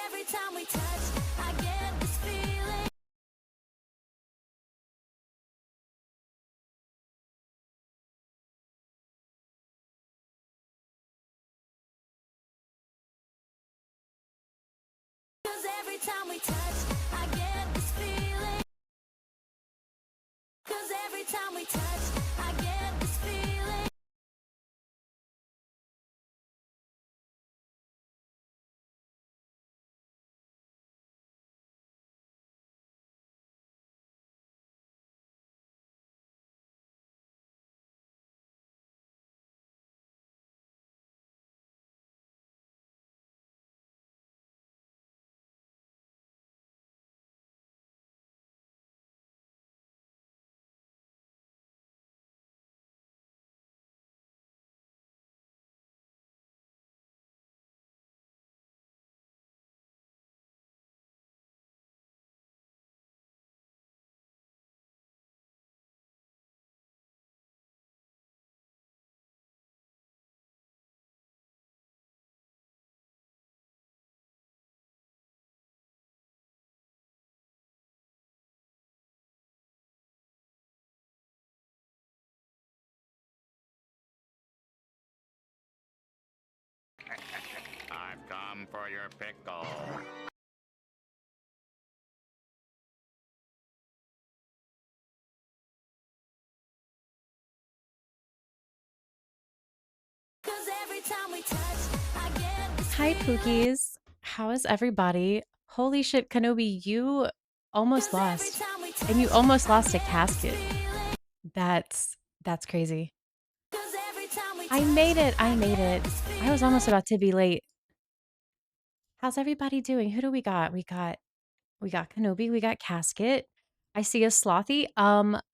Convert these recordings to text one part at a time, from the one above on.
every time we touch, I get this feeling. 'Cause every time we touch, I get this feeling. 'Cause every time we touch, I get this feeling. I've come for your pickle. 'Cause every time we touch, I get this Hi, feeling. Pookies. How is everybody? Holy shit, Kenobi, you almost 'Cause every lost. time we And you touch, almost I lost a get this casket. feeling. That's crazy. 'Cause every time we I touch, made it. I I made get it. this I was almost feeling. about to be late. How's everybody doing? Who do we got? We got Kenobi, we got Casket. I see a Slothy.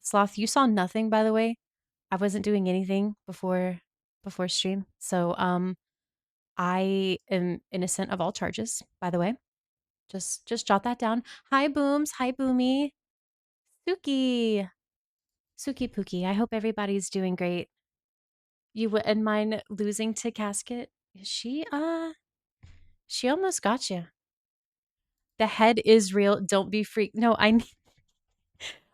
Sloth, you saw nothing, by the way. I wasn't doing anything before stream. So I am innocent of all charges, by the way. Just jot that down. Hi Booms. Hi Boomy. Suki. Suki Pookie. I hope everybody's doing great. You wouldn't mind losing to Casket? She almost got you. The head is real. Don't be freaked. No,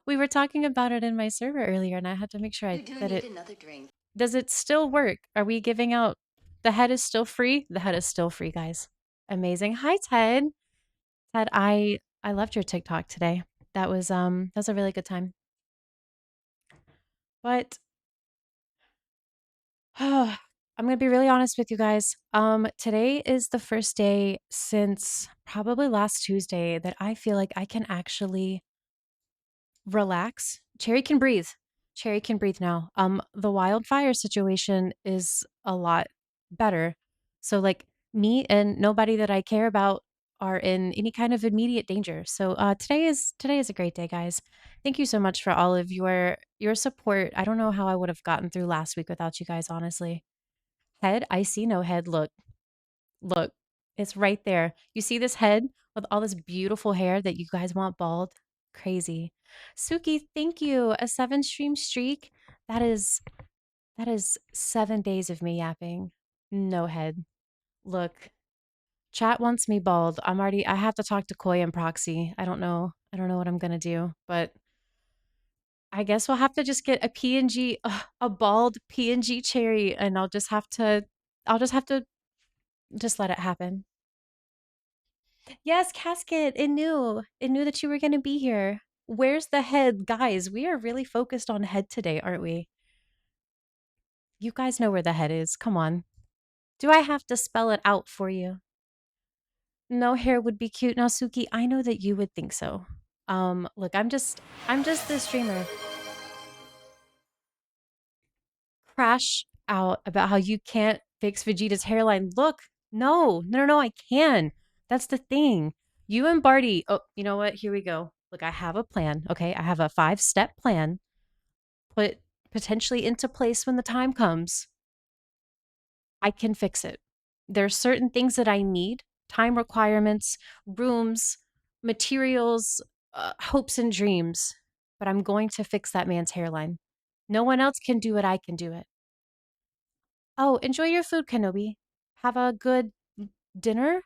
we were talking about it in my server earlier and I had to make sure You do that need it another drink. does it still work? Are we giving out the head is still free? The head is still free, guys. Amazing. Hi Ted. Ted, I loved your TikTok today. That was a really good time. But I'm gonna be really honest with you guys. Today is the first day since probably last Tuesday that I feel like I can actually relax. Cherry can breathe. Cherry can breathe now. The wildfire situation is a lot better. So like me and nobody that I care about are in any kind of immediate danger. So today is a great day, guys. Thank you so much for all of your support. I don't know how I would have gotten through last week without you guys, honestly. Head, I see no head. Look, look, it's right there. You see this head with all this beautiful hair that you guys want bald? Crazy. Suki, thank you. A 7 stream streak. That is that is 7 days of me yapping. No head. Look, chat wants me bald. I have to talk to Koi and Proxy. I don't know. I don't know what I'm gonna do, but I guess we'll have to just get a PNG, a bald PNG cherry, and I'll just have to just let it happen. Yes, Casket, it knew. It knew that you were going to be here. Where's the head? Guys, we are really focused on head today, aren't we? You guys know where the head is. Come on. Do I have to spell it out for you? No hair would be cute. Now, Suki, I know that you would think so. Look, I'm just the streamer. Crash out about how you can't fix Vegeta's hairline. Look, no, I can. That's the thing. You and Barty, oh, you know what? Here we go. Look, I have a plan, okay? I have a 5-step plan put potentially into place when the time comes. I can fix it. There are certain things that I need, time requirements, rooms, materials, hopes and dreams, but I'm going to fix that man's hairline. No one else can do it. I can do it. Oh, enjoy your food, Kenobi. Have a good dinner.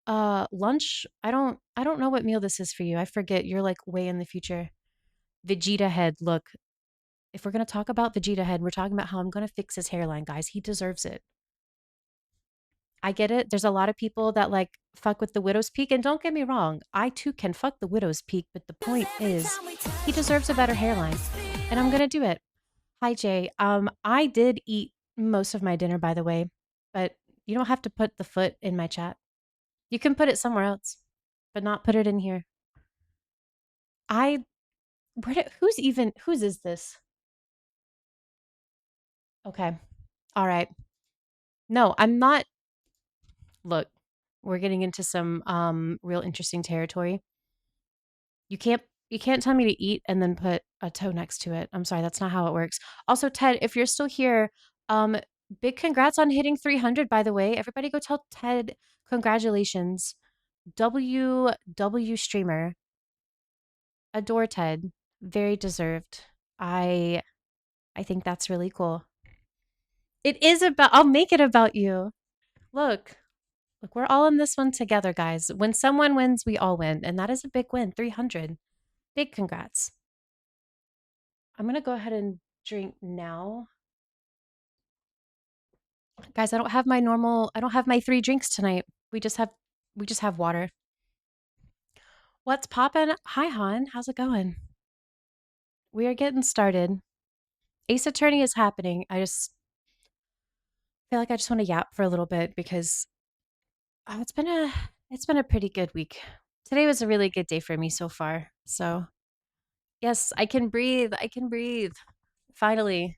Lunch, I don't know what meal this is for you. I forget. You're like way in the future. Vegeta head, look. If we're gonna talk about Vegeta head, we're talking about how I'm gonna fix his hairline, guys. He deserves it. I get it. There's a lot of people that like fuck with the widow's peak, and don't get me wrong, I too can fuck the widow's peak, but the point is he deserves a better hairline. And I'm gonna do it. Hi Jay. I did eat most of my dinner by the way, but you don't have to put the foot in my chat. You can put it somewhere else, but not put it in here. I whose is this? Okay. All right. No, I'm not. Look, we're getting into some real interesting territory. You can't tell me to eat and then put a toe next to it. I'm sorry, that's not how it works. Also, Ted, if you're still here, um big congrats on hitting 300 by the way. Everybody go tell Ted congratulations. W streamer. Adore Ted. Very deserved. I I think that's really cool. It is about I'll make it about you. Look. Look, we're all in this one together, guys. When someone wins, we all win, and that is a big win. 300. Big congrats. I'm going to go ahead and drink now. Guys, I don't have my 3 drinks tonight. We just have water. What's poppin'? Hi Han, how's it going? We are getting started. Ace Attorney is happening. I just feel like I just want to yap for a little bit because it's been a pretty good week. Today was a really good day for me so far. So, yes, I can breathe. I can breathe. Finally,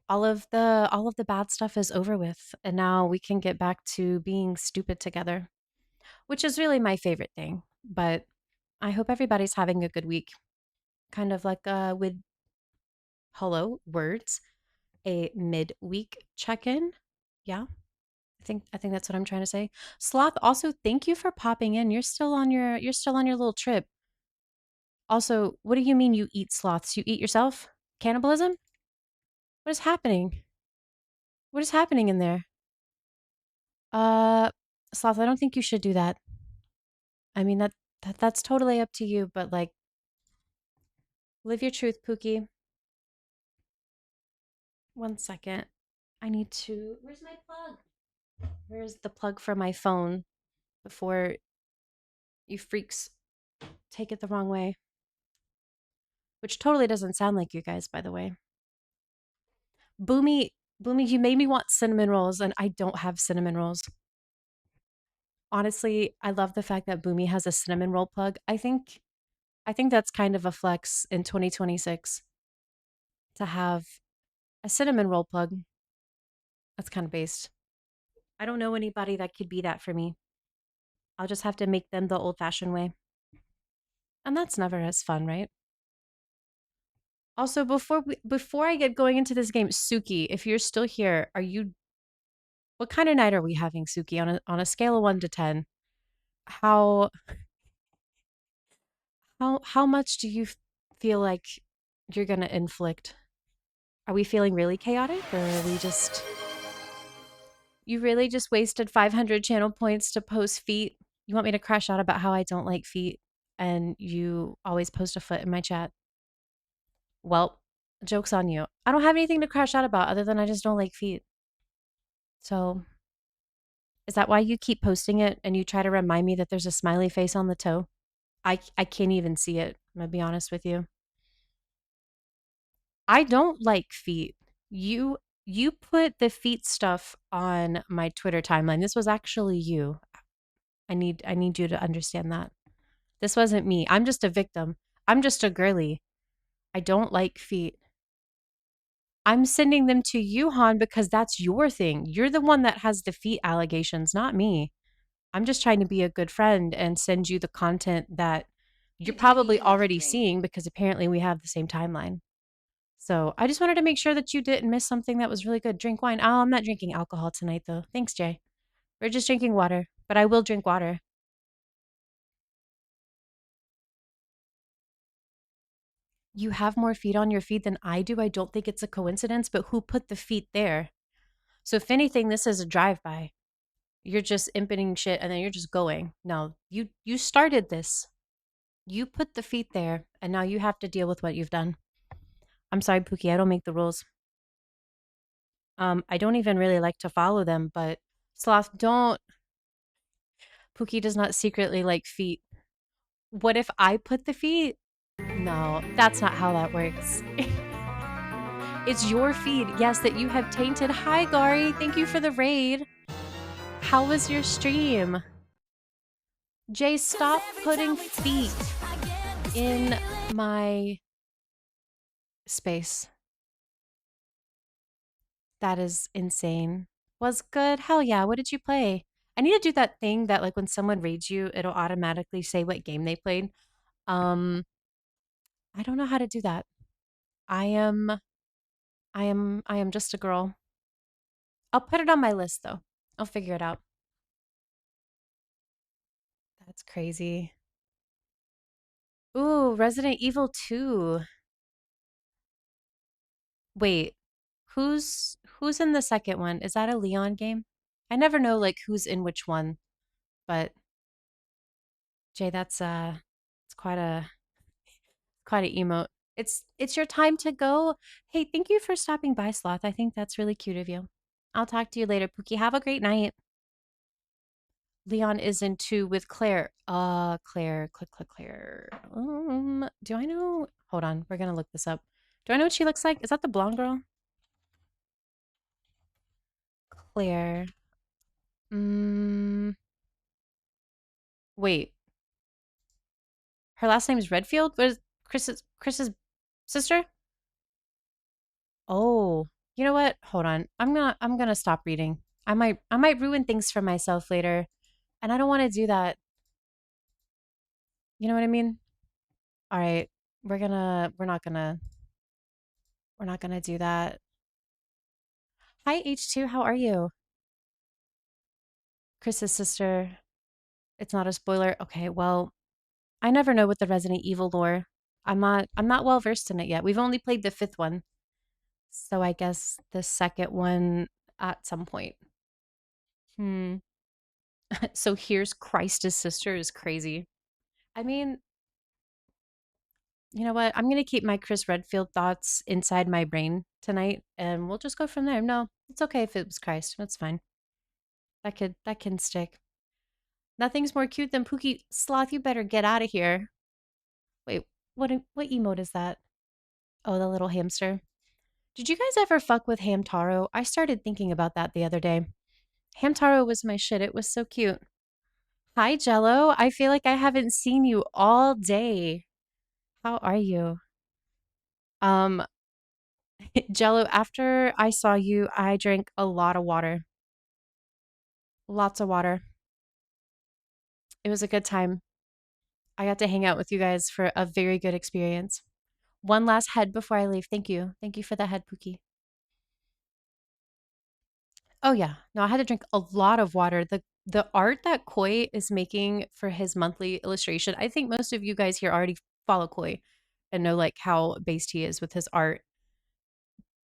all of the bad stuff is over with, and now we can get back to being stupid together, which is really my favorite thing. But I hope everybody's having a good week. Kind of like with hello words, a midweek check-in. Yeah, I think that's what I'm trying to say. Sloth, also thank you for popping in. You're still on your little trip. Also, what do you mean you eat sloths? You eat yourself? Cannibalism? What is happening? What is happening in there? Uh, Sloth, I don't think you should do that. I mean that's totally up to you, but like live your truth, Pookie. One second. I need to Where's my plug? Where's the plug for my phone before you freaks take it the wrong way? Which totally doesn't sound like you guys, by the way. Boomy, Boomy, you made me want cinnamon rolls and I don't have cinnamon rolls. Honestly, I love the fact that Boomy has a cinnamon roll plug. I think that's kind of a flex in 2026 to have a cinnamon roll plug. That's kind of based. I don't know anybody that could be that for me. I'll just have to make them the old fashioned way. And that's never as fun, right? Also, before I get going into this game, Suki, if you're still here, what kind of night are we having, Suki, on a scale of 1 to 10? How how much do you feel like you're going to inflict? Are we feeling really chaotic or are we just You really just wasted 500 channel points to post feet? You want me to crash out about how I don't like feet and you always post a foot in my chat? Well, joke's on you. I don't have anything to crash out about other than I just don't like feet. So, is that why you keep posting it and you try to remind me that there's a smiley face on the toe? I can't even see it. I'm gonna be honest with you. I don't like feet. You put the feet stuff on my Twitter timeline. This was actually you. I need you to understand that. This wasn't me. I'm just a victim. I'm just a girly. I don't like feet. I'm sending them to you, Han, because that's your thing. You're the one that has the feet allegations, not me. I'm just trying to be a good friend and send you the content that you're probably already seeing because apparently we have the same timeline. So I just wanted to make sure that you didn't miss something that was really good. Drink wine. Oh, I'm not drinking alcohol tonight, though. Thanks, Jay. We're just drinking water, but I will drink water. You have more feet on your feet than I do. I don't think it's a coincidence, but who put the feet there? So if anything, this is a drive-by. you're just impoting shit and then you're just going. No, you started this. You put the feet there, and now you have to deal with what you've done. I'm sorry, Pookie, I don't make the rules. I don't even really like to follow them, but Sloth, don't. Pookie does not secretly like feet. What if I put the feet? No, that's not how that works. It's your feed, yes, that you have tainted. Hi, Gari. Thank you for the raid. How was your stream? Jay, stop putting feet in my space. That is insane. Was good? Hell yeah. What did you play? I need to do that thing that like when someone reads you, it'll automatically say what game they played. Um, I don't know how to do that. I am I am just a girl. I'll put it on my list though. I'll figure it out. That's crazy. Ooh, Resident Evil 2. Wait, who's in the second one? Is that a Leon game? I never know like who's in which one, but Jay, it's quite a emote. It's your time to go. Hey, thank you for stopping by, Sloth. I think that's really cute of you. I'll talk to you later, Pookie. Have a great night. Leon is in 2 with Claire. Claire, Claire. Do I know? Hold on, we're gonna look this up. Do I know what she looks like? Is that the blonde girl? Claire. Wait. Her last name is Redfield? What is Chris's sister? Oh. You know what? Hold on. I'm gonna stop reading. I might ruin things for myself later. And I don't want to do that. You know what I mean? All right. We're not gonna do that. Hi H2, how are you? Chris's sister. It's not a spoiler. Okay, well, I never know with the Resident Evil lore. I'm not well versed in it yet. We've only played the 5th one. So I guess the second one at some point. So here's Christ's sister is crazy. I mean, you know what? I'm gonna keep my Chris Redfield thoughts inside my brain tonight, and we'll just go from there. No, it's okay if it was Christ. That's fine. That can stick. Nothing's more cute than Pookie. Sloth, you better get out of here. Wait, what emote is that? Oh, the little hamster. Did you guys ever fuck with Hamtaro? I started thinking about that the other day. Hamtaro was my shit. It was so cute. Hi, Jello. I feel like I haven't seen you all day. How are you? Um, Jello, after I saw you, I drank a lot of water. Lots of water. It was a good time. I got to hang out with you guys for a very good experience. One last head before I leave. Thank you. Thank you for the head, Pookie. Oh yeah. No, I had to drink a lot of water. The art that Koi is making for his monthly illustration, I think most of you guys here already follow Koi and know like how based he is with his art.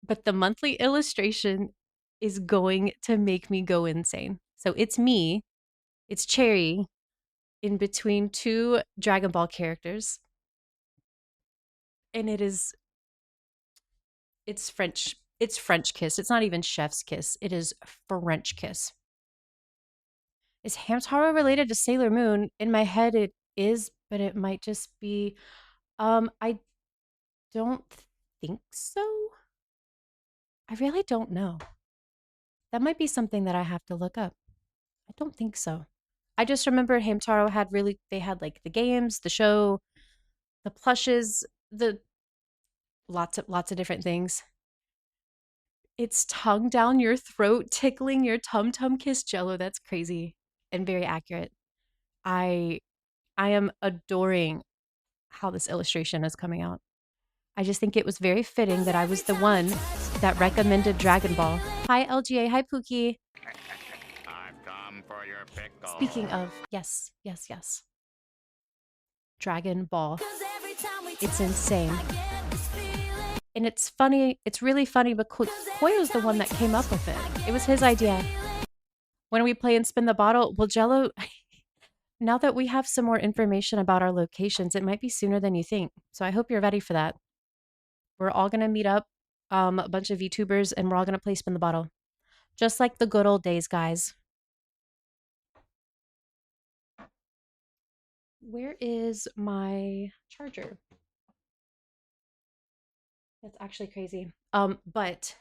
But the monthly illustration is going to make me go insane. So it's me, it's Cherry in between 2 Dragon Ball characters. And it's French. It's French kiss. It's not even chef's kiss. It is French kiss. Is Hamtaro related to Sailor Moon? In my head it is, but it might just be I don't think so. I really don't know. That might be something that I have to look up. I don't think so. I just remember Hamtaro had they had like the games, the show, the plushes, the lots of different things. It's tongue down your throat, tickling your tum tum kiss Jello. That's crazy and very accurate. I I am adoring how this illustration is coming out. I just think it was very fitting that I was the one that recommended Dragon Ball. Hi LGA, hi Pookie. I've come for your pickle. Speaking of, yes. Dragon Ball. It's insane. And it's funny, it's really funny, but Koi was the one that came up with it. It was his idea. When we play and spin the bottle, well, Jello, now that we have some more information about our locations, it might be sooner than you think. So I hope you're ready for that. We're all going to meet up, a bunch of VTubers, and we're all going to play spin the bottle. Just like the good old days, guys. Where is my charger? That's actually crazy. But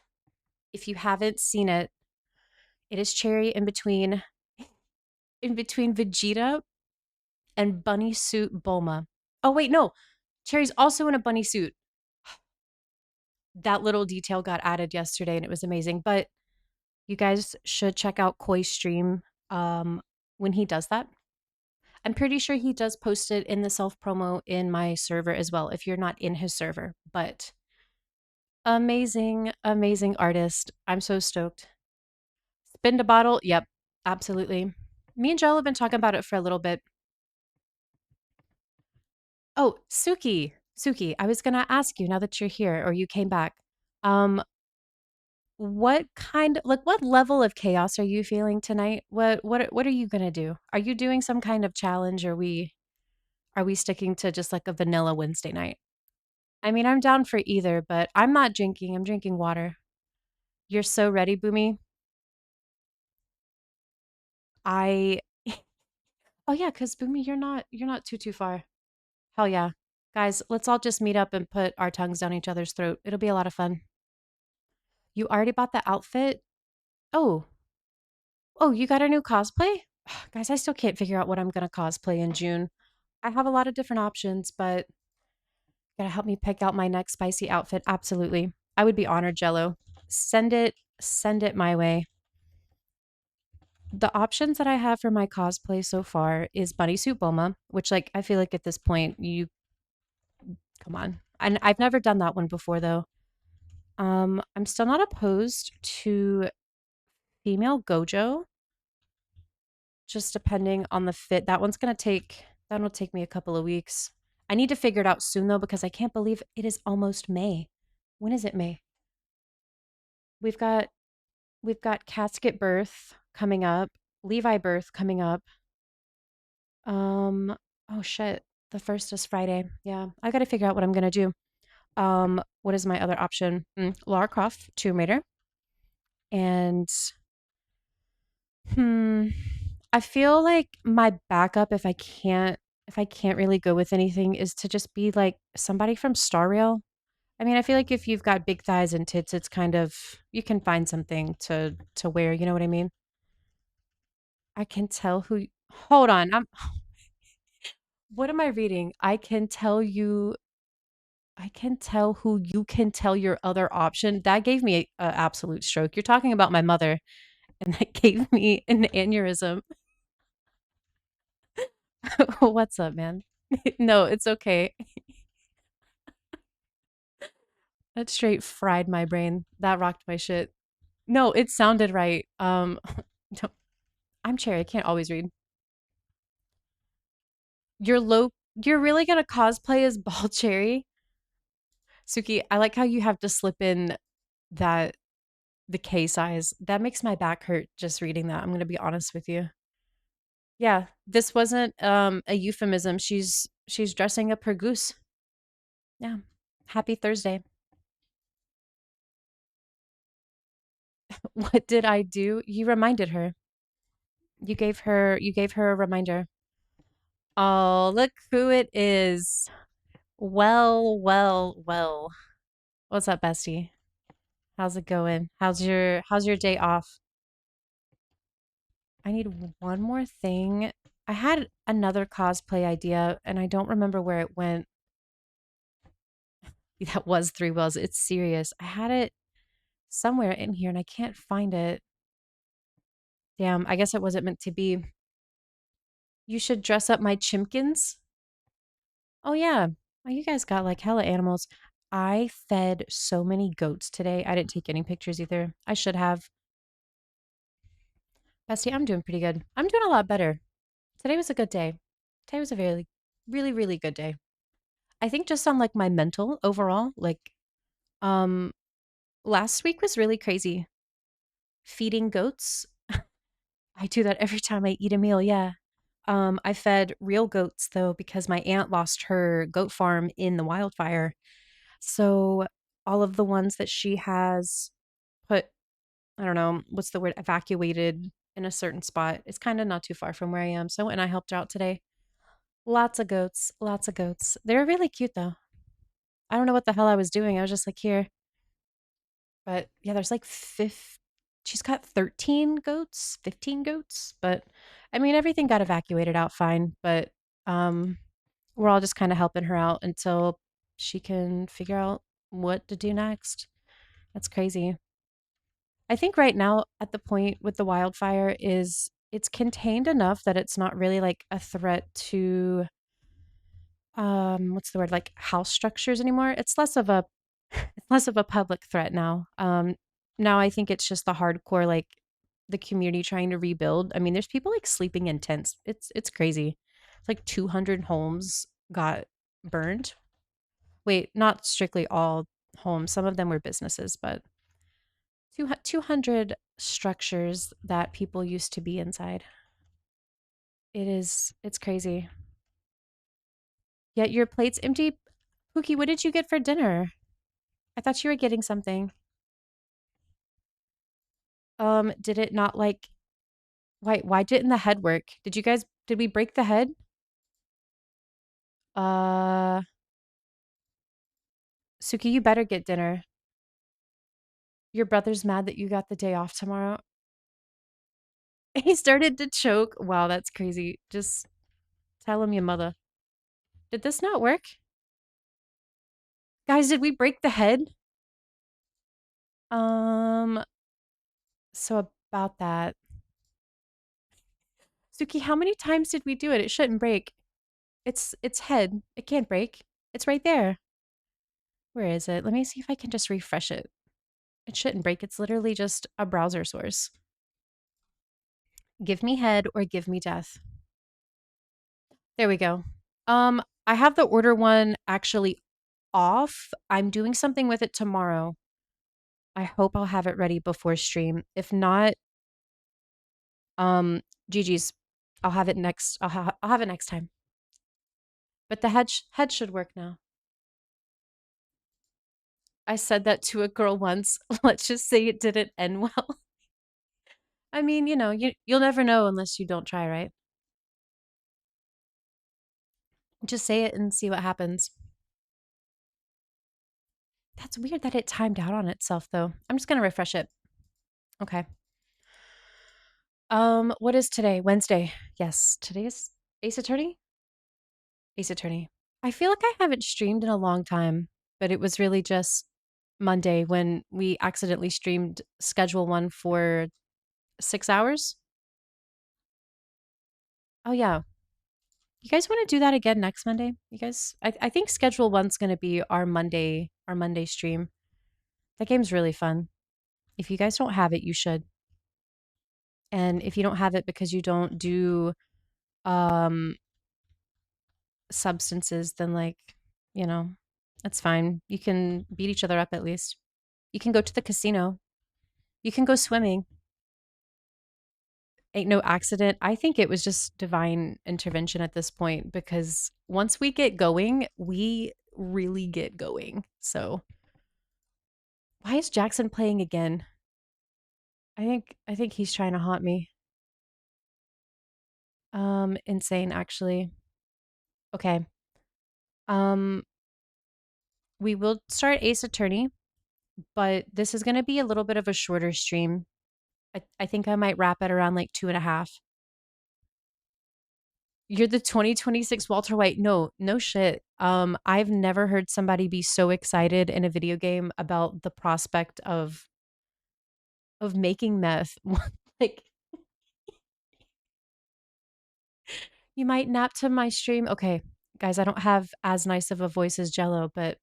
if you haven't seen it, it is Cherry in between Vegeta and Bunny Suit Bulma. Oh wait, no. Cherry's also in a bunny suit. That little detail got added yesterday and it was amazing. But you guys should check out Koi's stream when he does that. I'm pretty sure he does post it in the self promo in my server as well, if you're not in his server. But amazing, amazing artist. I'm so stoked. Spin to bottle. Yep, absolutely. Me and Joe have been talking about it for a little bit. Oh, Suki. Suki, I was gonna ask you now that you're here or you came back. Um, what level of chaos are you feeling tonight? What are you gonna do? Are you doing some kind of challenge or are we sticking to just like a vanilla Wednesday night? I mean, I'm down for either, but I'm not drinking. I'm drinking water. You're so ready, Boomy. I Oh yeah, cuz Boomy, you're not too far. Hell yeah. Guys, let's all just meet up and put our tongues down each other's throat. It'll be a lot of fun. You already bought the outfit? Oh. Oh, you got a new cosplay? Guys, I still can't figure out what I'm going to cosplay in June. I have a lot of different options, but gotta help me pick out my next spicy outfit. Absolutely. I would be honored, Jello. Send it my way. The options that I have for my cosplay so far is Bunny Suit Bulma, which like I feel like at this point you come on. And I've never done that one before though. I'm still not opposed to female Gojo, just depending on the fit. That'll take me a couple of weeks. I need to figure it out soon though, because I can't believe it is almost May. When is it May? We've got Casket Birth coming up, Levi Birth coming up. Oh shit. The first is Friday. Yeah. I gotta figure out what I'm gonna do. What is my other option? Lara Croft, Tomb Raider. And hmm. I feel like my backup if I can't really go with anything is to just be like somebody from Star Rail. I mean, I feel like if you've got big thighs and tits, it's kind of you can find something to wear, you know what I mean? I can tell who Hold on. What am I reading? I can tell who you can tell your other option. That gave me a absolute stroke. You're talking about my mother and that gave me an aneurysm. What's up, man? No, it's okay. That straight fried my brain. That rocked my shit. No, it sounded right. No, I'm Cherry. I can't always read. You're really gonna cosplay as Ball Cherry? Suki, I like how you have to slip in that the K size. That makes my back hurt just reading that. I'm gonna be honest with you. Yeah, this wasn't a euphemism. She's dressing up her goose. Yeah. Happy Thursday. What did I do? You reminded her. You gave her a reminder. Oh, look who it is. Well, well, well. What's up, bestie? How's it going? How's your day off? I need one more thing. I had another cosplay idea and I don't remember where it went. That was three wells. It's serious. I had it somewhere in here and I can't find it. Damn, I guess it wasn't meant to be. You should dress up my chimkins. Oh yeah. Oh, you guys got like hella animals. I fed so many goats today. I didn't take any pictures either. I should have. Bestie, I'm doing pretty good. I'm doing a lot better. Today was a good day. Today was a very, really, really good day. I think just on like my mental overall, like um last week was really crazy. Feeding goats. I do that every time I eat a meal, yeah. I fed real goats though because my aunt lost her goat farm in the wildfire. So all of the ones that she has put, I don't know, what's the word, evacuated in a certain spot. It's kind of not too far from where I am. So I went and I helped out today. Lots of goats, lots of goats. They were really cute though. I don't know what the hell I was doing. I was just like, here. But yeah, there's like she's got 13 goats, 15 goats, but I mean everything got evacuated out fine, but um we're all just kind of helping her out until she can figure out what to do next. That's crazy. I think right now at the point with the wildfire is it's contained enough that it's not really like a threat to what's the word, like house structures anymore. It's less of a it's less of a public threat now. Now I think it's just the hardcore like the community trying to rebuild. I mean, there's people like sleeping in tents. It's crazy. It's like 200 homes got burned. Wait, not strictly all homes. Some of them were businesses, but 200 structures that people used to be inside. It's crazy. Yet your plate's empty. Pookie, what did you get for dinner? I thought you were getting something. Did it not like why didn't the head work? Did we break the head? Uh Suki, you better get dinner. Your brother's mad that you got the day off tomorrow. He started to choke. Wow, that's crazy. Just tell him your mother. Did this not work? Guys, did we break the head? Um, so about that. Suki, how many times did we do it? It shouldn't break. It's head. It can't break. It's right there. Where is it? Let me see if I can just refresh it. It shouldn't break. It's literally just a browser source. Give me head or give me death. There we go. I have the order one actually off. I'm doing something with it tomorrow. I hope I'll have it ready before stream. If not, GG's. I'll have it next. I'll have it next time. But the head should work now. I said that to a girl once. Let's just say it didn't end well. I mean, you'll never know unless you don't try, right? Just say it and see what happens. That's weird that it timed out on itself though. I'm just gonna refresh it. Okay. What is today? Wednesday. Yes, today is Ace Attorney? Ace Attorney. I feel like I haven't streamed in a long time, but it was really just Monday when we accidentally streamed schedule one for 6 hours. Oh yeah. You guys want to do that again next Monday? You guys, I think schedule one's gonna be our Monday stream. That game's really fun. If you guys don't have it, you should. And if you don't have it because you don't do um substances, then like, you know, that's fine. You can beat each other up at least. You can go to the casino. You can go swimming. Ain't no accident. I think it was just divine intervention at this point because once we get going, we really get going. So, why is Jackson playing again? I think he's trying to haunt me. Insane actually. Okay. Um we will start Ace Attorney, but this is going to be a little bit of a shorter stream. I think I might wrap it around like 2.5. You're the 2026 Walter White. No, no shit. I've never heard somebody be so excited in a video game about the prospect of making meth. Like, you might nap to my stream. Okay, guys, I don't have as nice of a voice as Jello, but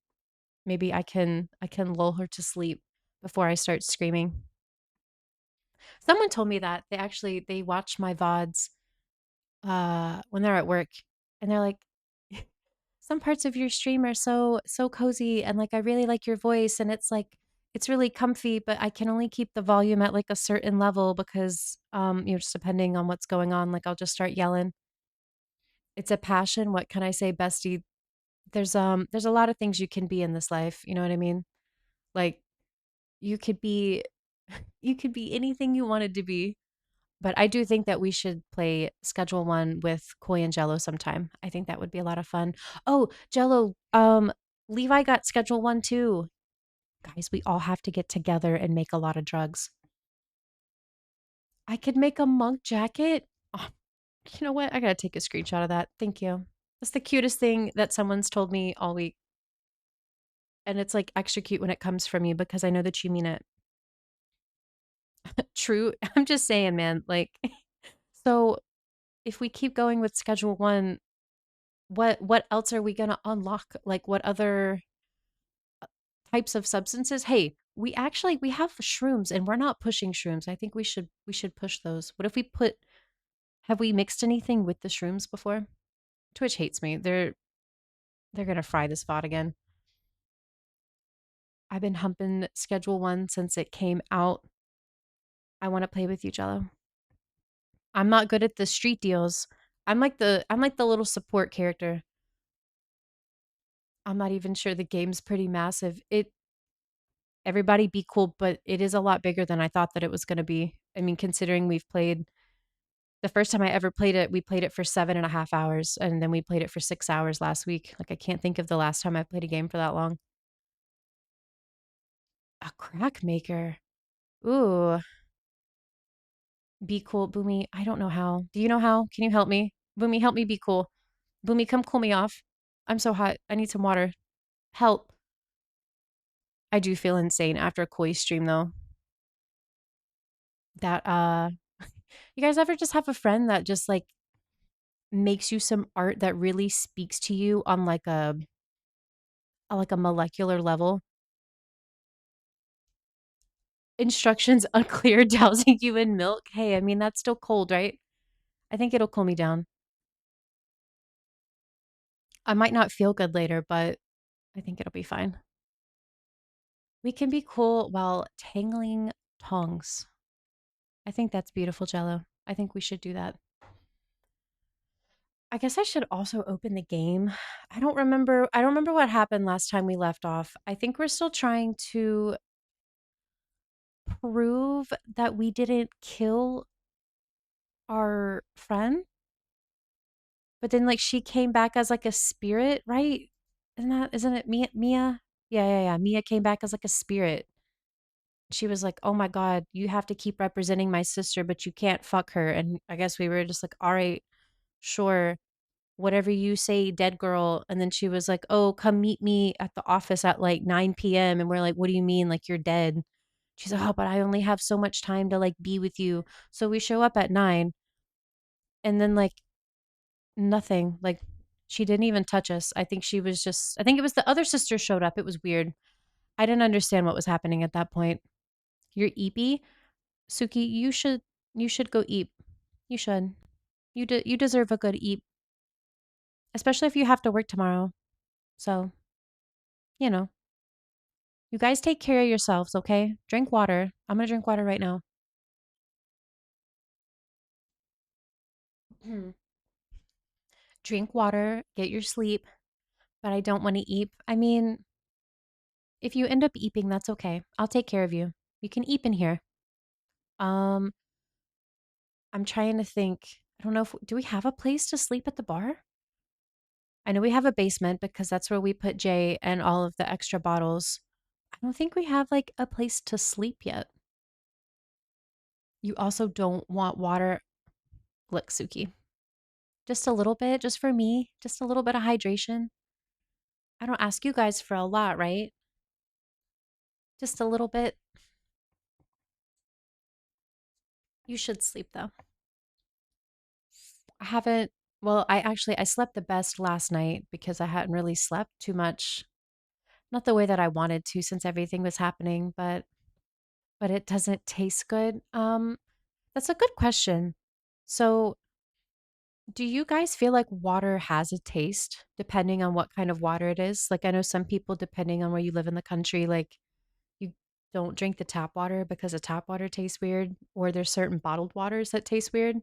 maybe I can lull her to sleep before I start screaming. Someone told me that they watch my VODs when they're at work and they're like some parts of your stream are so cozy and like I really like your voice and it's like It's really comfy, but I can only keep the volume at like a certain level because just depending on what's going on, like I'll just start yelling. It's a passion. What can I say, bestie? There's a lot of things you can be in this life, you know what I mean? Like you could be you could be anything you wanted to be. But I do think that we should play Schedule One with Koi and Jello sometime. I think that would be a lot of fun. Oh, Jello, Levi got Schedule One too. Guys, we all have to get together and make a lot of drugs. I could make a monk jacket. Oh, you know what? I gotta take a screenshot of that. Thank you. That's the cutest thing that someone's told me all week. And it's like extra cute when it comes from you because I know that you mean it. True. I'm just saying, man. Like, so if we keep going with Schedule One, what else are we gonna unlock? Like, what other types of substances? Hey, we have shrooms and we're not pushing shrooms. I think we should push those. What if we put have we mixed anything with the shrooms before? Twitch hates me. They're gonna fry this VOD again. I've been humping Schedule One since it came out. I want to play with you, Jello. I'm not good at the street deals. I'm like the little support character. I'm not even sure the game's pretty massive. It everybody be cool, but it is a lot bigger than I thought that it was going to be. I mean, considering we've played the first time I ever played it, we played it for 7.5 hours, and then we played it for 6 hours last week. Like, I can't think of the last time I played a game for that long. A crack maker. Ooh, be cool, Boomy. I don't know how. Do you know how? Can you help me? Boomy, help me be cool. Boomy, come cool me off. I'm so hot. I need some water. Help. I do feel insane after a Koi stream though. That you guys ever just have a friend that just like makes you some art that really speaks to you on like a molecular level? Instructions unclear, dousing you in milk. Hey, I mean that's still cold, right? I think it'll cool me down. I might not feel good later, but I think it'll be fine. We can be cool while tangling tongs. I think that's beautiful, Jello. I think we should do that. I guess I should also open the game. I don't remember what happened last time we left off. I think we're still trying to prove that we didn't kill our friend, but then like she came back as like a spirit, right? Isn't it Mia? Yeah, yeah, yeah. Mia came back as like a spirit. She was like, "Oh my God, you have to keep representing my sister, but you can't fuck her." And I guess we were just like, "All right, sure, whatever you say, dead girl." And then she was like, "Oh, come meet me at the office at like 9 p.m." And we're like, "What do you mean? Like you're dead?" She's like, "Oh, but I only have so much time to like be with you." So we show up at 9 and then like nothing. Like she didn't even touch us. I think it was the other sister showed up. It was weird. I didn't understand what was happening at that point. You're eepy. Suki, you should go eat. You should. You deserve a good eat, especially if you have to work tomorrow. So, you know, you guys take care of yourselves, okay? Drink water. I'm gonna drink water right now. Drink water, get your sleep, but I don't want to eat. I mean, if you end up eeping, that's okay. I'll take care of you. You can eep in here. Um, I'm trying to think. I don't know if do we have a place to sleep at the bar? I know we have a basement because that's where we put Jay and all of the extra bottles. I don't think we have like a place to sleep yet. You also don't want water. Look, Suki, just a little bit, just for me, just a little bit of hydration. I don't ask you guys for a lot, right? Just a little bit. You should sleep though. I haven't, well, I slept the best last night because I hadn't really slept too much. Not the way that I wanted to since everything was happening, but it doesn't taste good. That's a good question. So, do you guys feel like water has a taste depending on what kind of water it is? Like I know some people depending on where you live in the country, like you don't drink the tap water because the tap water tastes weird, or there's certain bottled waters that taste weird.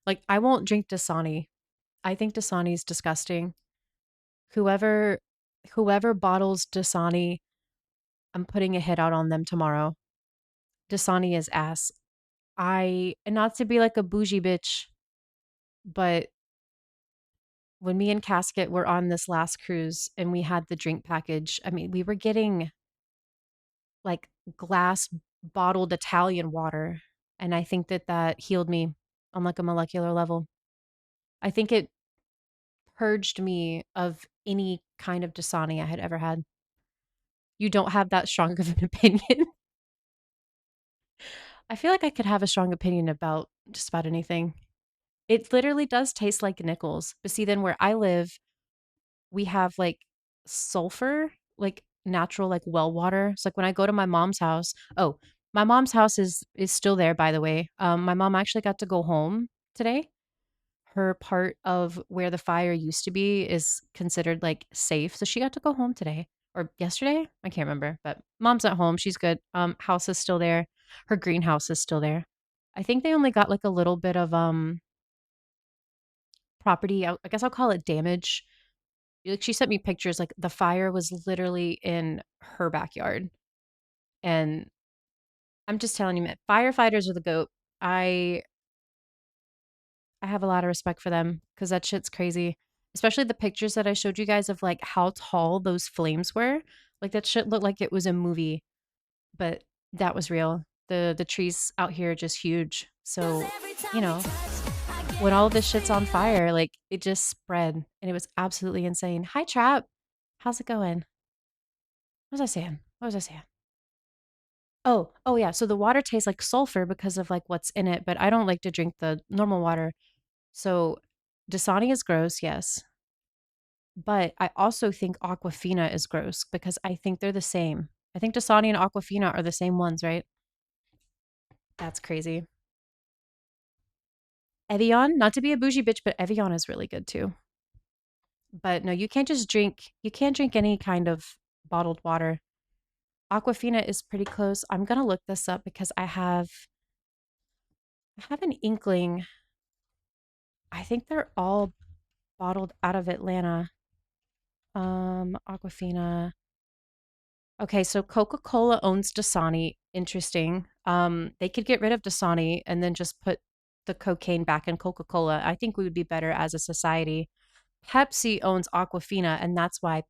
Like I won't drink Dasani. I think Dasani is disgusting. Whoever whoever bottles Dasani, I'm putting a hit out on them tomorrow. Dasani is ass. And not to be like a bougie bitch, but when me and Casket were on this last cruise and we had the drink package, I mean, we were getting like glass bottled Italian water. And I think that that healed me on like a molecular level. I think it purged me of any kind of Dasani I had ever had. You don't have that strong of an opinion. I feel like I could have a strong opinion about just about anything. It literally does taste like nickels. But see, then where I live, we have like sulfur, like natural, like well water. It's like when I go to my mom's house. Oh, my mom's house is still there, by the way. My mom actually got to go home today. Her part of where the fire used to be is considered like safe, so she got to go home today or yesterday. I can't remember, but mom's at home. She's good. House is still there. Her greenhouse is still there. I think they only got like a little bit of property. I guess I'll call it damage. Like she sent me pictures. Like the fire was literally in her backyard, and I'm just telling you, man, firefighters are the goat. I I have a lot of respect for them because that shit's crazy. Especially the pictures that I showed you guys of like how tall those flames were. Like that shit looked like it was a movie, but that was real. The trees out here are just huge. 'Cause So, every you time we know, touch, I when get all this this shit's on feeling. fire, like it just spread and it was absolutely insane. Hi Trap. How's it going? What was I saying? What was I saying? Oh yeah. So the water tastes like sulfur because of like what's in it, but I don't like to drink the normal water. So Dasani is gross, yes. But I also think Aquafina is gross because I think they're the same. I think Dasani and Aquafina are the same ones, right? That's crazy. Evian, not to be a bougie bitch, but Evian is really good too. But no, you can't drink any kind of bottled water. Aquafina is pretty close. I'm gonna look this up because I have an inkling. I think they're all bottled out of Atlanta. Aquafina. Okay, so Coca-Cola owns Dasani. Interesting. They could get rid of Dasani and then just put the cocaine back in Coca-Cola. I think we would be better as a society. Pepsi owns Aquafina, and that's why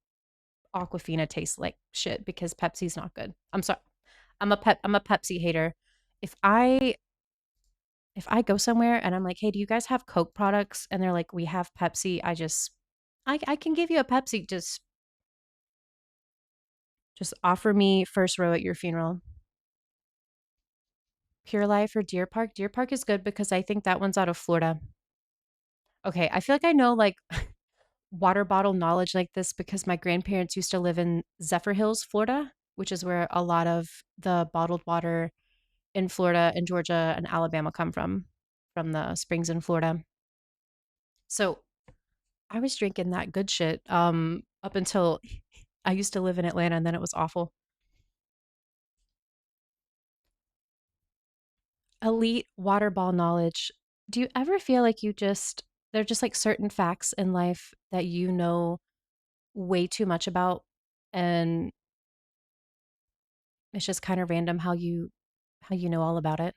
Aquafina tastes like shit because Pepsi's not good. I'm sorry. I'm a Pepsi hater. If I if I go somewhere and I'm like, "Hey, do you guys have Coke products?" and they're like, "We have Pepsi." I can give you a Pepsi. Just offer me first row at your funeral. Pure Life or Deer Park? Deer Park is good because I think that one's out of Florida. Okay, I feel like I know like water bottle knowledge like this because my grandparents used to live in Zephyr Hills, Florida, which is where a lot of the bottled water in Florida and Georgia and Alabama come from the springs in Florida. So I was drinking that good shit up until I used to live in Atlanta and then it was awful. Elite water ball knowledge. Do you ever feel like there are just like certain facts in life that you know way too much about and it's just kind of random how you know all about it?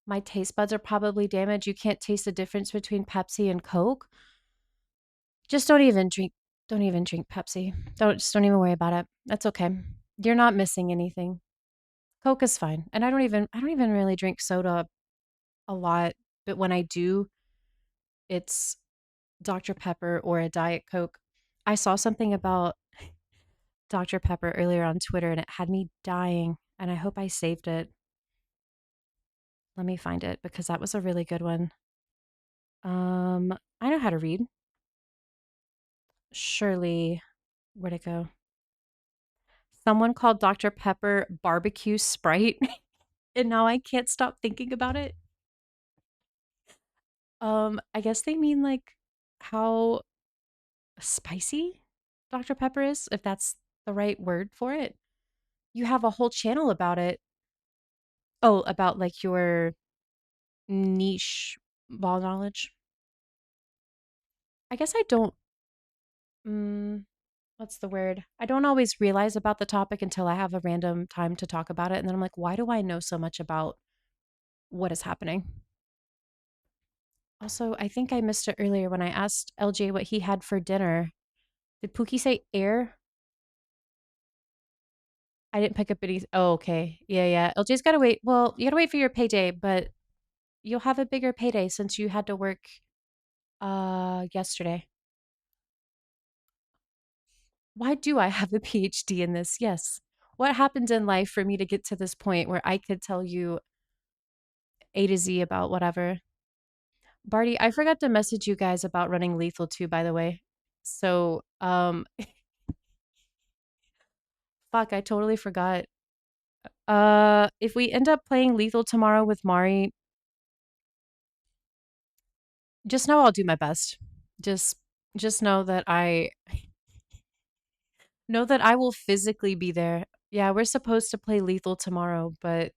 My taste buds are probably damaged. You can't taste the difference between Pepsi and Coke. Just don't even drink Pepsi. Don't even worry about it. That's okay. You're not missing anything. Coke is fine. And I don't even really drink soda a lot, but when I do, it's Dr. Pepper or a Diet Coke. I saw something about Dr. Pepper earlier on Twitter and it had me dying, and I hope I saved it. Let me find it because that was a really good one. I know how to read. Surely, where'd it go? Someone called Dr. Pepper barbecue Sprite, and now I can't stop thinking about it. I guess they mean like how spicy Dr. Pepper is, if that's the right word for it. You have a whole channel about it. Oh, about like your niche ball knowledge. I guess I don't. Mm, what's the word? I don't always realize about the topic until I have a random time to talk about it. And then I'm like, why do I know so much about what is happening? Also, I think I missed it earlier when I asked LJ what he had for dinner. Did Pookie say air? I didn't pick up any. Oh, okay. Yeah, yeah. LJ's got to wait. Well, you got to wait for your payday, but you'll have a bigger payday since you had to work yesterday. Why do I have a PhD in this? Yes. What happened in life for me to get to this point where I could tell you A to Z about whatever? Barty, I forgot to message you guys about running Lethal 2, by the way. So, fuck, I totally forgot. If we end up playing Lethal tomorrow with Mari, just know I'll do my best. Just just know that I will physically be there. Yeah, we're supposed to play Lethal tomorrow, but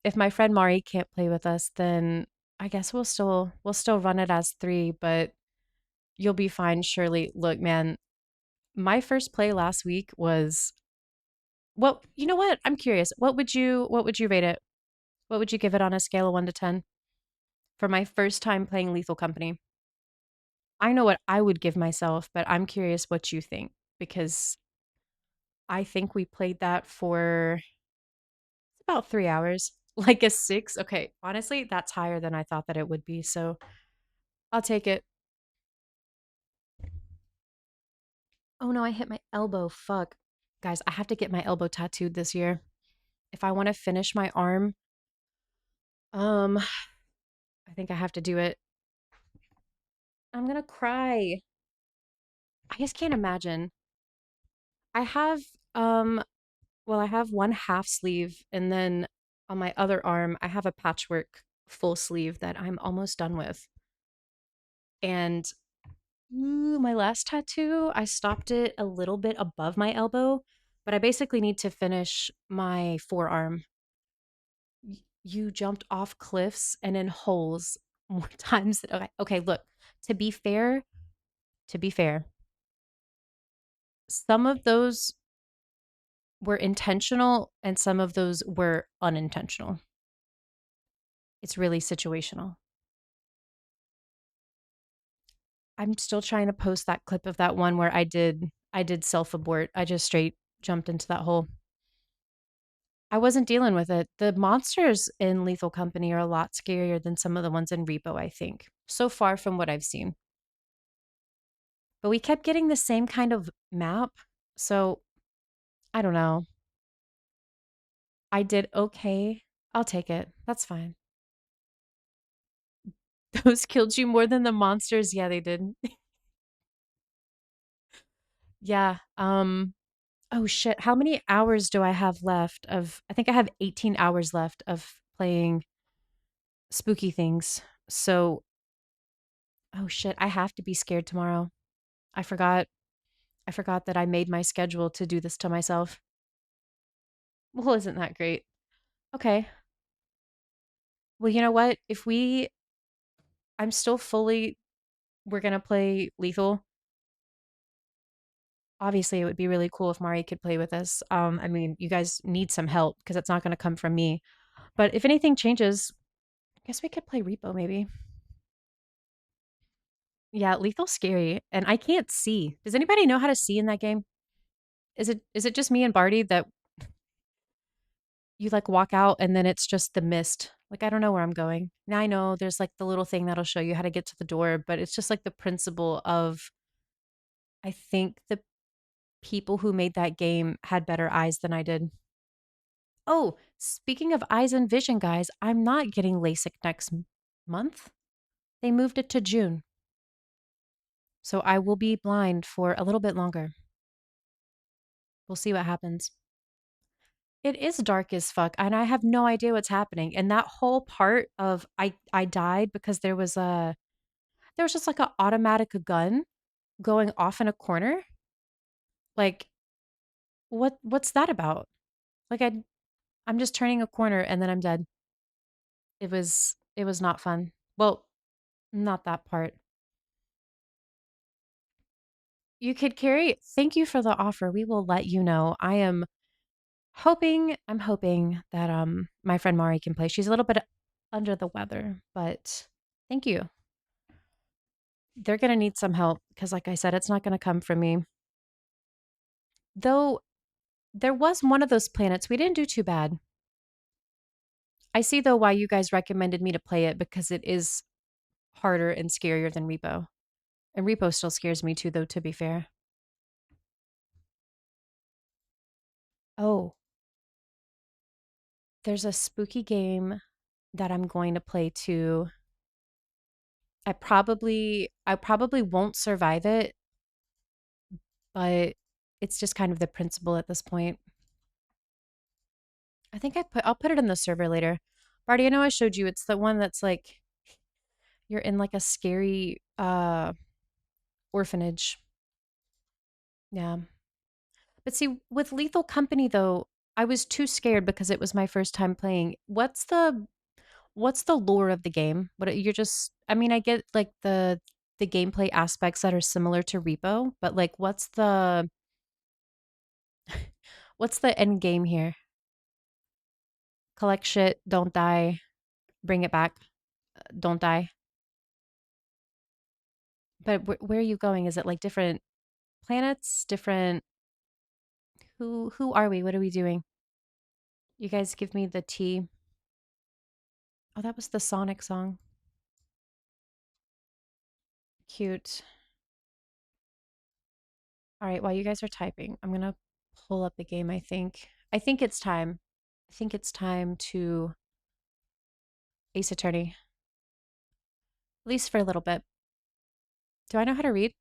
if my friend Mari can't play with us, then I guess we'll still run it as 3, but you'll be fine, Shirley. Look, man, my first play last week was what you know what? I'm curious. What would you rate it? What would you give it on a scale of 1 to 10 for my first time playing Lethal Company? I know what I would give myself, but I'm curious what you think because I think we played that for about 3 hours. Like a 6. Okay, honestly, that's higher than I thought that it would be, so I'll take it. Oh no, I hit my elbow. Fuck. Guys, I have to get my elbow tattooed this year. If I want to finish my arm, um, I think I have to do it. I'm gonna cry. I just can't imagine. I have um I have one half sleeve and then on my other arm I have a patchwork full sleeve that I'm almost done with. And my last tattoo, I stopped it a little bit above my elbow, but I basically need to finish my forearm. You jumped off cliffs and in holes more times than okay, look, to be fair, to be fair, some of those were intentional and some of those were unintentional. It's really situational. I'm still trying to post that clip of that one where I did self abort. I just straight jumped into that hole. I wasn't dealing with it. The monsters in Lethal Company are a lot scarier than some of the ones in Repo, I think. So far from what I've seen. But we kept getting the same kind of map. So I don't know. I did okay. I'll take it. That's fine. Those killed you more than the monsters. Yeah, they did. Yeah. Oh shit. How many hours do I have left of I think I have 18 hours left of playing spooky things. So, oh shit, I have to be scared tomorrow. I forgot. I forgot that I made my schedule to do this to myself. Well, isn't that great? Okay. Well, you know what? If we I'm still fully we're going to play Lethal. Obviously, it would be really cool if Mari could play with us. I mean, you guys need some help because it's not going to come from me. But if anything changes, I guess we could play Repo maybe. Yeah, Lethal's scary, and I can't see. Does anybody know how to see in that game? Is it just me and Barty that you like walk out and then it's just the mist? Like I don't know where I'm going. Now I know there's like the little thing that'll show you how to get to the door, but it's just like the principle of I think the people who made that game had better eyes than I did. Oh, speaking of eyes and vision, guys, I'm not getting LASIK next month. They moved it to June. So I will be blind for a little bit longer. We'll see what happens. It is dark as fuck, and I have no idea what's happening. And that whole part of I died because there was just like an automatic gun going off in a corner. Like What's that about? Like I'm just turning a corner and then I'm dead. It was not fun. Well, not that part. You could carry. Thank you for the offer. We will let you know. I'm hoping that my friend Mari can play. She's a little bit under the weather, but thank you. They're going to need some help because like I said, it's not going to come from me. Though there was one of those planets. We didn't do too bad. I see though why you guys recommended me to play it because it is harder and scarier than Repo. And Repo still scares me too though, to be fair. Oh, there's a spooky game that I'm going to play too. I probably won't survive it, but it's just kind of the principle at this point. I think I'll put it in the server later. Barty, I know I showed you. It's the one that's like you're in like a scary orphanage. Yeah. But see, with Lethal Company though, I was too scared because it was my first time playing. What's the lore of the game? You're just I mean, I get like the gameplay aspects that are similar to Repo, but like what's the end game here? Collect shit, don't die, bring it back, don't die. But where are you going? Is it like different planets, different who are we? What are we doing? You guys give me the tea. Oh, that was the Sonic song. Cute. All right, while you guys are typing, I'm gonna pull up the game, I think. I think it's time. I think it's time to Ace Attorney, at least for a little bit. Do I know how to read?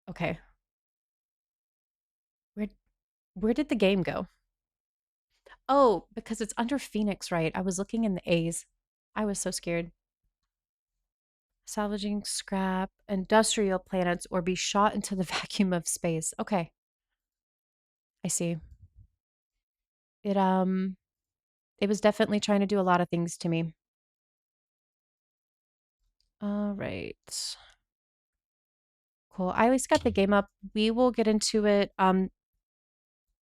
Okay. Where where did the game go? Oh, because it's under Phoenix, right? I was looking in the A's. I was so scared. Salvaging scrap, industrial planets, or be shot into the vacuum of space. Okay, I see. It it was definitely trying to do a lot of things to me. All right. Cool. I at least got the game up. We will get into it.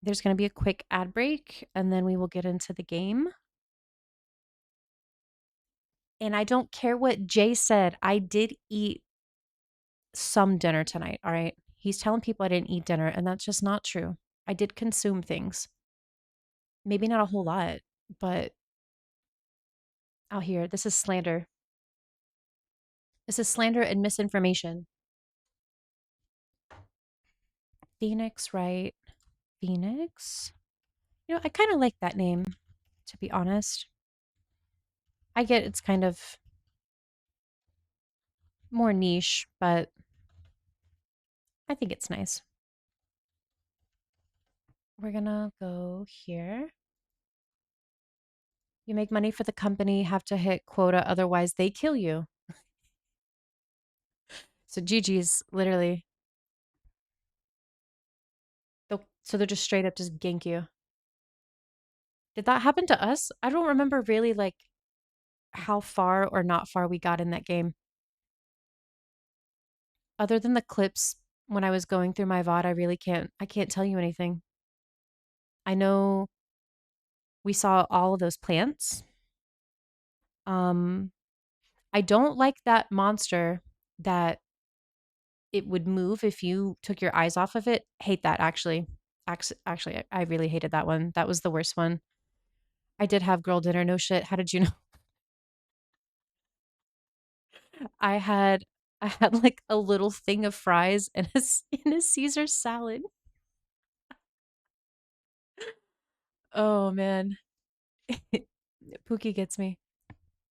There's going to be a quick ad break and then we will get into the game. And I don't care what Jay said. I did eat some dinner tonight, all right? He's telling people I didn't eat dinner and that's just not true. I did consume things. Maybe not a whole lot, but out here, this is slander. This is slander and misinformation. Phoenix, right? Phoenix? I kind of like that name, to be honest. I get it's kind of more niche, but I think it's nice. We're gonna go here. You make money for the company, have to hit quota, otherwise they kill you. So GG's literally. So they'll just straight up just gank you. Did that happen to us? I don't remember really like how far or not far we got in that game. Other than the clips when I was going through my VOD, I can't tell you anything. I know we saw all of those plants. Um, I don't like that monster that it would move if you took your eyes off of it. Hate that actually. Actually, I really hated that one. That was the worst one. I did have girl dinner. No shit. How did you know? I had I had like a little thing of fries and and a Caesar salad. Oh man. Pookie gets me.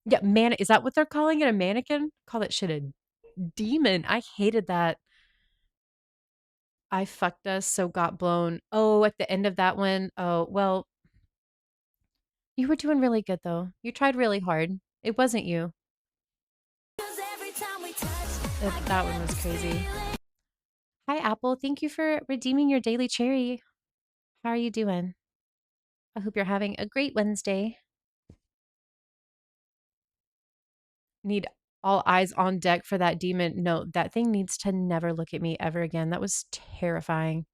Yeah, man, is that what they're calling it? A mannequin? Call that shit a demon. I hated that. I fucked us, so got blown. Oh, at the end of that one. Oh, well, you were doing really good though. You tried really hard. It wasn't you. 'Cause every time we touch, I That one get was this crazy. feeling. Hi, Apple. Thank you for redeeming your daily cherry. How are you doing? I hope you're having a great Wednesday. Need all eyes on deck for that demon. No, that thing needs to never look at me ever again. That was terrifying.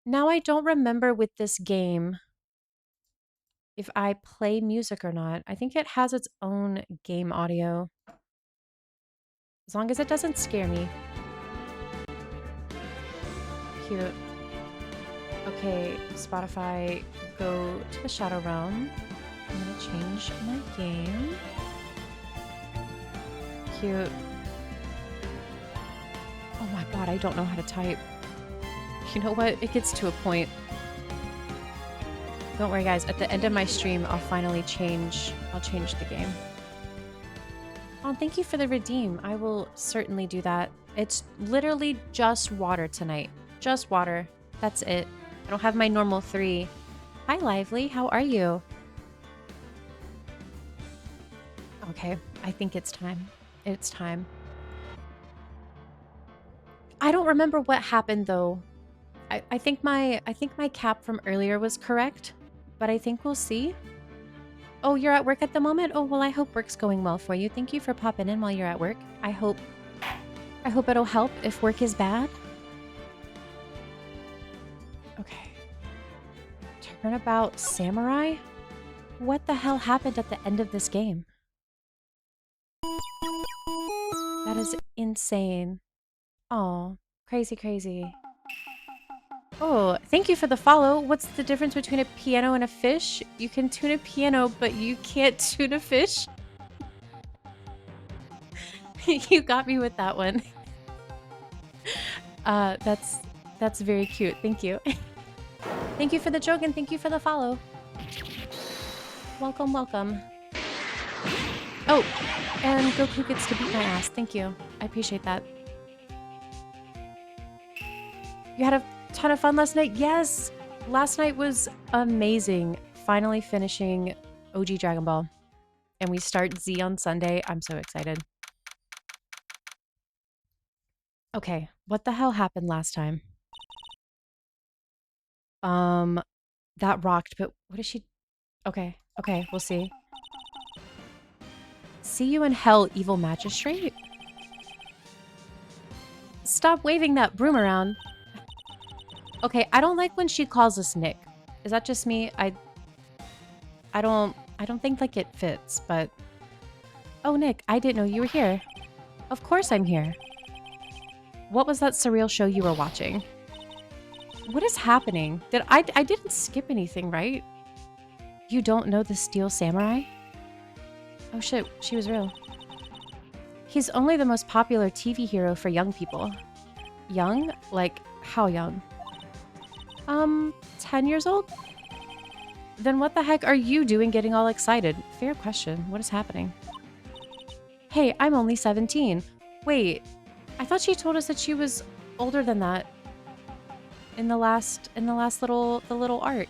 Now I don't remember with this game if I play music or not. I think it has its own game audio. As long as it doesn't scare me. Cute. Okay, Spotify, go to the Shadow Realm. I'm gonna change my game. Cute. Oh my god, I don't know how to type. You know what? It gets to a point. Don't worry, guys. At the end of my stream, I'll finally change. I'll change the game. Oh, thank you for the redeem. I will certainly do that. It's literally just water tonight. Just water. That's it. I don't have my normal 3. Hi, Lively. How are you? Okay, I think it's time. It's time. I don't remember what happened though. I think my cap from earlier was correct, but I think we'll see. Oh, you're at work at the moment? Oh, well, I hope work's going well for you. Thank you for popping in while you're at work. I hope it'll help if work is bad. Okay. Turnabout Samurai? What the hell happened at the end of this game? That is insane. Oh, crazy, crazy. Oh, thank you for the follow. What's the difference between a piano and a fish? You can tune a piano, but you can't tune a fish. You got me with that one. That's very cute. Thank you. Thank you for the joke and thank you for the follow. Welcome, welcome. Oh, and Goku gets to beat my ass. Thank you. I appreciate that. You had a ton of fun last night? Yes! Last night was amazing. Finally finishing OG Dragon Ball. And we start Z on Sunday. I'm so excited. Okay, what the hell happened last time? That rocked, but what is she... Okay, we'll see. See you in hell, evil magistrate. Stop waving that broom around. Okay, I don't like when she calls us Nick. Is that just me? I don't think like it fits, but... Oh, Nick, I didn't know you were here. Of course I'm here. What was that surreal show you were watching? What is happening? I didn't skip anything, right? You don't know the Steel Samurai? Oh shit, she was real. He's only the most popular TV hero for young people. Young? Like, how young? 10 years old? Then what the heck are you doing getting all excited? Fair question. What is happening? Hey, I'm only 17. Wait, I thought she told us that she was older than that in the last little arc.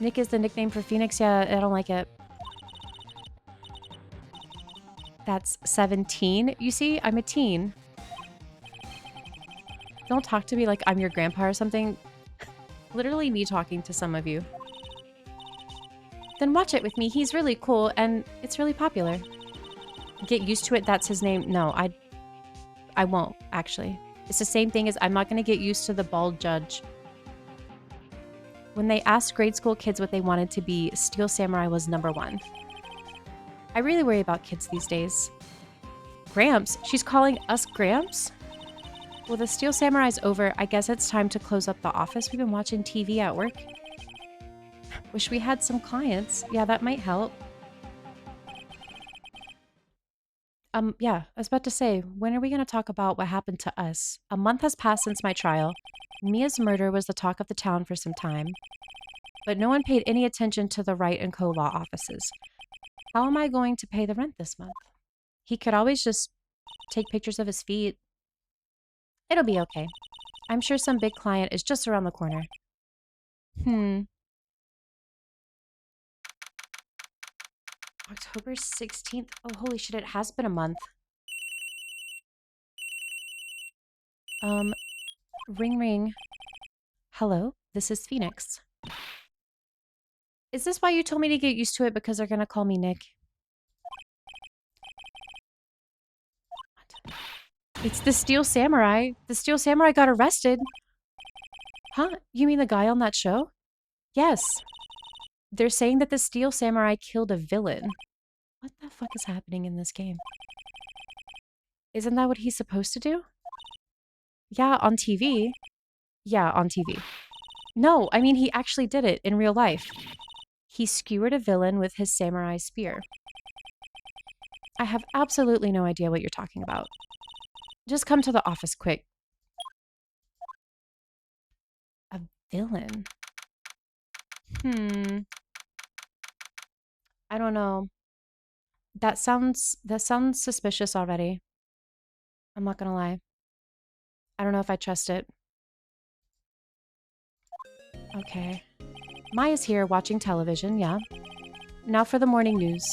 Nick is the nickname for Phoenix. Yeah, I don't like it. That's 17. You see, I'm a teen. Don't talk to me like I'm your grandpa or something. Literally me talking to some of you. Then watch it with me. He's really cool and it's really popular. Get used to it. That's his name. No, I won't, actually. It's the same thing as I'm not going to get used to the bald judge. When they asked grade school kids what they wanted to be, Steel Samurai was #1. I really worry about kids these days. Gramps? She's calling us Gramps? Well, the Steel Samurai's over. I guess it's time to close up the office. We've been watching TV at work. Wish we had some clients. Yeah, that might help. Yeah, I was about to say, when are we going to talk about what happened to us? A month has passed since my trial. Mia's murder was the talk of the town for some time, but no one paid any attention to the Wright & Co. law offices. How am I going to pay the rent this month? He could always just take pictures of his feet. It'll be okay. I'm sure some big client is just around the corner. October 16th? Oh, holy shit, it has been a month. Ring ring. Hello, this is Phoenix. Is this why you told me to get used to it because they're gonna call me Nick? What? It's the Steel Samurai. The Steel Samurai got arrested. Huh? You mean the guy on that show? Yes. They're saying that the Steel Samurai killed a villain. What the fuck is happening in this game? Isn't that what he's supposed to do? Yeah, on TV. Yeah, on TV. No, I mean, he actually did it in real life. He skewered a villain with his samurai spear. I have absolutely no idea what you're talking about. Just come to the office quick. A villain? I don't know. That sounds suspicious already. I'm not gonna lie. I don't know if I trust it. Okay. Maya's here watching television, yeah. Now for the morning news.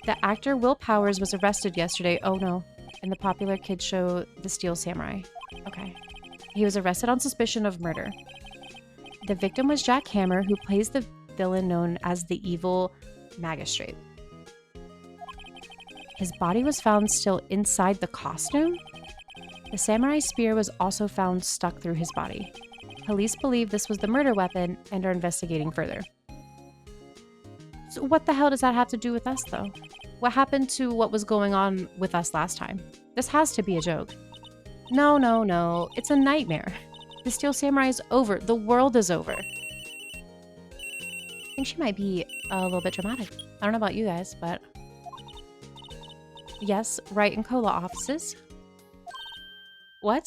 The actor Will Powers was arrested yesterday, oh no, in the popular kids show The Steel Samurai. Okay. He was arrested on suspicion of murder. The victim was Jack Hammer, who plays the villain known as the Evil Magistrate. His body was found still inside the costume. The samurai spear was also found stuck through his body. Police believe this was the murder weapon and are investigating further. So what the hell does that have to do with us, though? What happened to what was going on with us last time? This has to be a joke. No, no, no. It's a nightmare. The Steel Samurai is over. The world is over. I think she might be a little bit dramatic. I don't know about you guys, but... Yes, Wright and Cola offices. What?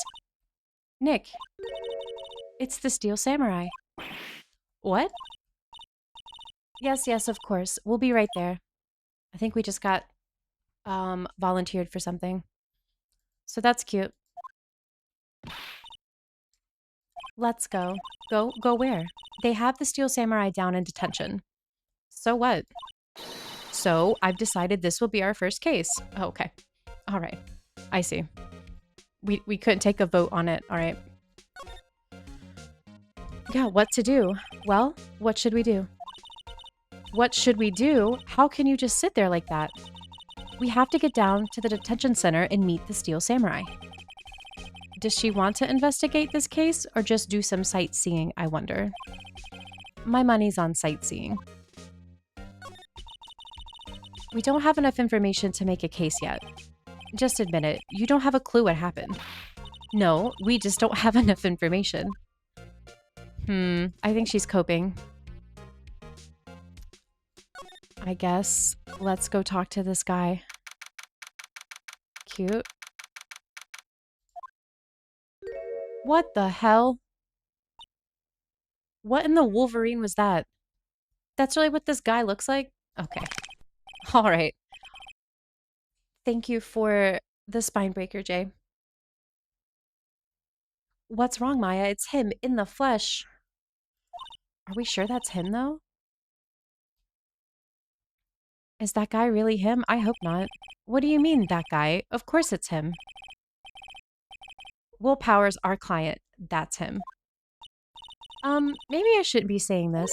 Nick. It's the Steel Samurai. What? Yes, yes, of course. We'll be right there. I think we just got volunteered for something. So that's cute. Let's go. Go where? They have the Steel Samurai down in detention. So what? So I've decided this will be our first case. Oh, okay. All right. I see. We couldn't take a vote on it. All right. Yeah, what to do? Well, what should we do? What should we do? How can you just sit there like that? We have to get down to the detention center and meet the Steel Samurai. Does she want to investigate this case or just do some sightseeing, I wonder? My money's on sightseeing. We don't have enough information to make a case yet. Just admit it, you don't have a clue what happened. No, we just don't have enough information. I think she's coping. I guess let's go talk to this guy. Cute. What the hell? What in the Wolverine was that? That's really what this guy looks like? Okay. All right. Thank you for the spine breaker, Jay. What's wrong, Maya? It's him in the flesh. Are we sure that's him, though? Is that guy really him? I hope not. What do you mean, that guy? Of course it's him. Will Powers, our client. That's him. Maybe I shouldn't be saying this.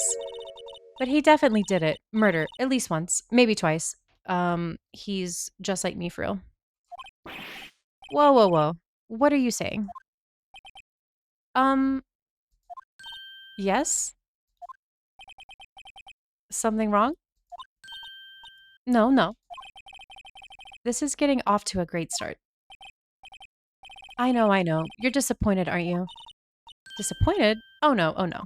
But he definitely did it. Murder. At least once. Maybe twice. He's just like me for real. Whoa, whoa, whoa. What are you saying? Yes? Something wrong? No, no. This is getting off to a great start. I know, I know. You're disappointed, aren't you? Disappointed? Oh no, oh no.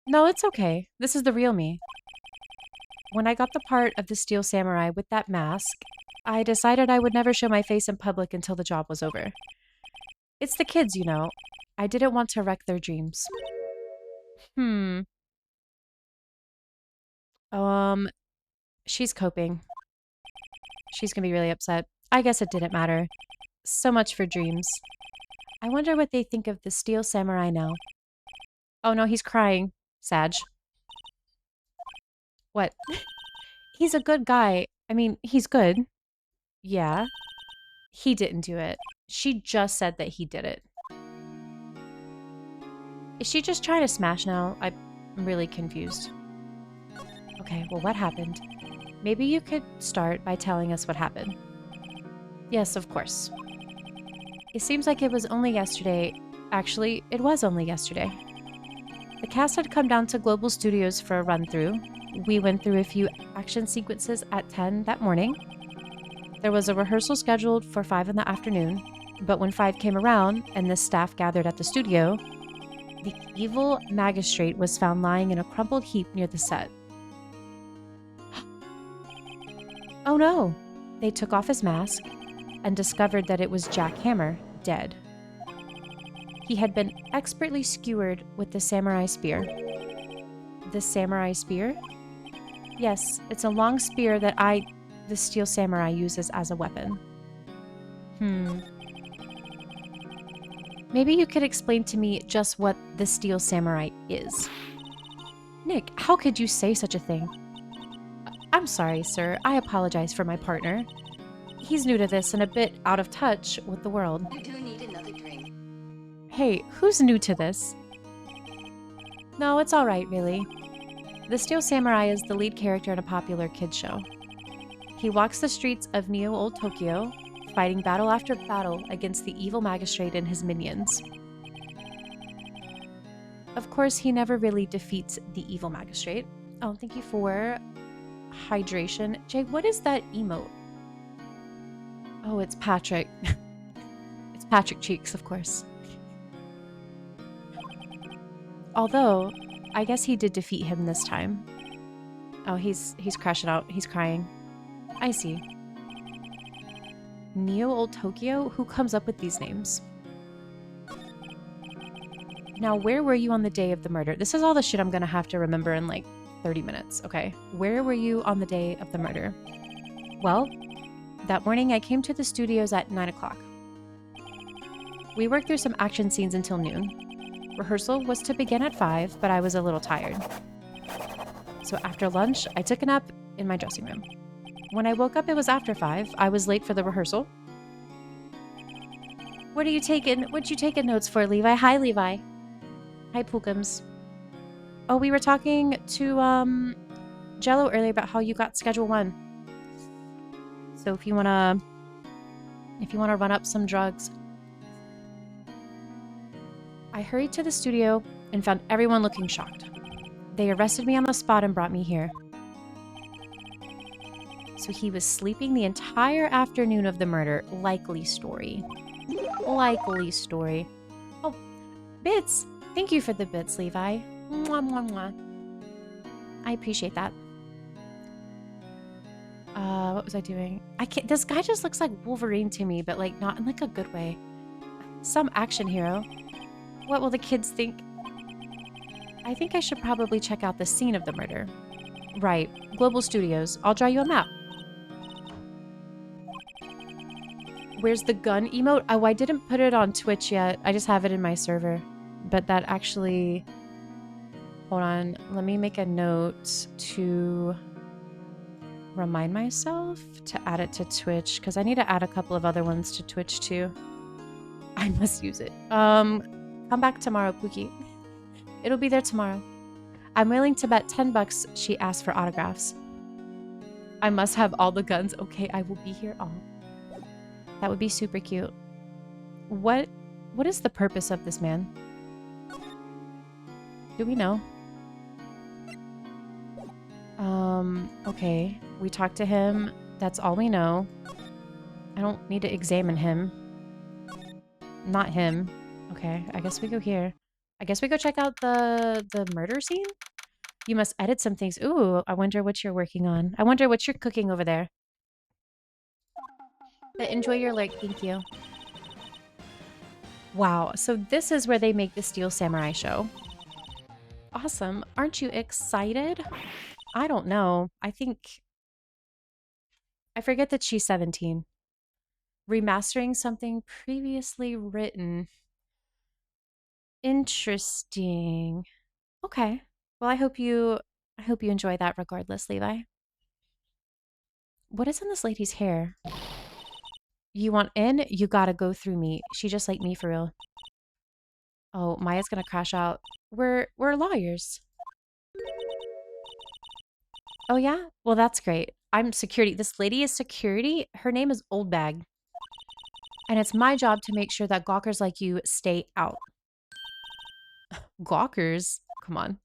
No, it's okay. This is the real me. When I got the part of the Steel Samurai with that mask, I decided I would never show my face in public until the job was over. It's the kids, you know. I didn't want to wreck their dreams. She's coping. She's gonna be really upset. I guess it didn't matter. So much for dreams. I wonder what they think of the Steel Samurai now. Oh no, he's crying. Sag. What? He's a good guy. I mean, he's good. Yeah. He didn't do it. She just said that he did it. Is she just trying to smash now? I'm really confused. Okay, well, what happened? Maybe you could start by telling us what happened. Yes, of course. It seems like it was only yesterday. Actually, it was only yesterday. The cast had come down to Global Studios for a run through. We went through a few action sequences at 10 that morning. There was a rehearsal scheduled for 5 in the afternoon, but when 5 came around and the staff gathered at the studio, the evil magistrate was found lying in a crumpled heap near the set. Oh no! They took off his mask and discovered that it was Jack Hammer, dead. He had been expertly skewered with the samurai spear. The samurai spear? Yes, it's a long spear that the steel samurai, uses as a weapon. Maybe you could explain to me just what the steel samurai is. Nick, how could you say such a thing? I'm sorry, sir. I apologize for my partner. He's new to this and a bit out of touch with the world. You do need another drink. Hey, who's new to this? No, it's all right, really. The Steel Samurai is the lead character in a popular kids show. He walks the streets of Neo Old Tokyo, fighting battle after battle against the evil magistrate and his minions. Of course, he never really defeats the evil magistrate. Oh, thank you for hydration. Jay, what is that emote? Oh, it's Patrick. It's Patrick Cheeks, of course. Although, I guess he did defeat him this time. Oh, he's crashing out. He's crying. I see. Neo Old Tokyo? Who comes up with these names? Now, where were you on the day of the murder? This is all the shit I'm gonna have to remember in like 30 minutes, okay? Where were you on the day of the murder? Well, that morning I came to the studios at 9 o'clock. We worked through some action scenes until noon. Rehearsal was to begin at 5, but I was a little tired. So after lunch, I took a nap in my dressing room. When I woke up, it was after 5. I was late for the rehearsal. What you taking notes for, Levi? Hi, Levi. Hi, Pookums. Oh, we were talking to Jello earlier about how you got Schedule 1. So if you wanna run up some drugs. I hurried to the studio and found everyone looking shocked. They arrested me on the spot and brought me here. So he was sleeping the entire afternoon of the murder. Likely story. Likely story. Oh, bits! Thank you for the bits, Levi. Mwah, mwah, mwah. I appreciate that. What was I doing? This guy just looks like Wolverine to me, but like not in like a good way. Some action hero. What will the kids think? I think I should probably check out the scene of the murder. Right. Global Studios. I'll draw you a map. Where's the gun emote? Oh, I didn't put it on Twitch yet. I just have it in my server. But that actually... Hold on. Let me make a note to remind myself to add it to Twitch, because I need to add a couple of other ones to Twitch too. I must use it. Come back tomorrow, Pookie. It'll be there tomorrow. I'm willing to bet 10 bucks she asked for autographs. I must have all the guns. Okay, I will be here. Oh, that would be super cute. What is the purpose of this man? Do we know? Okay. We talked to him. That's all we know. I don't need to examine him. Not him. Okay, I guess we go here. I guess we go check out the murder scene? You must edit some things. Ooh, I wonder what you're working on. I wonder what you're cooking over there. But enjoy your lurk, thank you. Wow, so this is where they make the Steel Samurai show. Awesome. Aren't you excited? I don't know. I forget that she's 17. Remastering something previously written. Interesting. Okay. Well, I hope you enjoy that regardless, Levi. What is in this lady's hair? You want in? You gotta go through me. She just like me for real. Oh, Maya's gonna crash out. We're lawyers. Oh yeah? Well, that's great. I'm security. This lady is security. Her name is Old Bag. And it's my job to make sure that gawkers like you stay out. Gawkers? Come on.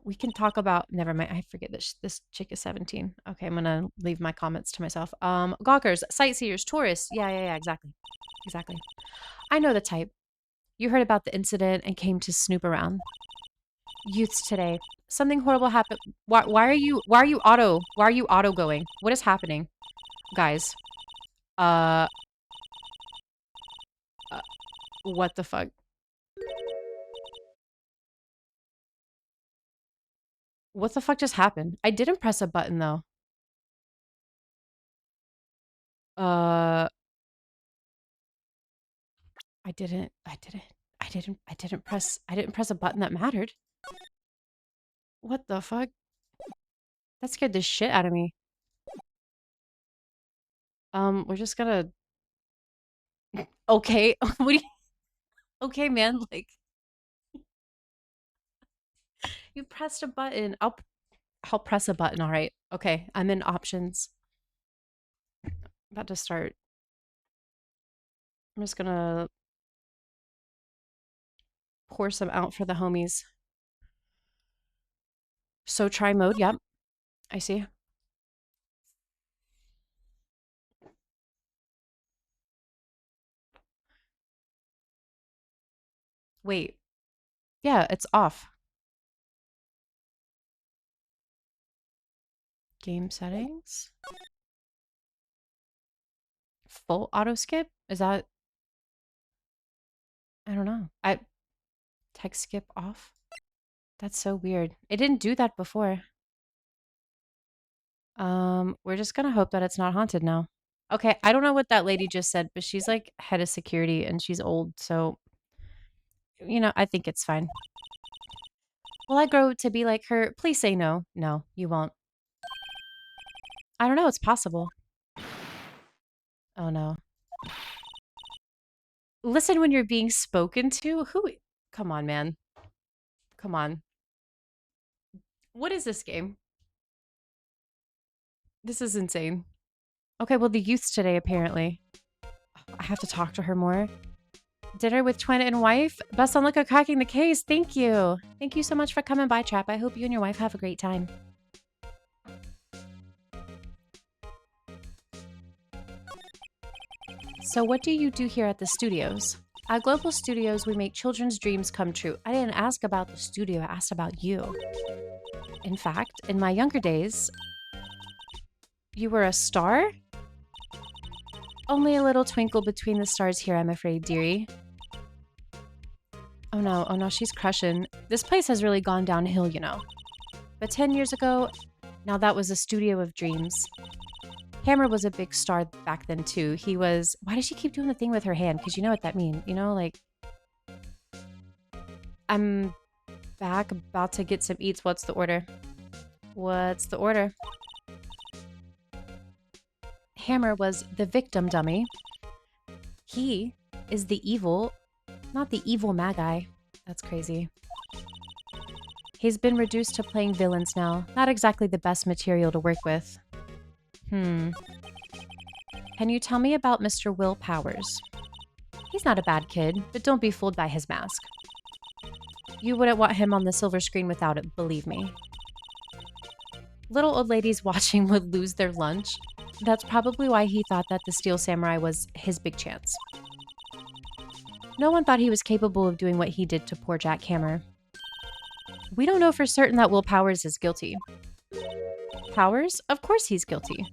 We can talk about, never mind. I forget that this chick is 17. Okay, I'm gonna leave my comments to myself. Gawkers, sightseers, tourists. Yeah, exactly. Exactly. I know the type. You heard about the incident and came to snoop around. Youths today. Something horrible happened. Why are you auto going? What is happening? Guys. Uh, what the fuck? What the fuck just happened? I didn't press a button though. Uh, I didn't press a button that mattered. What the fuck? That scared the shit out of me. We're just gonna. Okay, what do you? Okay, man. Like, you pressed a button. I'll press a button. All right. Okay, I'm in options. About to start. I'm just gonna pour some out for the homies. So try mode. Yep, I see. Wait. Yeah, it's off. Game settings. Full auto skip? Is that? I don't know. Text skip off? That's so weird. It didn't do that before. We're just gonna hope that it's not haunted now. Okay, I don't know what that lady just said, but she's like head of security and she's old, so I think it's fine. Will I grow to be like her? Please say no. No, you won't. I don't know, it's possible. Oh no. Listen when you're being spoken to? Who? Come on, man. Come on. What is this game? This is insane. Okay, well, the youths today, apparently. I have to talk to her more. Dinner with twin and wife? Best on luck at cracking the case. Thank you. Thank you so much for coming by, Trap. I hope you and your wife have a great time. So what do you do here at the studios? At Global Studios, we make children's dreams come true. I didn't ask about the studio, I asked about you. In fact, in my younger days, you were a star? Only a little twinkle between the stars here, I'm afraid, dearie. Oh no, she's crushing. This place has really gone downhill, you know. But 10 years ago, now that was a studio of dreams. Hammer was a big star back then too. He was... Why does she keep doing the thing with her hand? Because you know what that means. You know, like... I'm back, about to get some eats. What's the order? What's the order? Hammer was the victim dummy. He is the evil... Not the evil Magi. That's crazy. He's been reduced to playing villains now. Not exactly the best material to work with. Can you tell me about Mr. Will Powers? He's not a bad kid, but don't be fooled by his mask. You wouldn't want him on the silver screen without it, believe me. Little old ladies watching would lose their lunch. That's probably why he thought that the Steel Samurai was his big chance. No one thought he was capable of doing what he did to poor Jack Hammer. We don't know for certain that Will Powers is guilty. Powers? Of course he's guilty.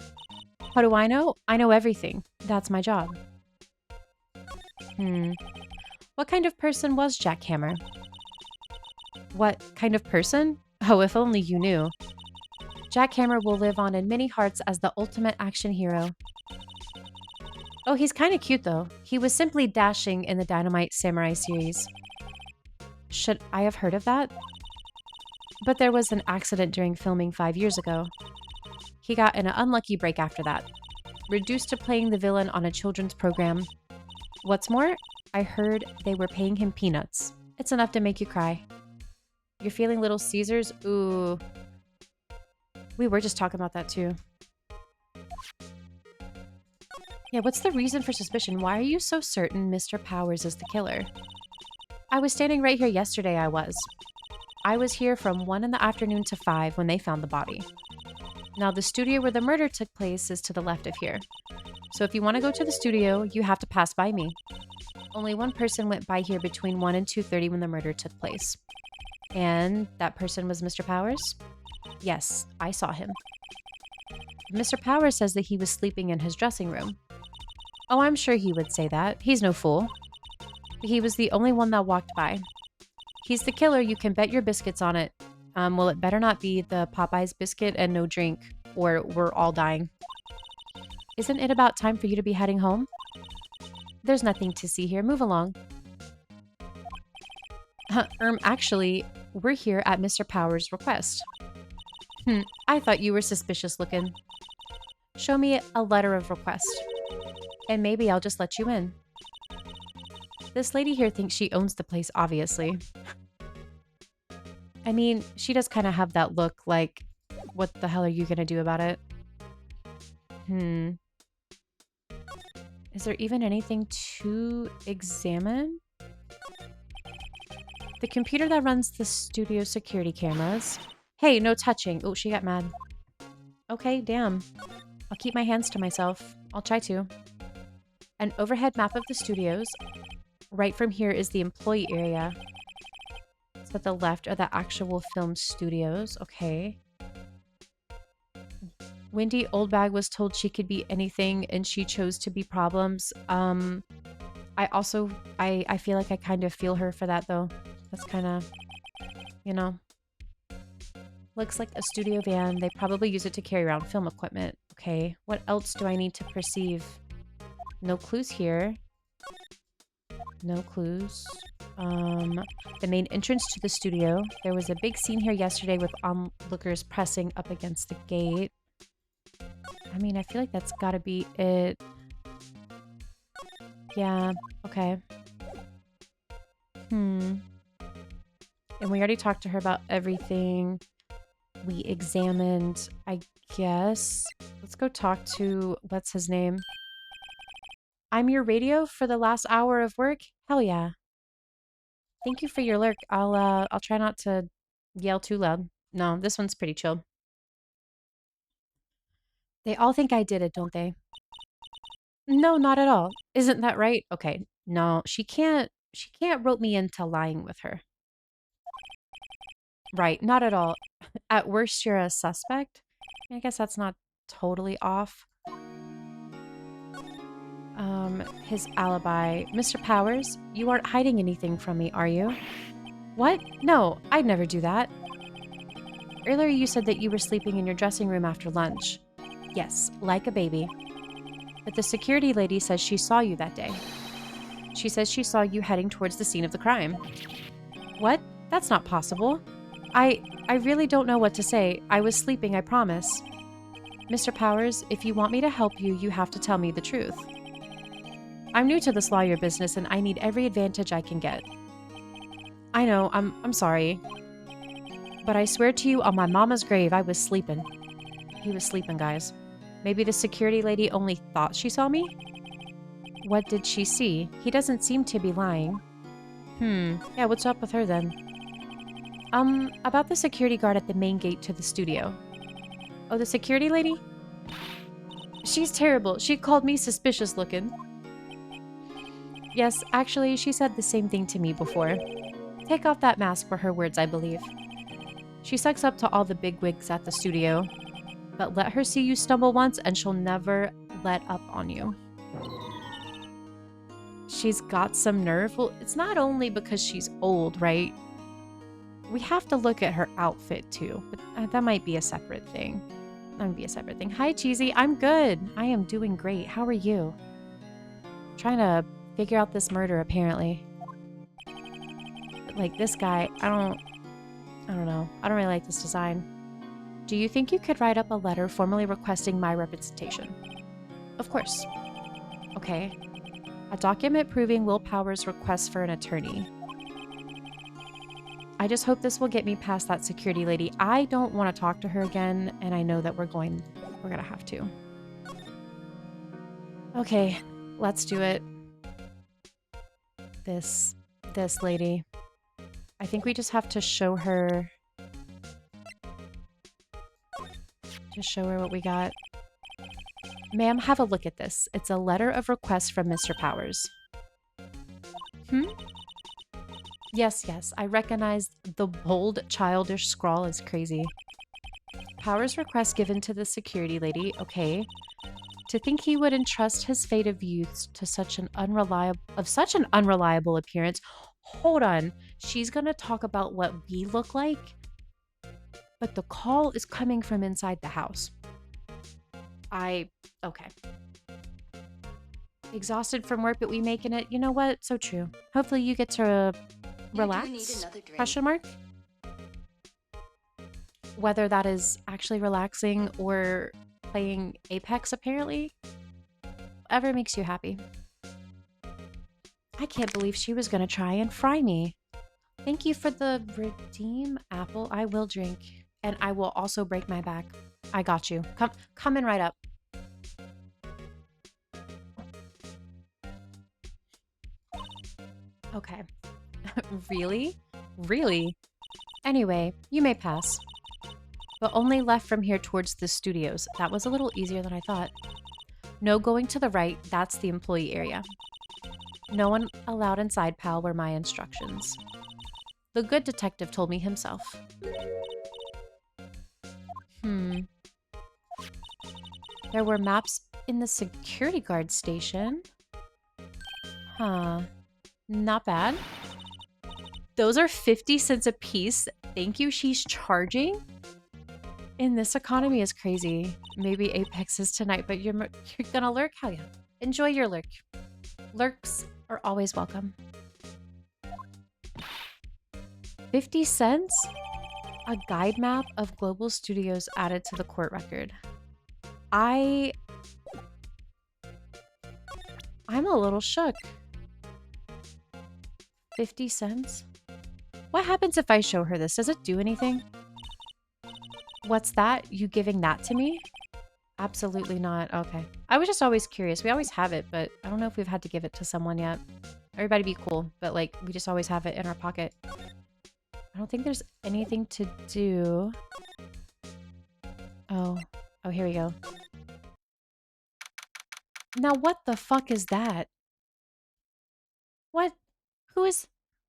How do I know? I know everything. That's my job. What kind of person was Jack Hammer? What kind of person? Oh, if only you knew. Jack Hammer will live on in many hearts as the ultimate action hero. Oh, he's kind of cute though. He was simply dashing in the Dynamite Samurai series. Should I have heard of that? But there was an accident during filming 5 years ago. He got in an unlucky break after that. reduced to playing the villain on a children's program. What's more, I heard they were paying him peanuts. It's enough to make you cry. You're feeling Little Caesars? Ooh. We were just talking about that too. Yeah, what's the reason for suspicion? Why are you so certain Mr. Powers is the killer? I was standing right here yesterday, I was here from 1 in the afternoon to 5 when they found the body. Now, the studio where the murder took place is to the left of here. So if you want to go to the studio, you have to pass by me. Only one person went by here between 1 and 2:30 when the murder took place. And that person was Mr. Powers? Yes, I saw him. Mr. Powers says that he was sleeping in his dressing room. Oh, I'm sure he would say that. He's no fool. He was the only one that walked by. He's the killer, you can bet your biscuits on it. Well, it better not be the Popeyes biscuit and no drink, or we're all dying. Isn't it about time for you to be heading home? There's nothing to see here. Move along. Actually, we're here at Mr. Powers' request. I thought you were suspicious looking. Show me a letter of request, and maybe I'll just let you in. This lady here thinks she owns the place, obviously. I mean, she does kind of have that look like, what the hell are you gonna do about it? Is there even anything to examine? The computer that runs the studio security cameras. Hey, no touching. Oh, she got mad. Okay, damn. I'll keep my hands to myself. I'll try to. An overhead map of the studios. Right from here is the employee area. So at the left are the actual film studios. Okay. Wendy Oldbag was told she could be anything and she chose to be problems. I feel like I kind of feel her for that though. That's kind of, you know. Looks like a studio van. They probably use it to carry around film equipment. Okay. What else do I need to perceive? No clues here. No clues. The main entrance to the studio. There was a big scene here yesterday with onlookers pressing up against the gate. I mean, I feel like that's gotta be it. Yeah, okay. And we already talked to her about everything we examined, I guess. Let's go talk to, what's his name? I'm your radio for the last hour of work? Hell yeah. Thank you for your lurk. I'll try not to yell too loud. No, this one's pretty chill. They all think I did it, don't they? No, not at all. Isn't that right? Okay. No, she can't rope me into lying with her. Right, not at all. At worst, you're a suspect. I guess that's not totally off. His alibi. Mr. Powers, you aren't hiding anything from me, are you? What? No, I'd never do that. Earlier you said that you were sleeping in your dressing room after lunch. Yes, like a baby. But the security lady says she saw you that day. She says she saw you heading towards the scene of the crime. What? That's not possible. I really don't know what to say. I was sleeping, I promise. Mr. Powers, if you want me to help you, you have to tell me the truth. I'm new to this lawyer business and I need every advantage I can get. I know, I'm sorry. But I swear to you on my mama's grave, I was sleeping. He was sleeping, guys. Maybe the security lady only thought she saw me? What did she see? He doesn't seem to be lying. Yeah, what's up with her then? About the security guard at the main gate to the studio. Oh, the security lady? She's terrible. She called me suspicious looking. Yes, actually, she said the same thing to me before. Take off that mask were her words, I believe. She sucks up to all the bigwigs at the studio. But let her see you stumble once and she'll never let up on you. She's got some nerve. Well, it's not only because she's old, right? We have to look at her outfit too, but that might be a separate thing. That might be a separate thing. Hi, Cheesy. I'm good. I am doing great. How are you? Trying to figure out this murder, apparently. But, like, this guy, I don't know. I don't really like this design. Do you think you could write up a letter formally requesting my representation? Of course. Okay. A document proving Will Powers' request for an attorney. I just hope this will get me past that security lady. I don't want to talk to her again, and I know that we're gonna have to. Okay, let's do it. This lady. I think we just have to show her. Just show her what we got. Ma'am, have a look at this. It's a letter of request from Mr. Powers. Yes, I recognize the bold, childish scrawl is crazy. Powers' request given to the security lady, okay. To think he would entrust his fate of youths to such an unreliable appearance. Hold on, she's gonna talk about what we look like? But the call is coming from inside the house. Okay. Exhausted from work, but we making it. You know what? So true. Hopefully you get to relax? Question mark? Whether that is actually relaxing or playing Apex, apparently. Whatever makes you happy. I can't believe she was gonna try and fry me. Thank you for the redeem apple. I will drink. And I will also break my back. I got you. Coming right up. Okay. Really? Really? Anyway, you may pass. But only left from here towards the studios. That was a little easier than I thought. No going to the right, that's the employee area. No one allowed inside, pal, were my instructions. The good detective told me himself. There were maps in the security guard station. Huh. Not bad. Those are 50 cents a piece. Thank you, she's charging? In this economy is crazy. Maybe Apex is tonight, but you're gonna lurk? Hell yeah. Enjoy your lurk. Lurks are always welcome. 50 cents? A guide map of Global Studios added to the court record. I'm a little shook. 50 cents? What happens if I show her this? Does it do anything? What's that? You giving that to me? Absolutely not. Okay. I was just always curious. We always have it, but I don't know if we've had to give it to someone yet. Everybody be cool, but like, we just always have it in our pocket. I don't think there's anything to do. Oh, here we go. Now what the fuck is that? What? Who is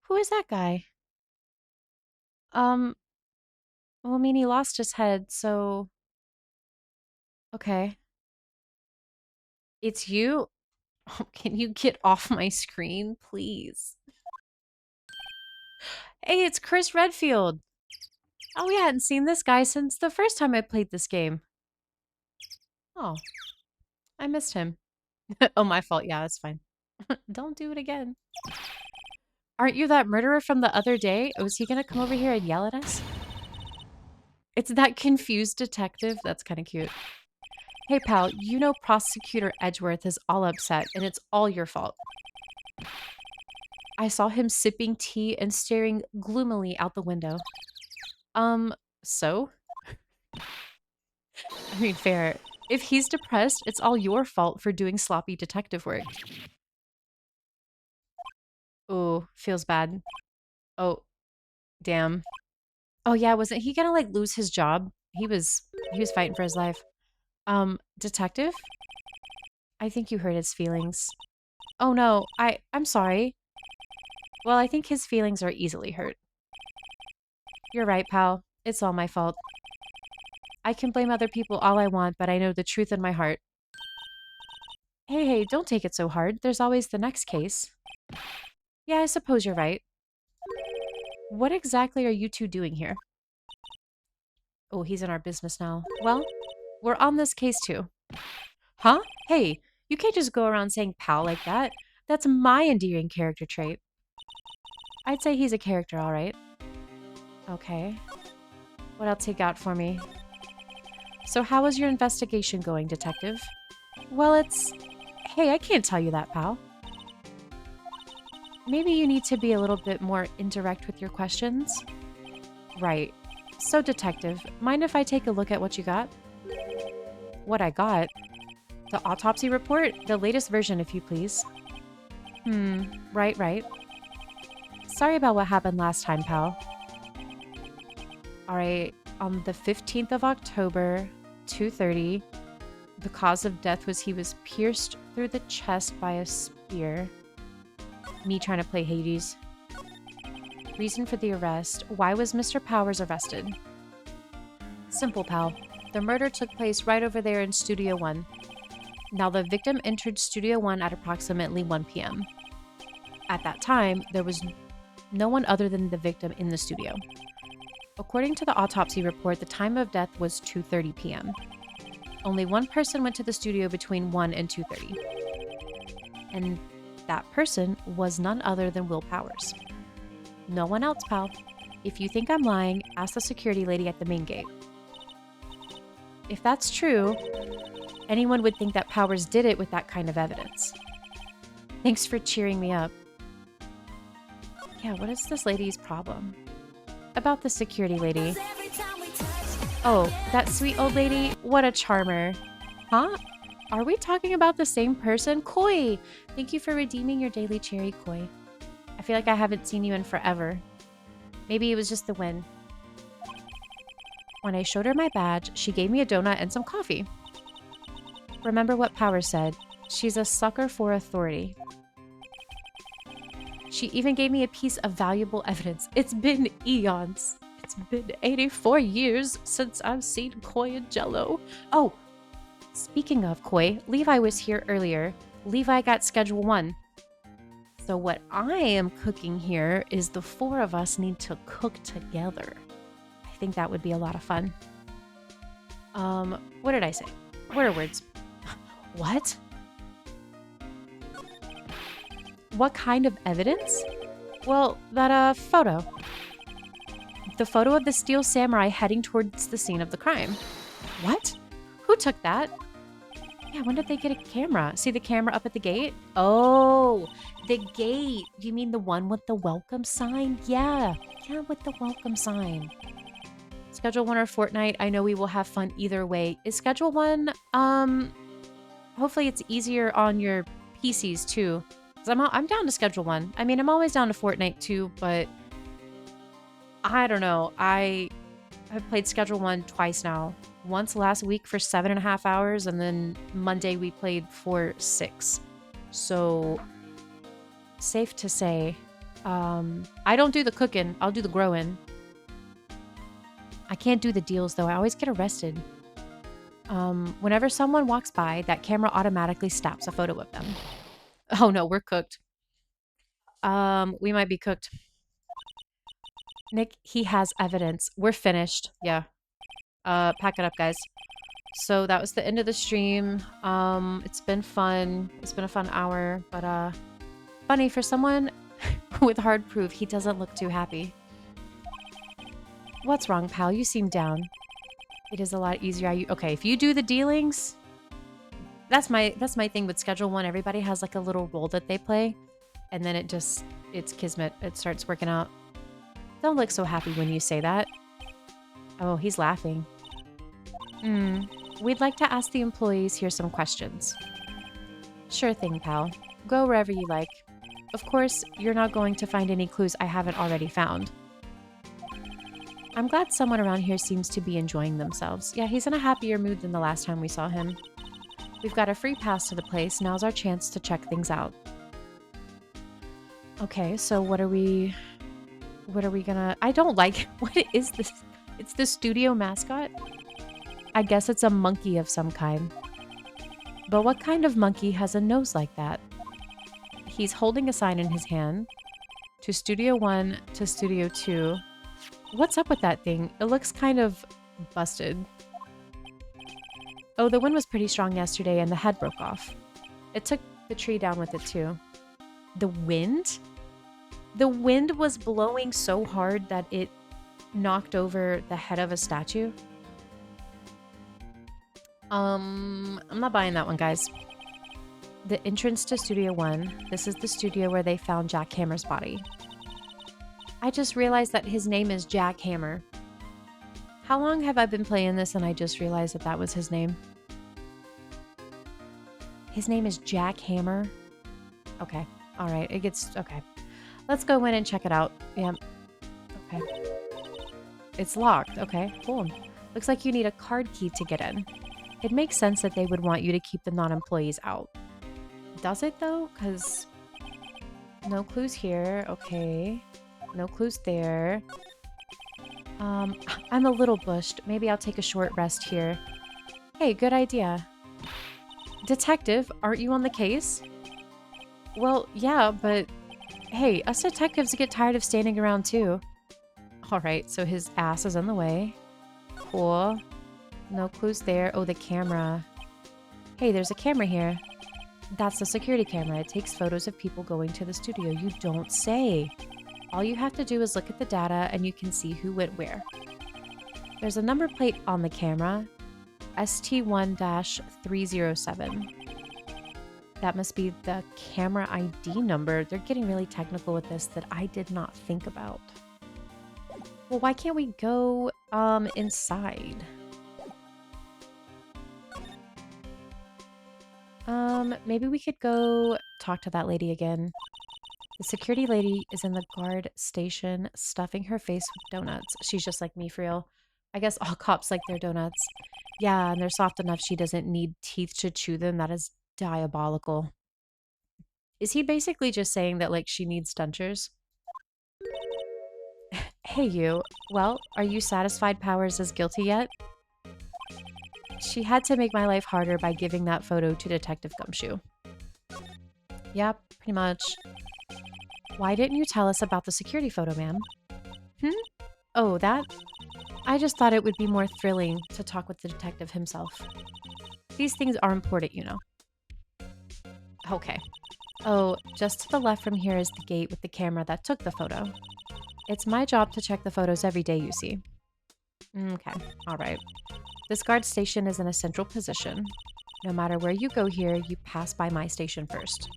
that guy? Well, I mean, he lost his head, so... Okay. It's you? Oh, can you get off my screen, please? Hey, it's Chris Redfield! Oh, we hadn't seen this guy since the first time I played this game. Oh. I missed him. Oh, my fault. Yeah, it's fine. Don't do it again. Aren't you that murderer from the other day? Oh, is he gonna come over here and yell at us? It's that confused detective. That's kind of cute. Hey, pal, you know Prosecutor Edgeworth is all upset, and it's all your fault. I saw him sipping tea and staring gloomily out the window. So? I mean, fair. If he's depressed, it's all your fault for doing sloppy detective work. Ooh, feels bad. Oh, damn. Oh yeah, wasn't he gonna like lose his job? He was fighting for his life. Detective? I think you hurt his feelings. Oh no, I'm sorry. Well, I think his feelings are easily hurt. You're right, pal. It's all my fault. I can blame other people all I want, but I know the truth in my heart. Hey, don't take it so hard. There's always the next case. Yeah, I suppose you're right. What exactly are you two doing here? Oh, he's in our business now. Well, we're on this case too. Huh? Hey, you can't just go around saying pal like that. That's my endearing character trait. I'd say he's a character, all right. Okay. What else you got for me? So how is your investigation going, detective? Well, hey, I can't tell you that, pal. Maybe you need to be a little bit more indirect with your questions. Right. So, detective, mind if I take a look at what you got? What I got? The autopsy report? The latest version, if you please. Right. Sorry about what happened last time, pal. Alright, on the 15th of October, 2:30, the cause of death was he was pierced through the chest by a spear. Me trying to play Hades. Reason for the arrest. Why was Mr. Powers arrested? Simple, pal. The murder took place right over there in Studio 1. Now, the victim entered Studio 1 at approximately 1 p.m. At that time, there was no one other than the victim in the studio. According to the autopsy report, the time of death was 2:30 p.m. Only one person went to the studio between 1 and 2:30. And that person was none other than Will Powers. No one else, pal. If you think I'm lying, ask the security lady at the main gate. If that's true, anyone would think that Powers did it with that kind of evidence. Thanks for cheering me up. Yeah, what is this lady's problem? About the security lady. Every time we touch, Oh, that sweet old lady? What a charmer. Huh? Are we talking about the same person? Koi! Thank you for redeeming your daily cherry, Koi. I feel like I haven't seen you in forever. Maybe it was just the wind. When I showed her my badge, she gave me a donut and some coffee. Remember what Power said. She's a sucker for authority. She even gave me a piece of valuable evidence. It's been eons. It's been 84 years since I've seen Koi and Jello. Oh, speaking of Koi, Levi was here earlier. Levi got Schedule 1. So what I am cooking here is the four of us need to cook together. I think that would be a lot of fun. What did I say? What are words? What? What kind of evidence? Well, that, photo. The photo of the Steel Samurai heading towards the scene of the crime. What? Who took that? Yeah, when did they get a camera? See the camera up at the gate? Oh, the gate. You mean the one with the welcome sign? Yeah, with the welcome sign. Schedule 1 or Fortnite. I know we will have fun either way. Is Schedule 1, hopefully it's easier on your PCs too. Because I'm down to Schedule 1. I mean, I'm always down to Fortnite too, but I don't know. I have played Schedule 1 twice now. Once last week for 7.5 hours, and then Monday we played for 6. So, safe to say, I don't do the cooking. I'll do the growing. I can't do the deals though. I always get arrested. Whenever someone walks by, that camera automatically snaps a photo of them. Oh no, we're cooked. We might be cooked. Nick, he has evidence. We're finished. Yeah. Pack it up, guys. So that was the end of the stream. It's been fun. It's been a fun hour, but funny for someone with hard proof, he doesn't look too happy. What's wrong, pal? You seem down. It is a lot easier. Okay, if you do the dealings, that's my thing with Schedule 1. Everybody has like a little role that they play, and then it's kismet. It starts working out. Don't look so happy when you say that. Oh, he's laughing. We'd like to ask the employees here some questions. Sure thing, pal. Go wherever you like. Of course, you're not going to find any clues I haven't already found. I'm glad someone around here seems to be enjoying themselves. Yeah, he's in a happier mood than the last time we saw him. We've got a free pass to the place. Now's our chance to check things out. Okay, so what are we gonna... I don't like... What is this? It's the studio mascot? I guess it's a monkey of some kind. But what kind of monkey has a nose like that? He's holding a sign in his hand. To Studio 1, to Studio 2. What's up with that thing? It looks kind of busted. Oh, the wind was pretty strong yesterday and the head broke off. It took the tree down with it too. The wind? The wind was blowing so hard that it knocked over the head of a statue. I'm not buying that one, guys. The entrance to Studio 1. This is the studio where they found Jack Hammer's body. I just realized that his name is Jack Hammer. How long have I been playing this and I just realized that that was his name? His name is Jack Hammer. Okay. All right. It gets... Okay. Let's go in and check it out. Yeah. Okay. It's locked. Okay. Cool. Looks like you need a card key to get in. It makes sense that they would want you to keep the non-employees out. Does it, though? Because... No clues here. Okay. No clues there. I'm a little bushed. Maybe I'll take a short rest here. Hey, good idea. Detective, aren't you on the case? Well, yeah, but hey, us detectives get tired of standing around too. Alright, so his ass is in the way. Cool. No clues there. Oh, the camera. Hey, there's a camera here. That's the security camera. It takes photos of people going to the studio. You don't say. All you have to do is look at the data and you can see who went where. There's a number plate on the camera. ST1-307. That must be the camera ID number. They're getting really technical with this that I did not think about. Well, why can't we go inside? Maybe we could go talk to that lady again. The security lady is in the guard station stuffing her face with donuts. She's just like me for real. I guess all cops like their donuts. Yeah, and they're soft enough she doesn't need teeth to chew them. That is diabolical. Is he basically just saying that, like, she needs dentures? Hey, you. Well, are you satisfied Powers is guilty yet? She had to make my life harder by giving that photo to Detective Gumshoe. Yep, pretty much. Why didn't you tell us about the security photo, ma'am? Oh, that? I just thought it would be more thrilling to talk with the detective himself. These things are important, you know. Okay. Oh, just to the left from here is the gate with the camera that took the photo. It's my job to check the photos every day, you see. Okay, all right. This guard station is in a central position. No matter where you go here, you pass by my station first.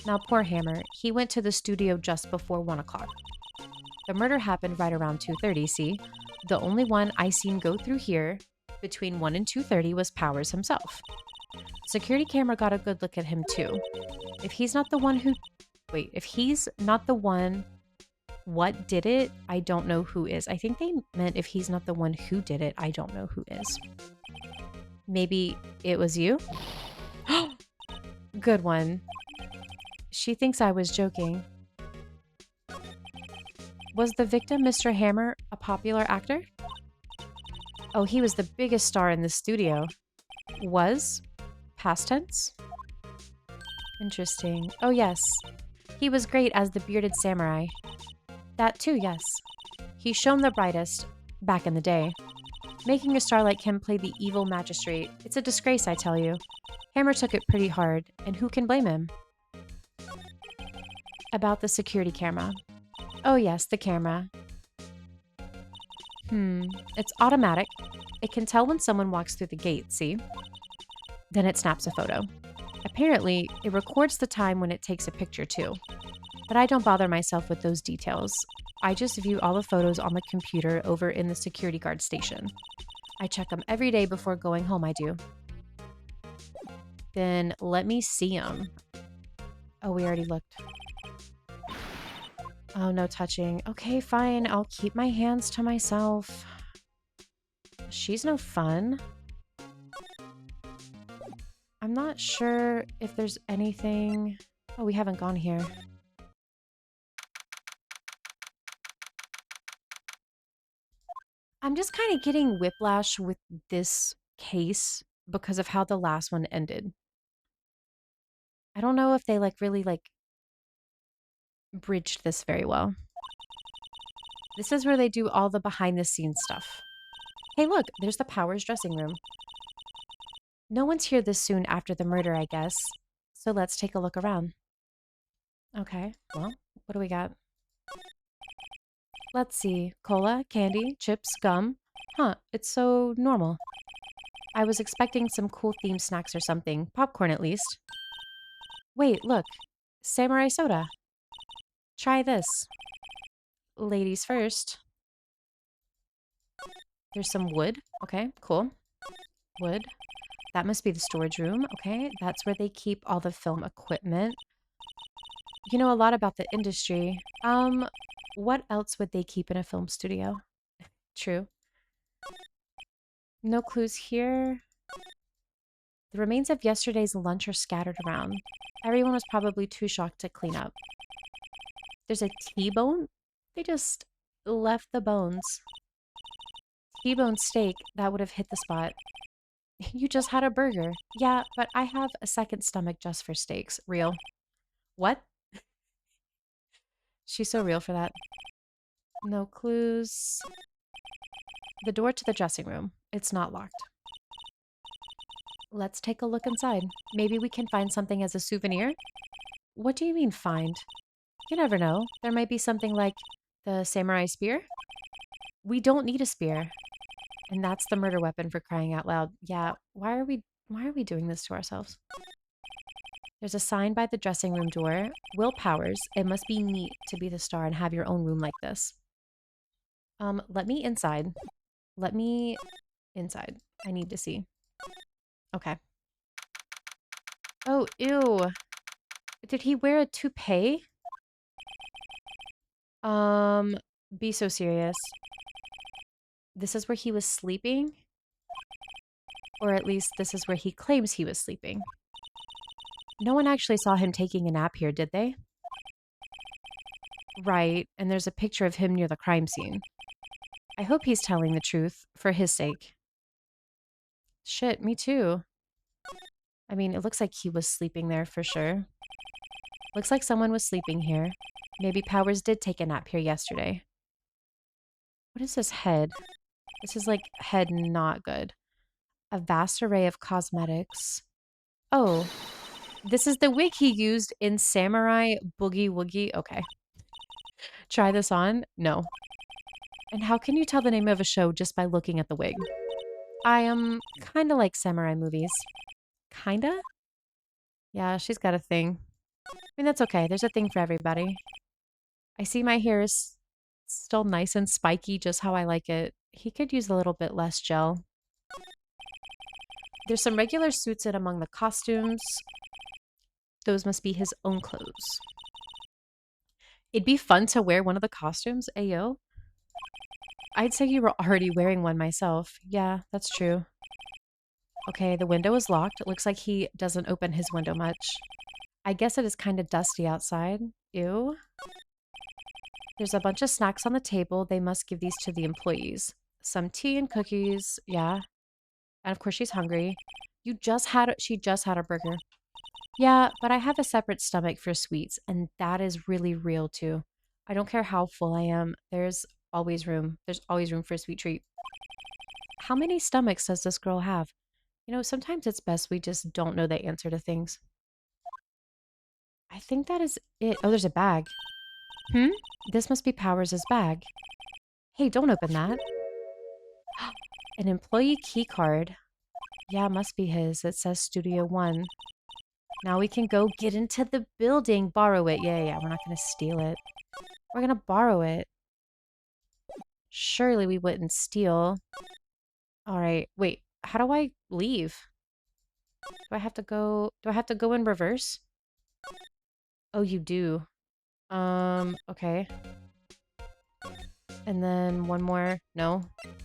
Now, poor Hammer, he went to the studio just before 1 o'clock. The murder happened right around 2:30, see? The only one I seen go through here between 1 and 2:30 was Powers himself. Security camera got a good look at him too. If he's not the one who... Wait, if he's not the one... What did it? I don't know who is. I think they meant if he's not the one who did it, I don't know who is. Maybe it was you? Good one. She thinks I was joking. Was the victim Mr. Hammer a popular actor? Oh, he was the biggest star in the studio. Was? Past tense? Interesting. Oh, yes. He was great as the bearded samurai. That too, yes. He shone the brightest back in the day. Making a star like him play the evil magistrate, it's a disgrace, I tell you. Hammer took it pretty hard, and who can blame him? About the security camera. Oh yes, the camera. It's automatic. It can tell when someone walks through the gate, see? Then it snaps a photo. Apparently, it records the time when it takes a picture too. But I don't bother myself with those details. I just view all the photos on the computer over in the security guard station. I check them every day before going home, I do. Then let me see them. Oh, we already looked. Oh, no touching. Okay, fine. I'll keep my hands to myself. She's no fun. I'm not sure if there's anything... Oh, we haven't gone here. I'm just kind of getting whiplash with this case because of how the last one ended. I don't know if they really bridged this very well. This is where they do all the behind the scenes stuff. Hey, look, there's the Powers dressing room. No one's here this soon after the murder, I guess. So let's take a look around. Okay, well, what do we got? Let's see. Cola, candy, chips, gum. Huh, it's so normal. I was expecting some cool themed snacks or something. Popcorn, at least. Wait, look. Samurai soda. Try this. Ladies first. There's some wood. Okay, cool. Wood. That must be the storage room. Okay, that's where they keep all the film equipment. You know a lot about the industry. What else would they keep in a film studio? True. No clues here. The remains of yesterday's lunch are scattered around. Everyone was probably too shocked to clean up. There's a T-bone? They just left the bones. T-bone steak, that would have hit the spot. You just had a burger. Yeah, but I have a second stomach just for steaks. Real. What? She's so real for that. No clues. The door to the dressing room. It's not locked. Let's take a look inside. Maybe we can find something as a souvenir? What do you mean find? You never know. There might be something like the samurai spear. We don't need a spear. And that's the murder weapon, for crying out loud. Yeah, why are we doing this to ourselves? There's a sign by the dressing room door. Will Powers, it must be neat to be the star and have your own room like this. Let me inside. Let me inside. I need to see. Okay. Oh, ew. Did he wear a toupee? Be so serious. This is where he was sleeping? Or at least this is where he claims he was sleeping. No one actually saw him taking a nap here, did they? Right, and there's a picture of him near the crime scene. I hope he's telling the truth, for his sake. Shit, me too. I mean, it looks like he was sleeping there for sure. Looks like someone was sleeping here. Maybe Powers did take a nap here yesterday. What is this head? This is like head not good. A vast array of cosmetics. Oh, this is the wig he used in Samurai Boogie Woogie. Okay. Try this on? No. And how can you tell the name of a show just by looking at the wig? I am kind of like samurai movies. Kinda? Yeah, she's got a thing. I mean, that's okay. There's a thing for everybody. I see my hair is still nice and spiky, just how I like it. He could use a little bit less gel. There's some regular suits in among the costumes. Those must be his own clothes. It'd be fun to wear one of the costumes, ayo. I'd say you were already wearing one myself. Yeah, that's true. Okay, the window is locked. It looks like he doesn't open his window much. I guess it is kind of dusty outside. Ew. There's a bunch of snacks on the table. They must give these to the employees. Some tea and cookies. Yeah. And of course she's hungry. She just had a burger. Yeah, but I have a separate stomach for sweets, and that is really real too. I don't care how full I am. There's always room. There's always room for a sweet treat. How many stomachs does this girl have? You know, sometimes it's best we just don't know the answer to things. I think that is it. Oh, there's a bag. This must be Powers' bag. Hey, don't open that. An employee key card. Yeah, it must be his. It says Studio One. Now we can go get into the building. Borrow it. Yeah. We're not going to steal it. We're going to borrow it. Surely we wouldn't steal. All right. Wait, how do I leave? Do I have to go in reverse? Oh, you do. Okay. And then one more. No.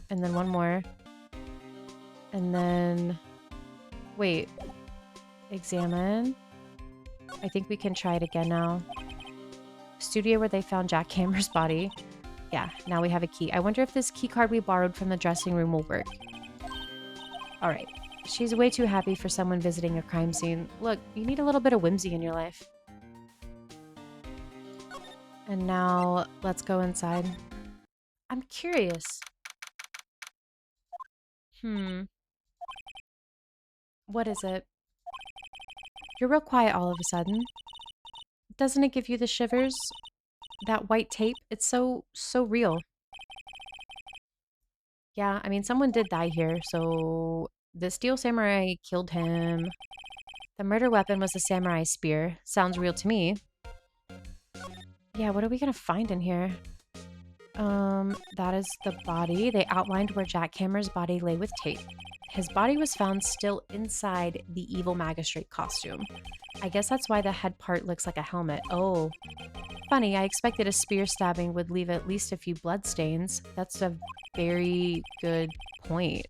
And then one more. And then... Wait. Examine. I think we can try it again now. Studio where they found Jack Hammer's body. Yeah, now we have a key. I wonder if this key card we borrowed from the dressing room will work. Alright. She's way too happy for someone visiting a crime scene. Look, you need a little bit of whimsy in your life. And now, let's go inside. I'm curious. What is it? You're real quiet all of a sudden. Doesn't it give you the shivers? That white tape, it's so real. Yeah, I mean, someone did die here, so The steel samurai killed him. The murder weapon was a samurai spear. Sounds real to me. Yeah, what are we gonna find in here? That is the body. They outlined where Jack Hammer's body lay with tape. His body was found still inside the evil magistrate costume. I guess that's why the head part looks like a helmet. Oh. Funny, I expected a spear stabbing would leave at least a few bloodstains. That's a very good point.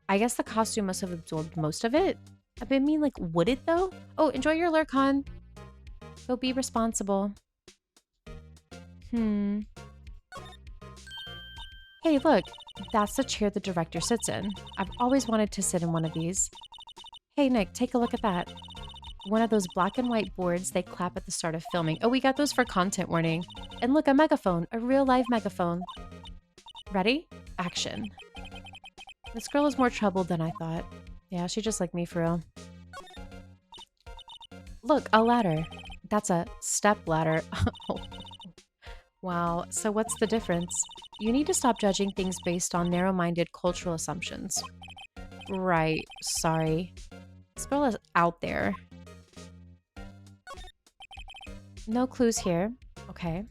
I guess the costume must have absorbed most of it. I mean, like, would it though? Oh, enjoy your Lurkon. Go be responsible. Hey, look. That's the chair the director sits in. I've always wanted to sit in one of these. Hey, Nick, take a look at that. One of those black and white boards they clap at the start of filming. Oh, we got those for content warning. And look, a megaphone. A real live megaphone. Ready? Action. This girl is more troubled than I thought. Yeah, she's just like me for real. Look, a ladder. That's a step ladder. Wow, so what's the difference? You need to stop judging things based on narrow-minded cultural assumptions. Right, sorry. This girl is out there. No clues here. Okay.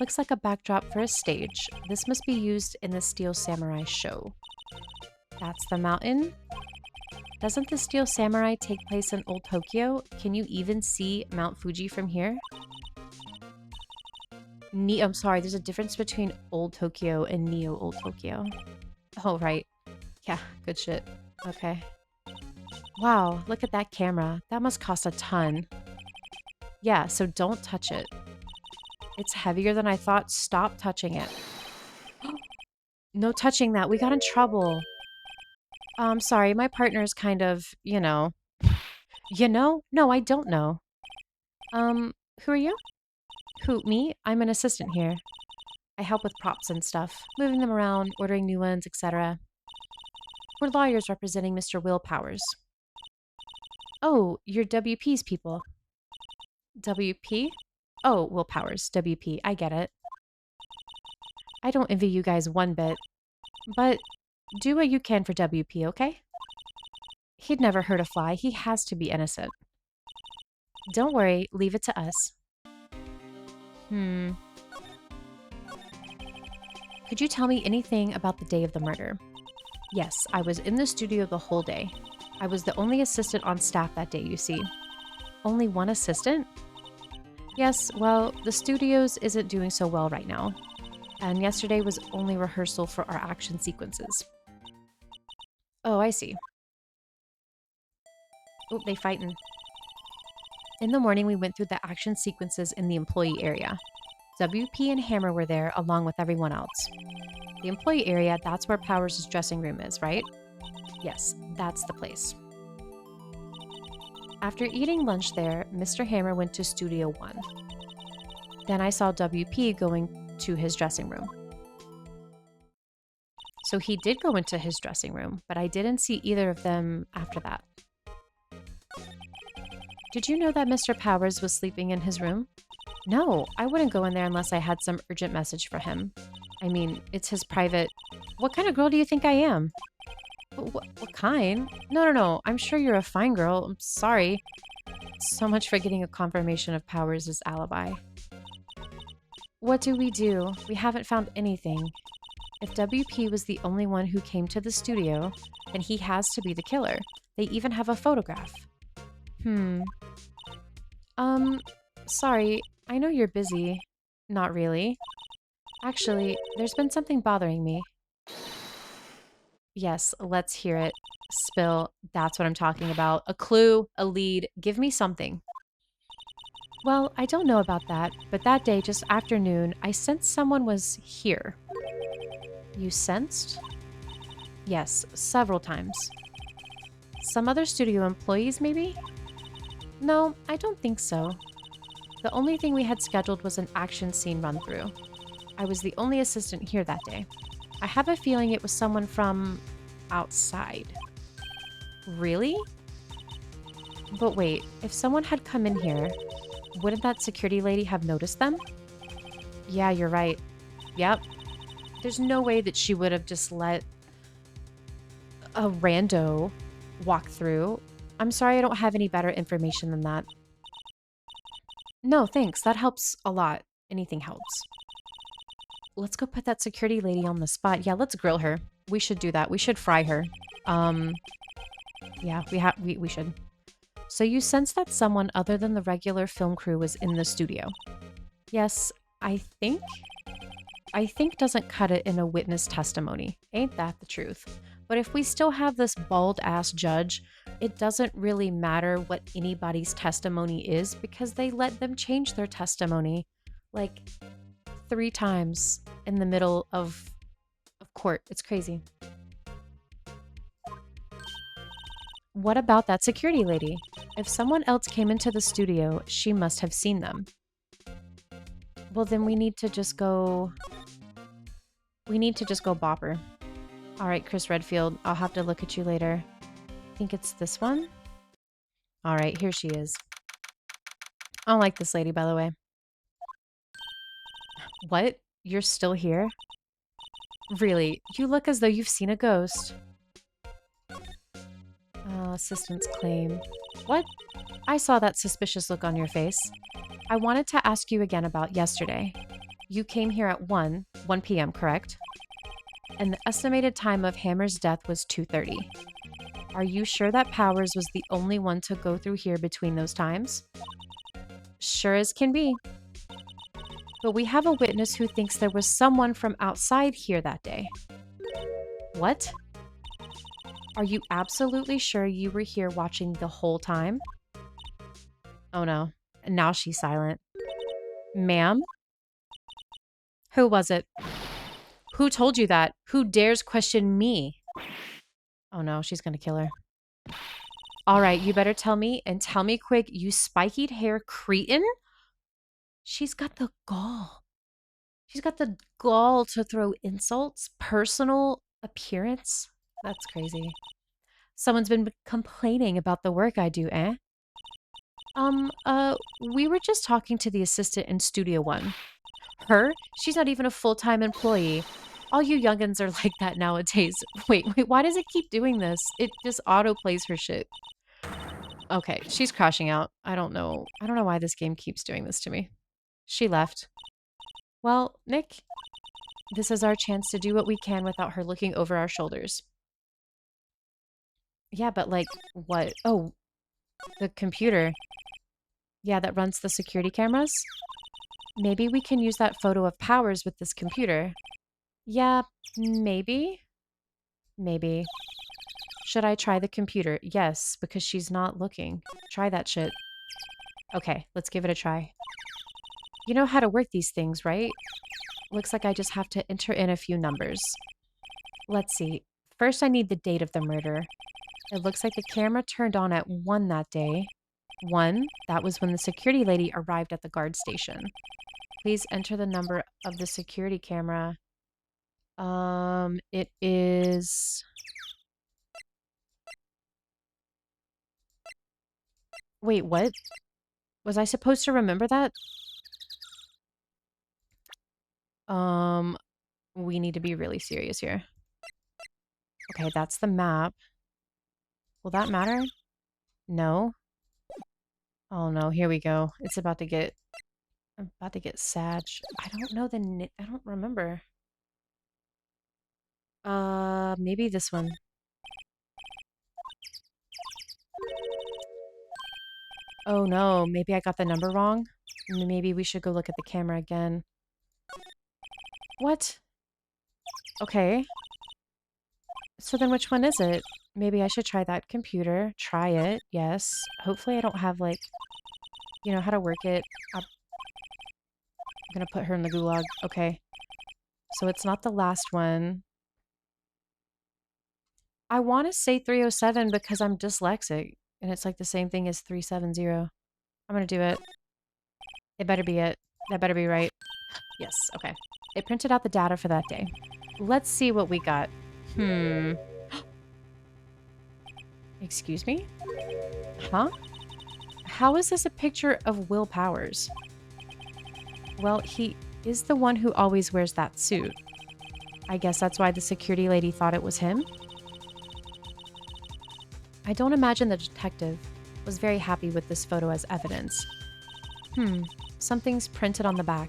Looks like a backdrop for a stage. This must be used in the Steel Samurai show. That's the mountain. Doesn't the Steel Samurai take place in Old Tokyo? Can you even see Mount Fuji from here? I'm sorry, there's a difference between Old Tokyo and Neo Old Tokyo. Oh, right. Yeah, good shit. Okay. Wow, look at that camera. That must cost a ton. Yeah, so don't touch it. It's heavier than I thought. Stop touching it. No touching that. We got in trouble. Sorry, my partner's kind of, you know. You know? No, I don't know. Who are you? Who, me? I'm an assistant here. I help with props and stuff, moving them around, ordering new ones, etc. We're lawyers representing Mr. Will Powers. Oh, you're WP's people. WP? Oh, Will Powers, WP, I get it. I don't envy you guys one bit, but do what you can for WP, okay? He'd never hurt a fly. He has to be innocent. Don't worry, leave it to us. Could you tell me anything about the day of the murder? Yes, I was in the studio the whole day. I was the only assistant on staff that day, you see. Only one assistant? Yes, well, the studios isn't doing so well right now. And yesterday was only rehearsal for our action sequences. Oh, I see. Oh, they fighting. In the morning, we went through the action sequences in the employee area. WP and Hammer were there along with everyone else. The employee area, that's where Powers' dressing room is, right? Yes, that's the place. After eating lunch there, Mr. Hammer went to Studio 1. Then I saw WP going to his dressing room. So he did go into his dressing room, but I didn't see either of them after that. Did you know that Mr. Powers was sleeping in his room? No, I wouldn't go in there unless I had some urgent message for him. I mean, it's his private... What kind of girl do you think I am? What kind? No. I'm sure you're a fine girl. I'm sorry. So much for getting a confirmation of Powers' alibi. What do? We haven't found anything. If WP was the only one who came to the studio, then he has to be the killer. They even have a photograph. Sorry, I know you're busy. Not really. Actually, there's been something bothering me. Yes, let's hear it. Spill. That's what I'm talking about. A clue, a lead. Give me something. Well, I don't know about that, but that day, just after noon, I sensed someone was here. You sensed? Yes, several times. Some other studio employees, maybe? No, I don't think so. The only thing we had scheduled was an action scene run-through. I was the only assistant here that day. I have a feeling it was someone from outside. Really? But wait, if someone had come in here, wouldn't that security lady have noticed them? Yeah, you're right. Yep. There's no way that she would have just let... a rando walkthrough. I'm sorry I don't have any better information than that. No, thanks. That helps a lot. Anything helps. Let's go put that security lady on the spot. Yeah, let's grill her. We should do that. We should fry her. Yeah, we should. So you sense that someone other than the regular film crew was in the studio? Yes, I think doesn't cut it in a witness testimony. Ain't that the truth? But if we still have this bald-ass judge, it doesn't really matter what anybody's testimony is because they let them change their testimony like 3 times in the middle of court. It's crazy. What about that security lady? If someone else came into the studio, she must have seen them. Well, then we need to just go... We need to just go bop her. All right, Chris Redfield, I'll have to look at you later. I think it's this one. All right, here she is. I don't like this lady, by the way. What? You're still here? Really? You look as though you've seen a ghost. Assistance claim. What? I saw that suspicious look on your face. I wanted to ask you again about yesterday. You came here at 1 p.m., correct? And the estimated time of Hammer's death was 2:30. Are you sure that Powers was the only one to go through here between those times? Sure as can be. But we have a witness who thinks there was someone from outside here that day. What? Are you absolutely sure you were here watching the whole time? Oh no. Now she's silent. Ma'am? Who was it? Who told you that? Who dares question me? Oh no, she's gonna kill her. All right, you better tell me, and tell me quick, you spiky hair cretin? She's got the gall. She's got the gall to throw insults, personal appearance. That's crazy. Someone's been complaining about the work I do, eh? We were just talking to the assistant in Studio One. Her? She's not even a full-time employee. All you youngins are like that nowadays. Wait, why does it keep doing this? It just auto-plays her shit. Okay, she's crashing out. I don't know why this game keeps doing this to me. She left. Well, Nick, this is our chance to do what we can without her looking over our shoulders. Yeah, but like, what? Oh, the computer. Yeah, that runs the security cameras? Maybe we can use that photo of Powers with this computer. Yeah, maybe. Maybe. Should I try the computer? Yes, because she's not looking. Try that shit. Okay, let's give it a try. You know how to work these things, right? Looks like I just have to enter in a few numbers. Let's see. First, I need the date of the murder. It looks like the camera turned on at 1 that day. 1, that was when the security lady arrived at the guard station. Please enter the number of the security camera. It is... Wait, what? Was I supposed to remember that? We need to be really serious here. Okay, that's the map. Will that matter? No. Oh no, here we go. It's about to get... I'm about to get Sag. I don't know I don't remember. Maybe this one. Oh no, maybe I got the number wrong. Maybe we should go look at the camera again. What? Okay. So then which one is it? Maybe I should try that computer. Try it, yes. Hopefully I don't have like, you know, how to work it. I'm gonna put her in the gulag. Okay. So it's not the last one. I want to say 307 because I'm dyslexic. And it's like the same thing as 370. I'm gonna do it. It better be it. That better be right. Yes, okay. It printed out the data for that day. Let's see what we got. Excuse me? Huh? How is this a picture of Will Powers? Well, he is the one who always wears that suit. I guess that's why the security lady thought it was him? I don't imagine the detective was very happy with this photo as evidence. Something's printed on the back.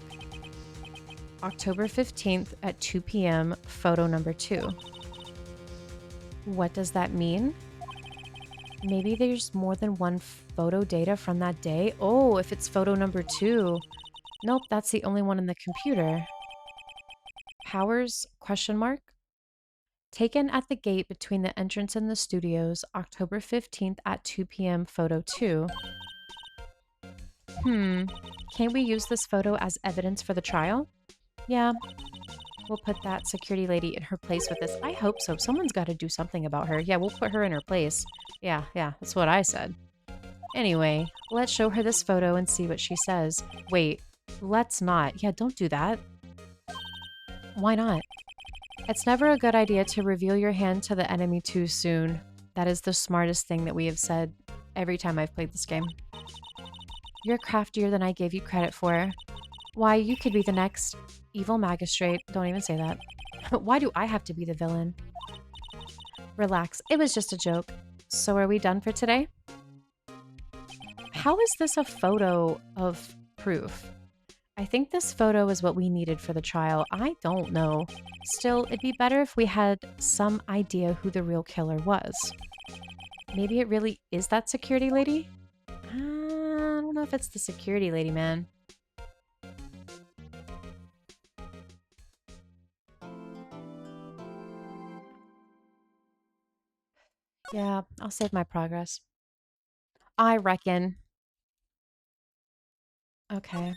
October 15th at 2 p.m., photo number 2. What does that mean? Maybe there's more than one photo data from that day? Oh, if it's photo number 2. Nope, that's the only one in the computer. Powers? Question mark? Taken at the gate between the entrance and the studios, October 15th at 2 p.m., photo 2. Can't we use this photo as evidence for the trial? Yeah. We'll put that security lady in her place with this. I hope so. Someone's got to do something about her. Yeah, we'll put her in her place. Yeah, that's what I said. Anyway, let's show her this photo and see what she says. Wait, let's not. Yeah, don't do that. Why not? It's never a good idea to reveal your hand to the enemy too soon. That is the smartest thing that we have said every time I've played this game. You're craftier than I gave you credit for. Why, you could be the next evil magistrate. Don't even say that. Why do I have to be the villain? Relax. It was just a joke. So are we done for today? How is this a photo of proof? I think this photo is what we needed for the trial. I don't know. Still, it'd be better if we had some idea who the real killer was. Maybe it really is that security lady? I don't know if it's the security lady, man. Yeah, I'll save my progress. I reckon. Okay.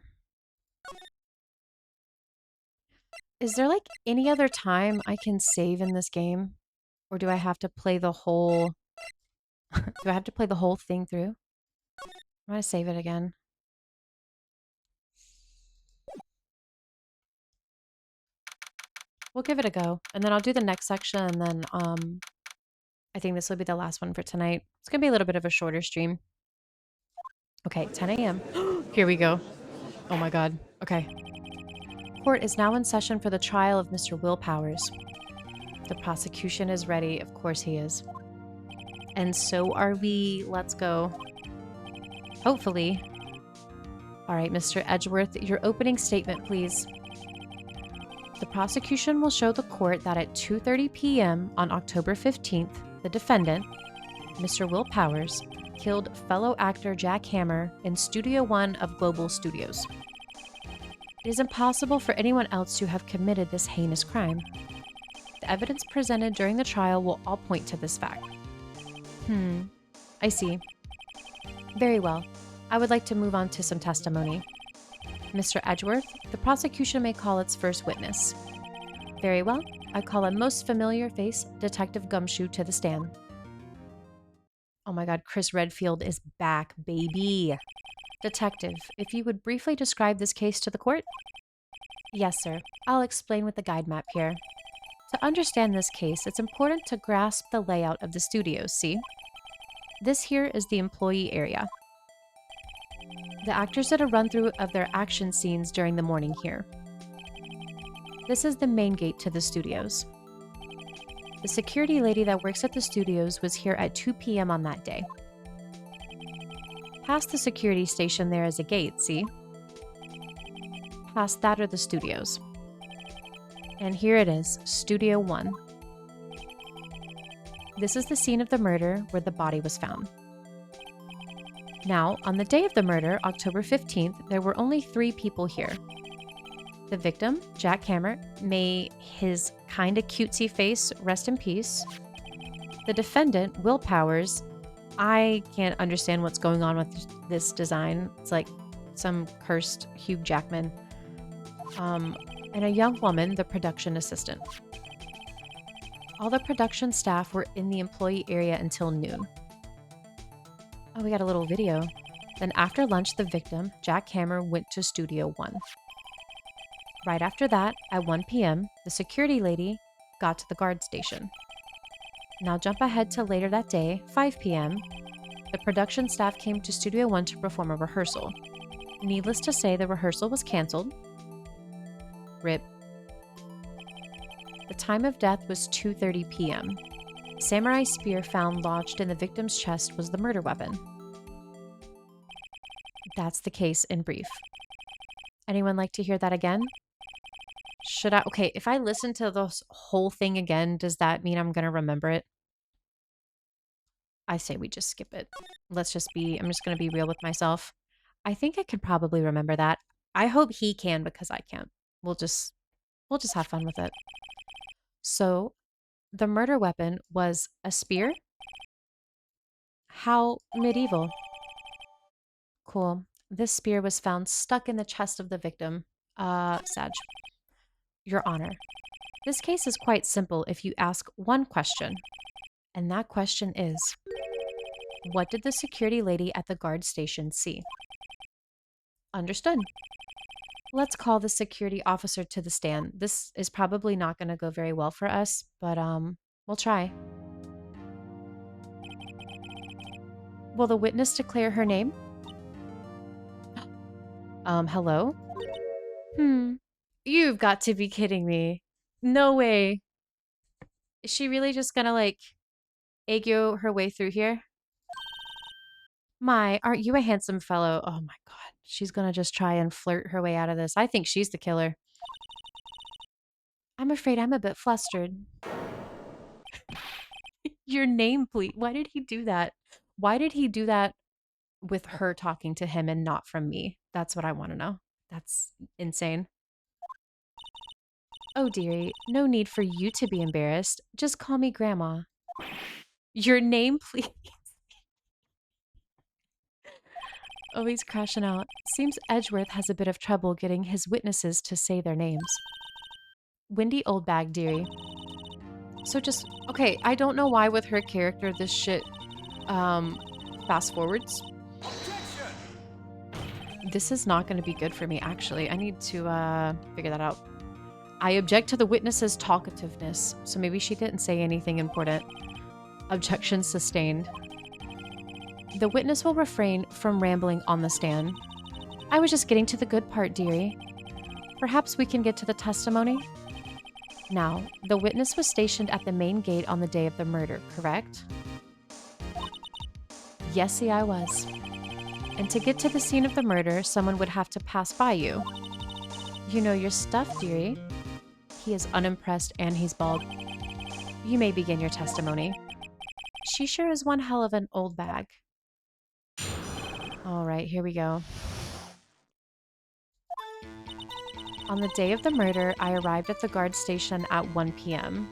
Is there like any other time I can save in this game? Or do I have to play the whole... do I have to play the whole thing through? I'm gonna save it again. We'll give it a go. And then I'll do the next section and then I think this will be the last one for tonight. It's gonna be a little bit of a shorter stream. Okay, 10 a.m. Here we go. Oh my god. Okay. Court is now in session for the trial of Mr. Will Powers. The prosecution is ready. Of course he is. And so are we. Let's go. Hopefully. All right, Mr. Edgeworth, your opening statement, please. The prosecution will show the court that at 2:30 p.m. on October 15th, the defendant, Mr. Will Powers, killed fellow actor Jack Hammer in Studio One of Global Studios. It is impossible for anyone else to have committed this heinous crime. The evidence presented during the trial will all point to this fact. I see. Very well. I would like to move on to some testimony. Mr. Edgeworth, the prosecution may call its first witness. Very well. I call a most familiar face, Detective Gumshoe, to the stand. Oh my god, Chris Redfield is back, baby. Detective, if you would briefly describe this case to the court? Yes, sir. I'll explain with the guide map here. To understand this case, it's important to grasp the layout of the studios, see? This here is the employee area. The actors did a run-through of their action scenes during the morning here. This is the main gate to the studios. The security lady that works at the studios was here at 2 p.m. on that day. Past the security station there is a gate, see? Past that are the studios. And here it is, Studio 1. This is the scene of the murder where the body was found. Now, on the day of the murder, October 15th, there were only 3 people here. The victim, Jack Hammer, may his kinda cutesy face rest in peace. The defendant, Will Powers, I can't understand what's going on with this design. It's like some cursed Hugh Jackman. And a young woman, the production assistant. All the production staff were in the employee area until noon. Oh, we got a little video. Then after lunch, the victim, Jack Hammer, went to Studio 1. Right after that, at 1 p.m., the security lady got to the guard station. Now jump ahead to later that day, 5 p.m., the production staff came to Studio 1 to perform a rehearsal. Needless to say, the rehearsal was canceled. RIP. The time of death was 2:30 p.m. samurai spear found lodged in the victim's chest was the murder weapon. That's the case in brief. Anyone like to hear that again? Should I? Okay, if I listen to this whole thing again, does that mean I'm going to remember it? I say we just skip it. I'm just going to be real with myself. I think I could probably remember that. I hope he can because I can't. We'll just have fun with it. So, the murder weapon was a spear? How medieval. Cool. This spear was found stuck in the chest of the victim. Sag. Your Honor. This case is quite simple if you ask one question. And that question is, what did the security lady at the guard station see? Understood. Let's call the security officer to the stand. This is probably not going to go very well for us, but we'll try. Will the witness declare her name? Hello? You've got to be kidding me. No way. Is she really just gonna, like, aegyo her way through here? My, aren't you a handsome fellow? Oh my god. She's gonna just try and flirt her way out of this. I think she's the killer. I'm afraid I'm a bit flustered. Your name, please. Why did he do that? Why did he do that with her talking to him and not from me? That's what I want to know. That's insane. Oh, dearie, no need for you to be embarrassed. Just call me Grandma. Your name, please. Oh, he's crashing out. Seems Edgeworth has a bit of trouble getting his witnesses to say their names. Windy Oldbag, dearie. So just, okay, I don't know why with her character this shit, fast forwards. This is not going to be good for me, actually. I need to, figure that out. I object to the witness's talkativeness, so maybe she didn't say anything important. Objection sustained. The witness will refrain from rambling on the stand. I was just getting to the good part, dearie. Perhaps we can get to the testimony? Now, the witness was stationed at the main gate on the day of the murder, correct? Yes, see, I was. And to get to the scene of the murder, someone would have to pass by you. You know your stuff, dearie. He is unimpressed and he's bald. You may begin your testimony. She sure is one hell of an old bag. All right, here we go. On the day of the murder, I arrived at the guard station at 1 p.m.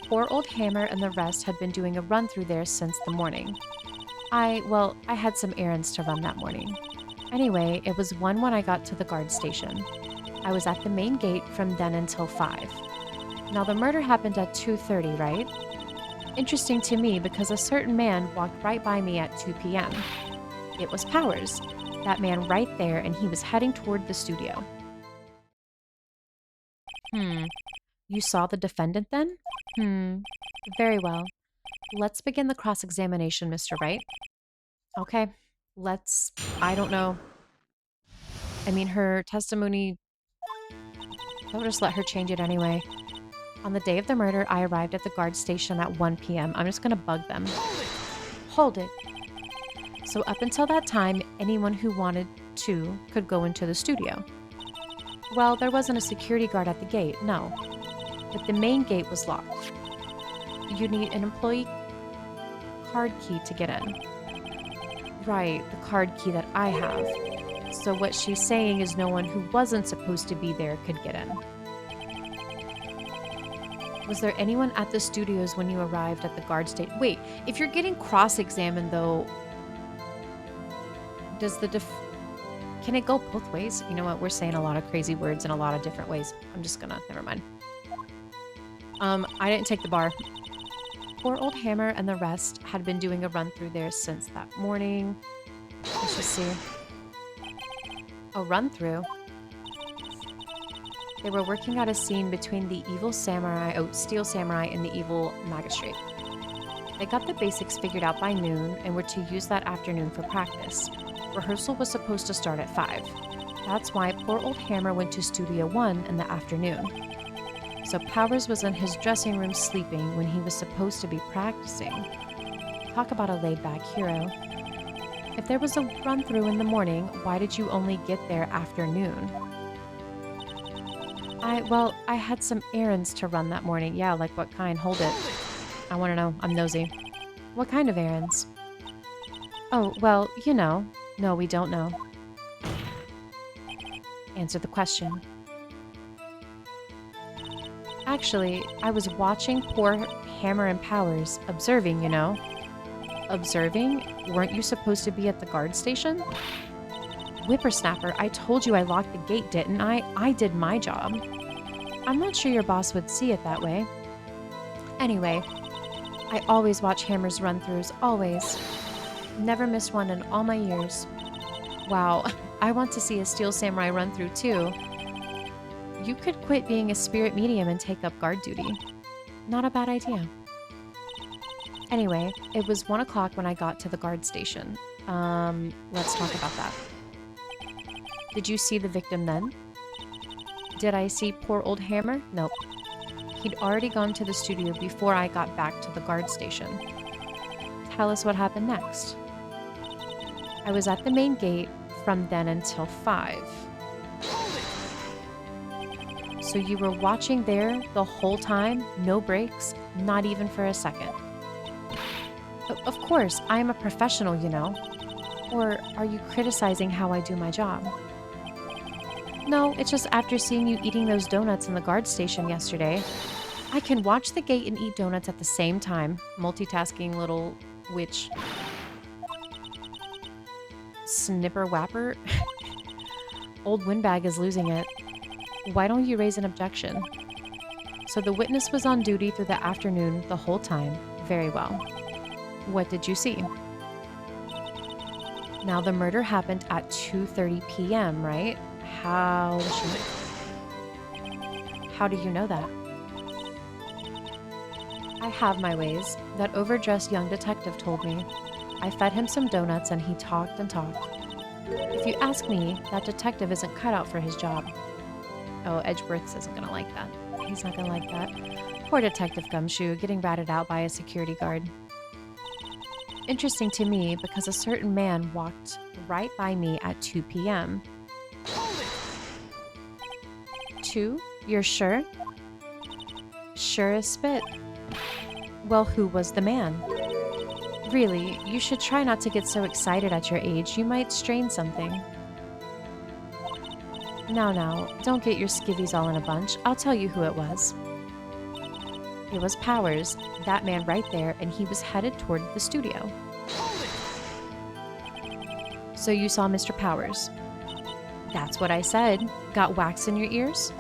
Poor old Hammer and the rest had been doing a run through there since the morning. I had some errands to run that morning. Anyway, it was 1 when I got to the guard station. I was at the main gate from then until 5. Now the murder happened at 2:30, right? Interesting to me because a certain man walked right by me at 2 p.m. It was Powers, that man right there, and he was heading toward the studio. You saw the defendant then? Very well. Let's begin the cross-examination, Mr. Wright. Okay, I don't know. I mean, her testimony, I'll just let her change it anyway. On the day of the murder, I arrived at the guard station at 1 p.m. I'm just gonna bug them. Hold it. So up until that time, anyone who wanted to could go into the studio. Well, there wasn't a security guard at the gate, no. But the main gate was locked. You need an employee card key to get in. Right, the card key that I have. So what she's saying is no one who wasn't supposed to be there could get in. Was there anyone at the studios when you arrived at the guard station? Wait, if you're getting cross-examined though, does the can it go both ways? You know what? We're saying a lot of crazy words in a lot of different ways. I'm just gonna, never mind. I didn't take the bar. Poor old Hammer and the rest had been doing a run through there since that morning. Let's just see. A run through? They were working out a scene between the evil samurai, steel samurai and the evil magistrate. They got the basics figured out by noon and were to use that afternoon for practice. Rehearsal was supposed to start at 5. That's why poor old Hammer went to Studio 1 in the afternoon. So Powers was in his dressing room sleeping when he was supposed to be practicing. Talk about a laid-back hero. If there was a run-through in the morning, why did you only get there after noon? Well, I had some errands to run that morning. Yeah, like what kind? Hold it. I want to know. I'm nosy. What kind of errands? Oh, well, you know. No, we don't know. Answer the question. Actually, I was watching poor Hammer and Powers, observing, you know. Observing? Weren't you supposed to be at the guard station? Whippersnapper, I told you I locked the gate, didn't I? I did my job. I'm not sure your boss would see it that way. Anyway, I always watch Hammer's run-throughs, always. Never missed one in all my years. Wow, I want to see a Steel Samurai run-through too. You could quit being a spirit medium and take up guard duty. Not a bad idea. Anyway, it was 1 o'clock when I got to the guard station. Let's talk about that. Did you see the victim then? Did I see poor old Hammer? Nope. He'd already gone to the studio before I got back to the guard station. Tell us what happened next. I was at the main gate from then until 5. So you were watching there the whole time? No breaks? Not even for a second? Of course, I am a professional, you know. Or are you criticizing how I do my job? No, it's just after seeing you eating those donuts in the guard station yesterday. I can watch the gate and eat donuts at the same time. Multitasking little witch. Snipper whapper? Old Windbag is losing it. Why don't you raise an objection? So the witness was on duty through the afternoon the whole time. Very well. What did you see? Now the murder happened at 2:30 p.m., right? How do you know that? I have my ways. That overdressed young detective told me. I fed him some donuts and he talked and talked. If you ask me, that detective isn't cut out for his job. Oh, Edgeworth isn't gonna like that. He's not gonna like that. Poor Detective Gumshoe getting ratted out by a security guard. Interesting to me because a certain man walked right by me at 2 p.m. 2? You're sure? Sure as spit. Well, who was the man? Really, you should try not to get so excited at your age. You might strain something. Now, don't get your skivvies all in a bunch. I'll tell you who it was. It was Powers, that man right there, and he was headed toward the studio. So you saw Mr. Powers. That's what I said. Got wax in your ears?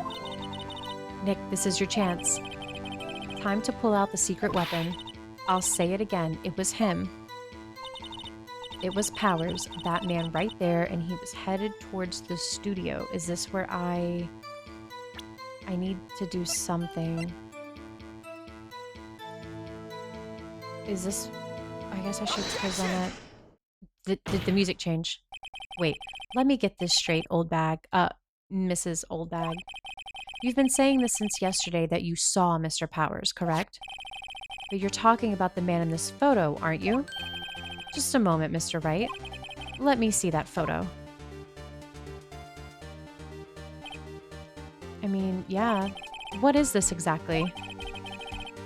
Nick, this is your chance. Time to pull out the secret weapon. I'll say it again. It was him. It was Powers, that man right there, and he was headed towards the studio. Is this where I need to do something? Is this... I guess I should present it. Did the music change? Wait, let me get this straight, Old Bag. Mrs. Old Bag. You've been saying this since yesterday that you saw Mr. Powers, correct? But you're talking about the man in this photo, aren't you? Just a moment, Mr. Wright. Let me see that photo. I mean, yeah. What is this exactly?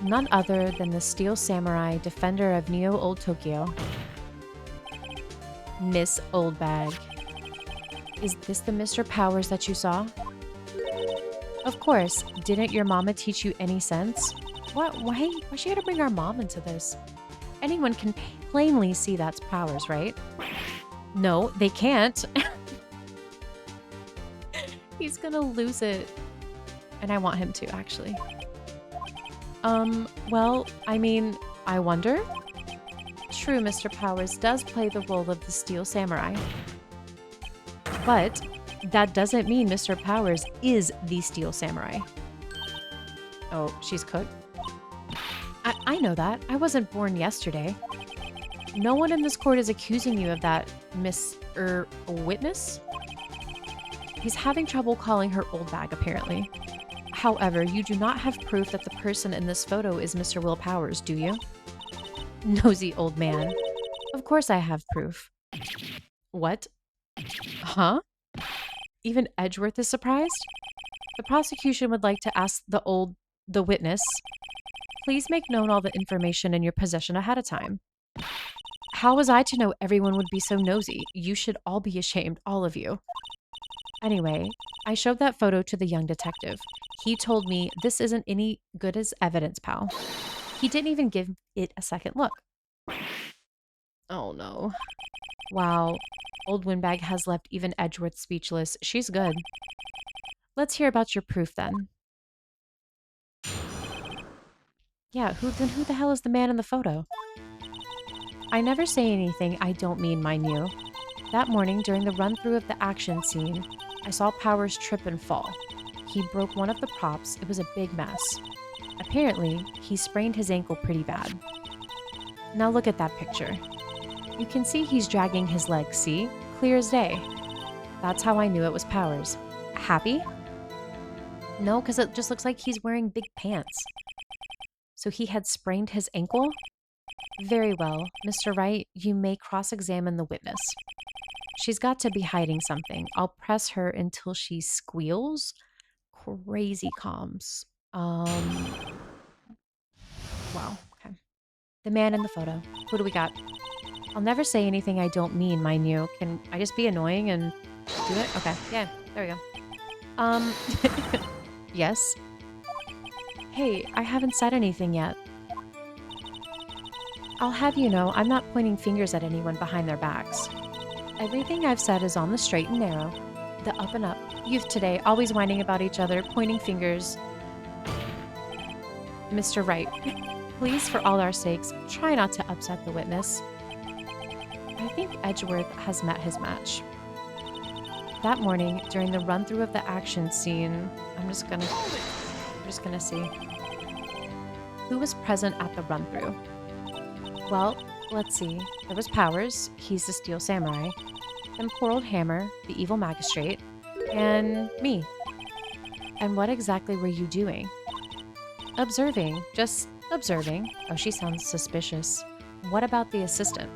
None other than the Steel Samurai, defender of Neo Old Tokyo. Miss Old Bag. Is this the Mr. Powers that you saw? Of course. Didn't your mama teach you any sense? What? Why she gotta bring our mom into this? Anyone can plainly see that's Powers, right? No, they can't. He's gonna lose it. And I want him to, actually. Well, I mean, I wonder? True, Mr. Powers does play the role of the Steel Samurai. But that doesn't mean Mr. Powers is the Steel Samurai. Oh, she's cooked? I know that. I wasn't born yesterday. No one in this court is accusing you of that, Miss... witness? He's having trouble calling her Old Bag, apparently. However, you do not have proof that the person in this photo is Mr. Will Powers, do you? Nosy old man. Of course I have proof. What? Huh? Even Edgeworth is surprised? The prosecution would like to ask the witness, please make known all the information in your possession ahead of time. How was I to know everyone would be so nosy? You should all be ashamed, all of you. Anyway, I showed that photo to the young detective. He told me this isn't any good as evidence, pal. He didn't even give it a second look. Oh no. Wow. Old Windbag has left even Edgeworth speechless. She's good. Let's hear about your proof then. Yeah, who the hell is the man in the photo? I never say anything I don't mean, mind you. That morning, during the run-through of the action scene, I saw Powers trip and fall. He broke one of the props. It was a big mess. Apparently, he sprained his ankle pretty bad. Now look at that picture. You can see he's dragging his leg, see? Clear as day. That's how I knew it was Powers. Happy? No, because it just looks like he's wearing big pants. So he had sprained his ankle? Very well. Mr. Wright, you may cross-examine the witness. She's got to be hiding something. I'll press her until she squeals. Crazy comms. Wow, okay. The man in the photo. Who do we got? I'll never say anything I don't mean, mind you. Can I just be annoying and do it? Okay, yeah, there we go. Yes? Hey, I haven't said anything yet. I'll have you know, I'm not pointing fingers at anyone behind their backs. Everything I've said is on the straight and narrow, the up and up. Youth today, always whining about each other, pointing fingers. Mr. Wright, please, for all our sakes, try not to upset the witness. I think Edgeworth has met his match. That morning, during the run-through of the action scene, I'm just gonna see. Who was present at the run-through? Well, let's see. There was Powers, he's the Steel Samurai, then poor old Hammer, the evil magistrate, and me. And what exactly were you doing? Observing. Just observing. Oh, she sounds suspicious. What about the assistant?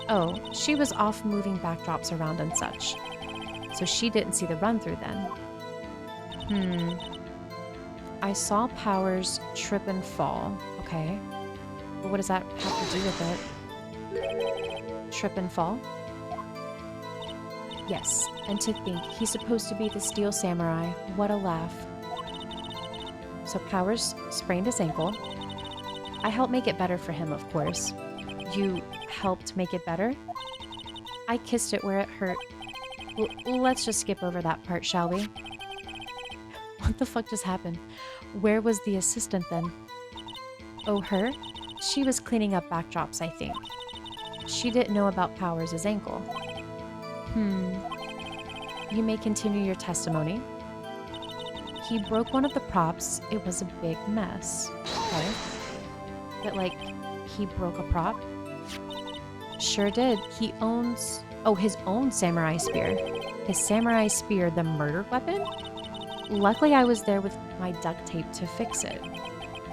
Oh, she was off moving backdrops around and such. So she didn't see the run-through then. I saw Powers trip and fall. Okay. But what does that have to do with it? Trip and fall? Yes, and to think he's supposed to be the Steel Samurai. What a laugh. So Powers sprained his ankle. I helped make it better for him, of course. You helped make it better? I kissed it where it hurt. Let's just skip over that part, shall we? What the fuck just happened? Where was the assistant then? Oh, her? She was cleaning up backdrops, I think. She didn't know about Powers' ankle. You may continue your testimony. He broke one of the props. It was a big mess. Okay. But, like, he broke a prop? Sure did. He owns... Oh, his own samurai spear. His samurai spear, the murder weapon? Luckily, I was there with my duct tape to fix it.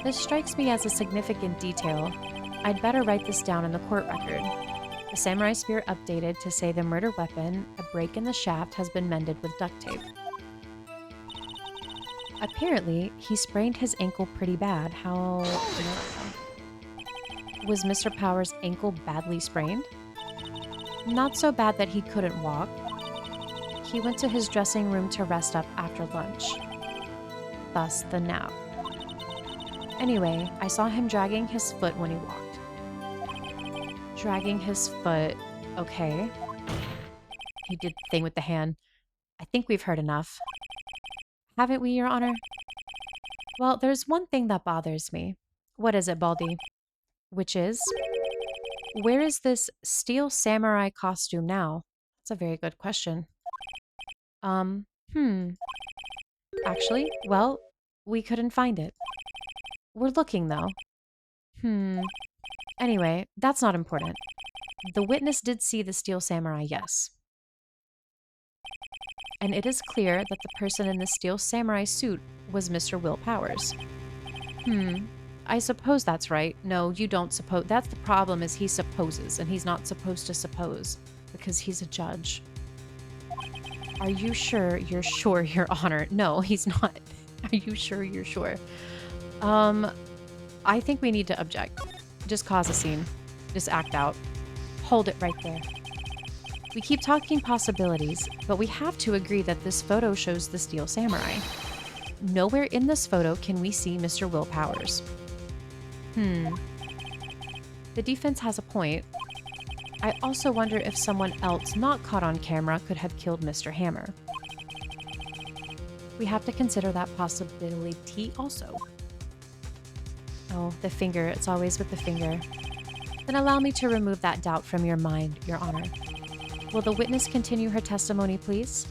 This strikes me as a significant detail. I'd better write this down in the court record. The samurai spear updated to say the murder weapon, a break in the shaft, has been mended with duct tape. Apparently, he sprained his ankle pretty bad. How... Was Mr. Powers' ankle badly sprained? Not so bad that he couldn't walk. He went to his dressing room to rest up after lunch. Thus, the nap. Anyway, I saw him dragging his foot when he walked. Dragging his foot. Okay. He did the thing with the hand. I think we've heard enough. Haven't we, Your Honor? Well, there's one thing that bothers me. What is it, Baldy? Which is, where is this Steel Samurai costume now? That's a very good question. Actually, well, we couldn't find it. We're looking, though. Anyway, that's not important. The witness did see the Steel Samurai, yes. And it is clear that the person in the Steel Samurai suit was Mr. Will Powers. I suppose that's right. No, you don't suppose. That's the problem, is he supposes, and he's not supposed to suppose because he's a judge. Are you sure you're sure, Your Honor? No, he's not. Are you sure you're sure? I think we need to object. Just cause a scene. Just act out. Hold it right there. We keep talking possibilities, but we have to agree that this photo shows the Steel Samurai. Nowhere in this photo can we see Mr. Will Powers. The defense has a point. I also wonder if someone else not caught on camera could have killed Mr. Hammer. We have to consider that possibility also. Oh, the finger. It's always with the finger. Then allow me to remove that doubt from your mind, Your Honor. Will the witness continue her testimony, please?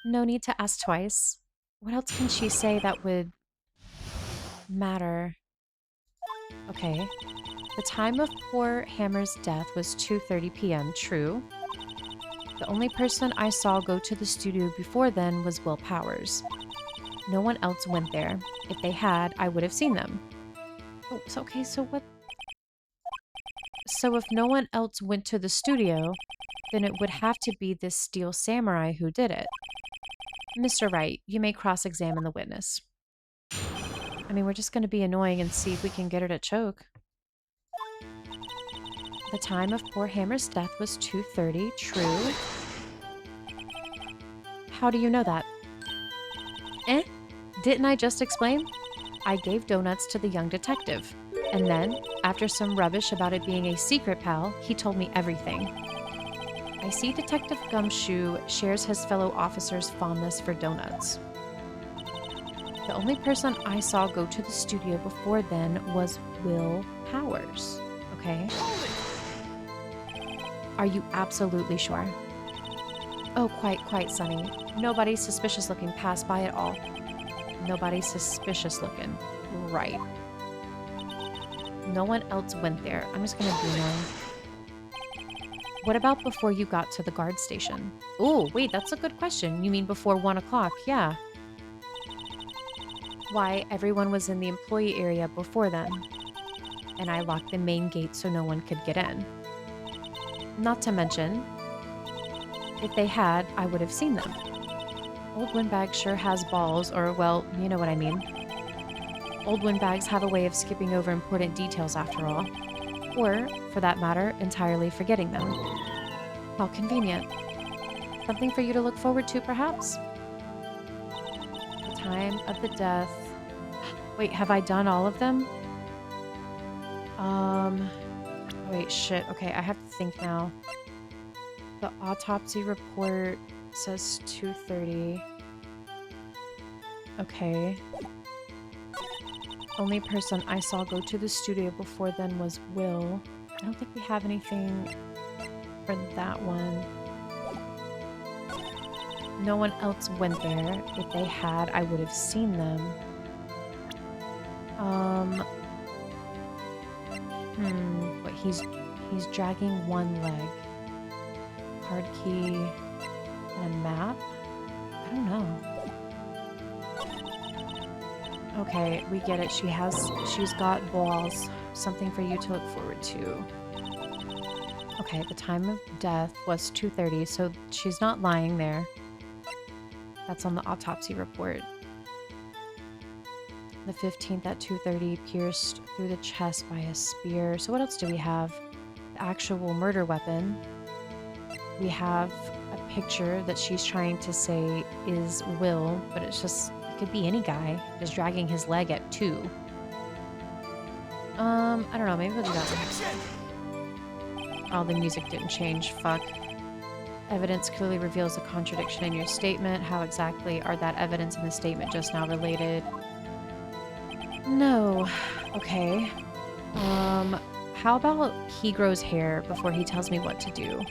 No need to ask twice. What else can she say that would matter? Okay. The time of poor Hammer's death was 2:30 p.m., true. The only person I saw go to the studio before then was Will Powers. No one else went there. If they had, I would have seen them. Oh, so okay, so what? So if no one else went to the studio, then it would have to be this Steel Samurai who did it. Mr. Wright, you may cross-examine the witness. I mean, we're just going to be annoying and see if we can get her to choke. The time of poor Hammer's death was 2:30, true. How do you know that? Didn't I just explain? I gave donuts to the young detective. And then, after some rubbish about it being a secret, pal, he told me everything. I see Detective Gumshoe shares his fellow officers' fondness for donuts. The only person I saw go to the studio before then was Will Powers. Okay. Are you absolutely sure? Oh, quite, Sonny. Nobody suspicious looking passed by at all. Nobody suspicious looking. Right. No one else went there. I'm just gonna be annoying. What about before you got to the guard station? Oh, wait, that's a good question. You mean before 1 o'clock? Yeah. Why, everyone was in the employee area before then. And I locked the main gate so no one could get in. Not to mention, if they had, I would have seen them. Old Windbag sure has balls, or, well, you know what I mean. Old Windbags have a way of skipping over important details after all. Or, for that matter, entirely forgetting them. How convenient. Something for you to look forward to, perhaps? The time of the death. Wait, have I done all of them? Wait, shit. Okay, I have to think now. The autopsy report says 2:30. Okay. Only person I saw go to the studio before then was Will. I don't think we have anything for that one. No one else went there. If they had, I would have seen them. But he's dragging one leg. Card key and a map? I don't know. Okay, we get it. She's got balls. Something for you to look forward to. Okay, the time of death was 2:30, so she's not lying there. That's on the autopsy report. The 15th at 2:30, pierced through the chest by a spear. So what else do we have? The actual murder weapon. We have a picture that she's trying to say is Will, but it's just, it could be any guy just dragging his leg at 2. I don't know, maybe we'll do that one. Oh, the music didn't change. Fuck. Evidence clearly reveals a contradiction in your statement. How exactly are that evidence and the statement just now related? No. Okay. How about he grows hair before he tells me what to do?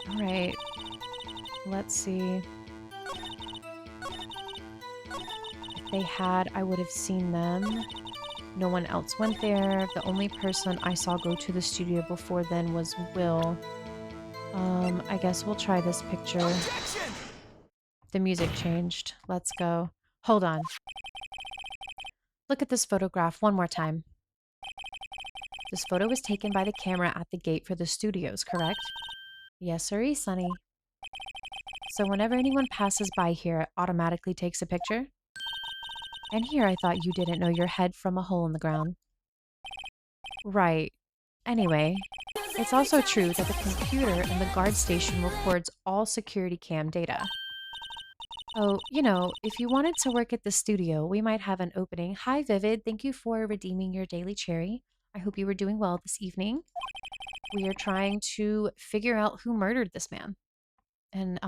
Alright. Let's see. If they had, I would have seen them. No one else went there. The only person I saw go to the studio before then was Will. I guess we'll try this picture. The music changed. Let's go. Hold on. Look at this photograph one more time. This photo was taken by the camera at the gate for the studios, correct? Yes, sirree, Sonny. So whenever anyone passes by here, it automatically takes a picture? And here I thought you didn't know your head from a hole in the ground. Right. Anyway, it's also true that the computer in the guard station records all security cam data. Oh, you know, if you wanted to work at the studio, we might have an opening. Hi, Vivid. Thank you for redeeming your daily cherry. I hope you were doing well this evening. We are trying to figure out who murdered this man. And,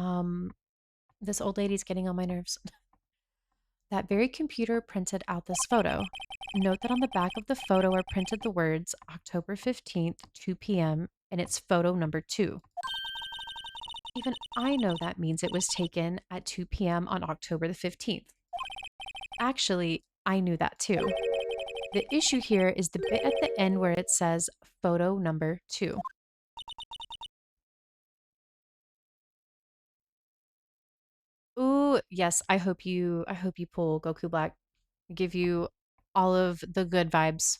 this old lady's getting on my nerves. That very computer printed out this photo. Note that on the back of the photo are printed the words October 15th, 2 p.m., and it's photo number 2. Even I know that means it was taken at 2 p.m. on October the 15th. Actually, I knew that too. The issue here is the bit at the end where it says photo number 2. Ooh, yes, I hope you pull Goku Black. Give you all of the good vibes.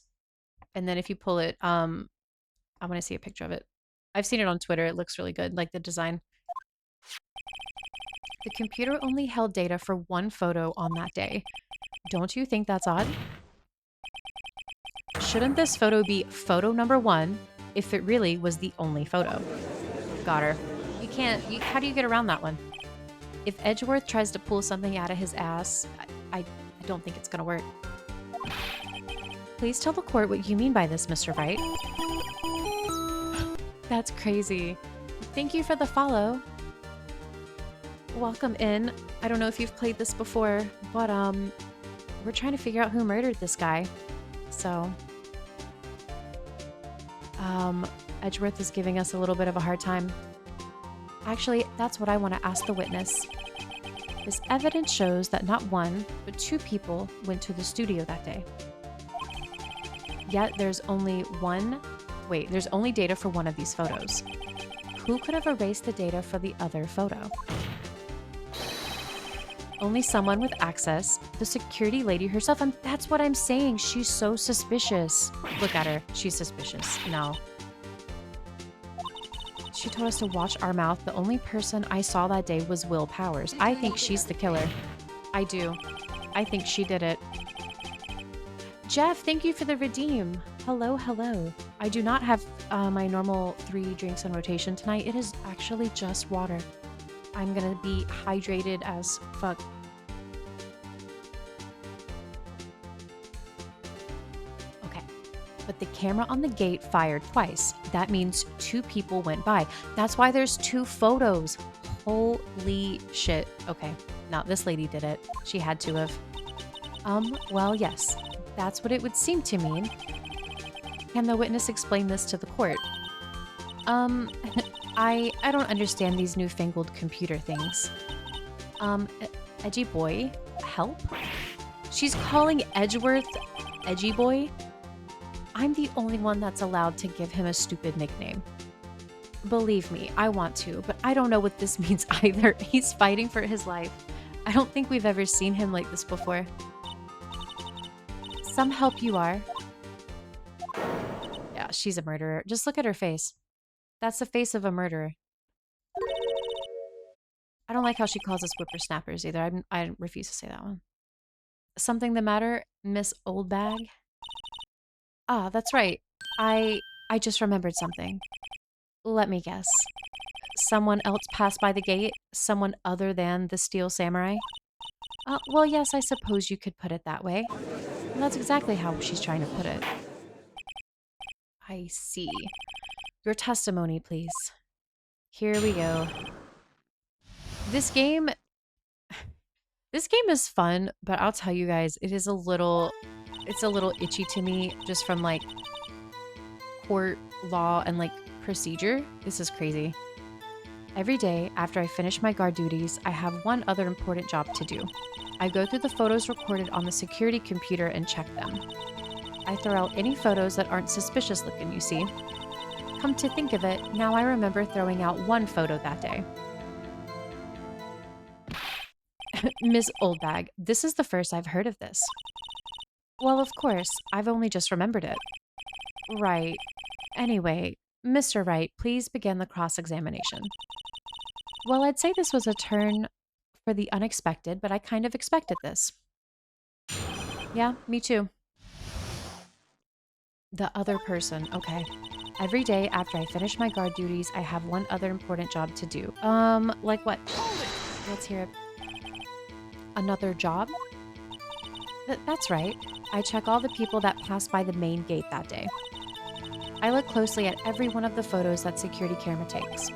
And then if you pull it, I want to see a picture of it. I've seen it on Twitter. It looks really good, like the design. The computer only held data for one photo on that day. Don't you think that's odd? Shouldn't this photo be photo number 1 if it really was the only photo? Got her. You can't, how do you get around that one? If Edgeworth tries to pull something out of his ass, I don't think it's gonna work. Please tell the court what you mean by this, Mr. Wright. That's crazy. Thank you for the follow. Welcome in. I don't know if you've played this before, but we're trying to figure out who murdered this guy. So, Edgeworth is giving us a little bit of a hard time. Actually, that's what I want to ask the witness. This evidence shows that not one, but 2 people went to the studio that day. Yet there's only data for one of these photos. Who could have erased the data for the other photo? Only someone with access, the security lady herself, and that's what I'm saying. She's so suspicious. Look at her. She's suspicious. No. She told us to watch our mouth. The only person I saw that day was Will Powers. I think she's the killer. I do. I think she did it. Jeff, thank you for the redeem. Hello, hello. I do not have my normal 3 drinks in rotation tonight. It is actually just water. I'm gonna be hydrated as fuck. Okay. But the camera on the gate fired twice. That means 2 people went by. That's why there's 2 photos. Holy shit. Okay. Now, this lady did it. She had to have. Well, yes. That's what it would seem to mean. Can the witness explain this to the court? I don't understand these newfangled computer things. Edgy boy? Help? She's calling Edgeworth Edgy boy? I'm the only one that's allowed to give him a stupid nickname. Believe me, I want to, but I don't know what this means either. He's fighting for his life. I don't think we've ever seen him like this before. Some help you are. Yeah, she's a murderer. Just look at her face. That's the face of a murderer. I don't like how she calls us whippersnappers either. I refuse to say that one. Something the matter, Miss Oldbag? Ah, that's right. I just remembered something. Let me guess. Someone else passed by the gate? Someone other than the Steel Samurai? Well, yes, I suppose you could put it that way. And that's exactly how she's trying to put it. I see. Your testimony, please. Here we go. This game is fun, but I'll tell you guys, it's a little itchy to me just from like court law and like procedure. This is crazy. Every day after I finish my guard duties, I have one other important job to do. I go through the photos recorded on the security computer and check them. I throw out any photos that aren't suspicious looking, you see. Come to think of it, now I remember throwing out one photo that day. Miss Oldbag, this is the first I've heard of this. Well, of course, I've only just remembered it. Right. Anyway, Mr. Wright, please begin the cross-examination. Well, I'd say this was a turn for the unexpected, but I kind of expected this. Yeah, me too. The other person, okay. Every day after I finish my guard duties, I have one other important job to do. Like what? Let's hear it. Another job? That's right. I check all the people that pass by the main gate that day. I look closely at every one of the photos that security camera takes.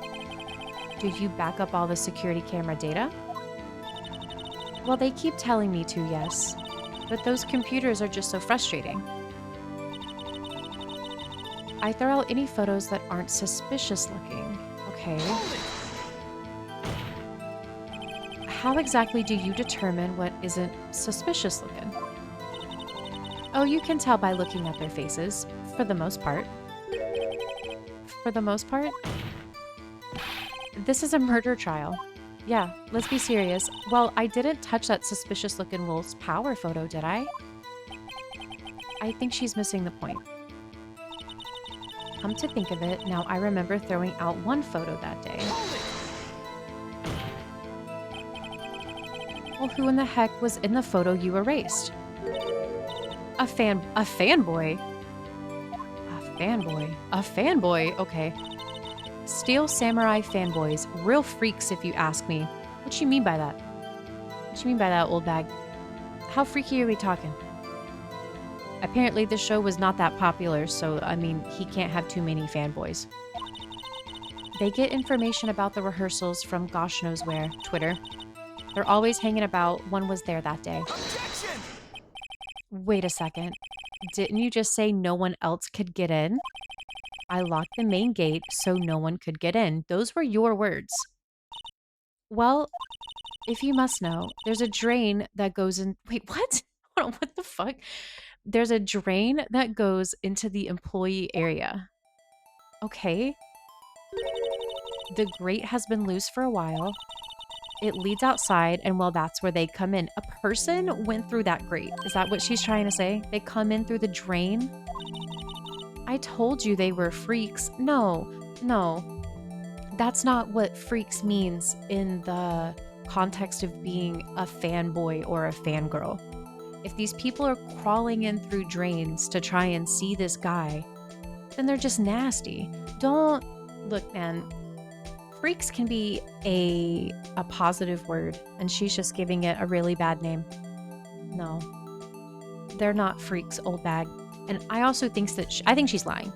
Do you back up all the security camera data? Well, they keep telling me to, yes. But those computers are just so frustrating. I throw out any photos that aren't suspicious looking. Okay. How exactly do you determine what isn't suspicious looking? Oh, you can tell by looking at their faces, for the most part. For the most part? This is a murder trial. Yeah, let's be serious. Well, I didn't touch that suspicious-looking wolf's power photo, did I? I think she's missing the point. Come to think of it, now I remember throwing out one photo that day. Well, who in the heck was in the photo you erased? A fanboy? A fanboy, okay. Steel Samurai fanboys. Real freaks, if you ask me. What you mean by that? What you mean by that, old bag? How freaky are we talking? Apparently, the show was not that popular, so, I mean, he can't have too many fanboys. They get information about the rehearsals from gosh knows where, Twitter. They're always hanging about, one was there that day. Objection! Wait a second. Didn't you just say no one else could get in? I locked the main gate so no one could get in. Those were your words. Well, if you must know, there's a drain that goes in... Wait, what? Hold on, what the fuck? There's a drain that goes into the employee area. Okay. The grate has been loose for a while. It leads outside, and well, that's where they come in. A person went through that grate. Is that what she's trying to say? They come in through the drain? I told you they were freaks. No. That's not what freaks means in the context of being a fanboy or a fangirl. If these people are crawling in through drains to try and see this guy, then they're just nasty. Don't... Look, man, freaks can be a positive word, and she's just giving it a really bad name. No. They're not freaks, old bag. And I also think that I think she's lying.